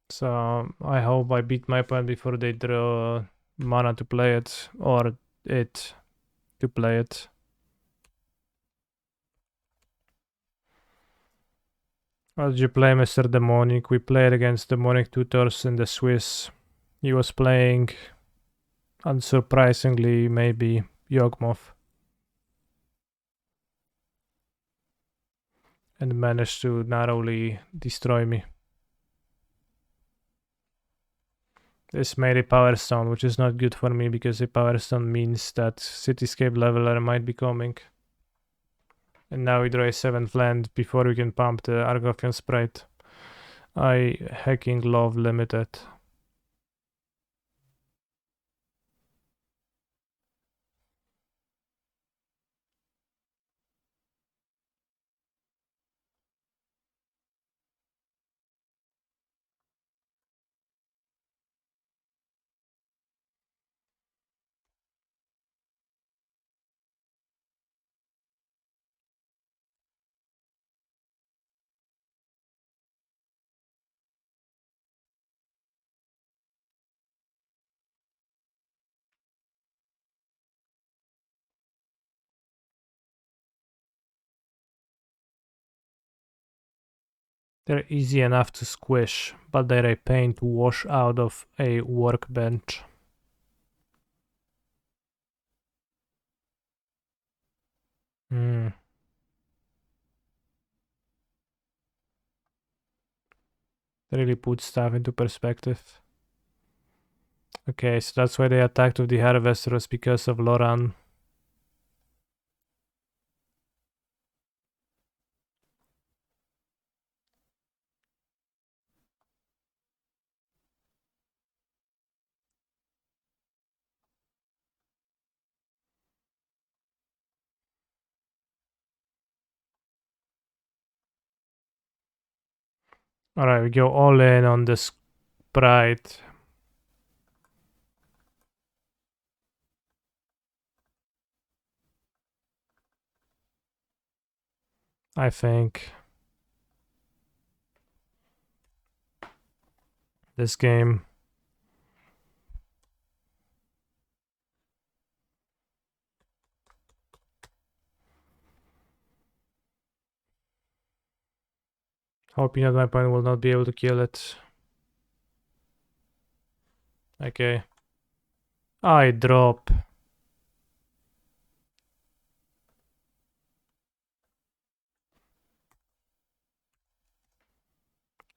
So I hope I beat my opponent before they draw mana to play it, or it to play it. How did you play, Mr. Demonic? We played against Demonic Tutors in the Swiss. He was playing, unsurprisingly, maybe Yawgmoth. And managed to narrowly destroy me. This made a Power Stone, which is not good for me because a Power Stone means that Cityscape Leveler might be coming. And now we draw a 7th land before we can pump the Argothian sprite. I hacking love limited. They're easy enough to squish, but they're a pain to wash out of a workbench. Really puts stuff into perspective. Okay, so that's why they attacked with the Harvesters, because of Loran. Alright, we go all in on the sprite. I think this game. Hoping that my opponent will not be able to kill it. Okay. I drop.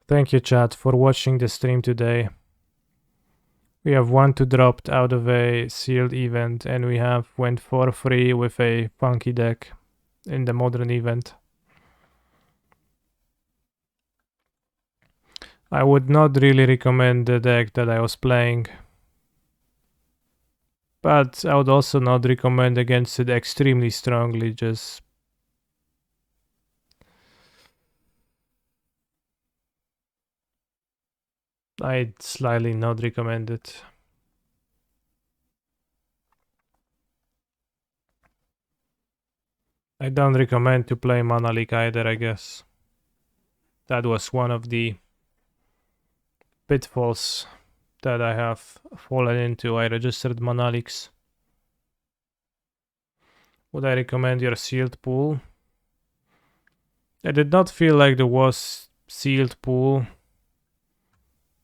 Thank you, chat, for watching the stream today. We have 1-2 dropped out of a sealed event, and we have went 4-3 with a funky deck in the modern event. I would not really recommend the deck that I was playing. But I would also not recommend against it extremely strongly, just... I'd slightly not recommend it. I don't recommend to play Mana Leak either, I guess. That was one of the pitfalls that I have fallen into. I registered Mana Leaks. Would I recommend your sealed pool? I did not feel like there was sealed pool,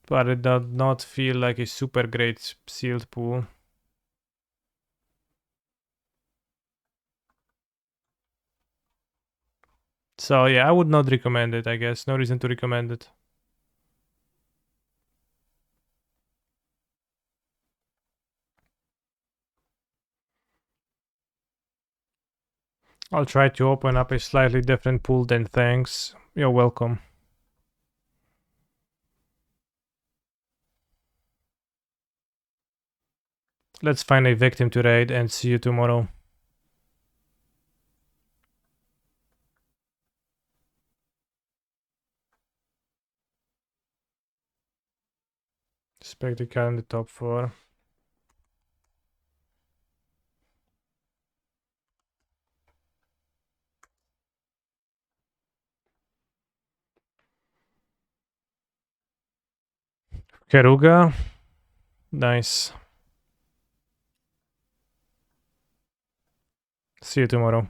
but it did not feel like a super great sealed pool. So yeah, I would not recommend it, I guess. No reason to recommend it. I'll try to open up a slightly different pool then, thanks. You're welcome. Let's find a victim to raid and see you tomorrow. Spectacle in the top 4. Keruga. Nice. See you tomorrow.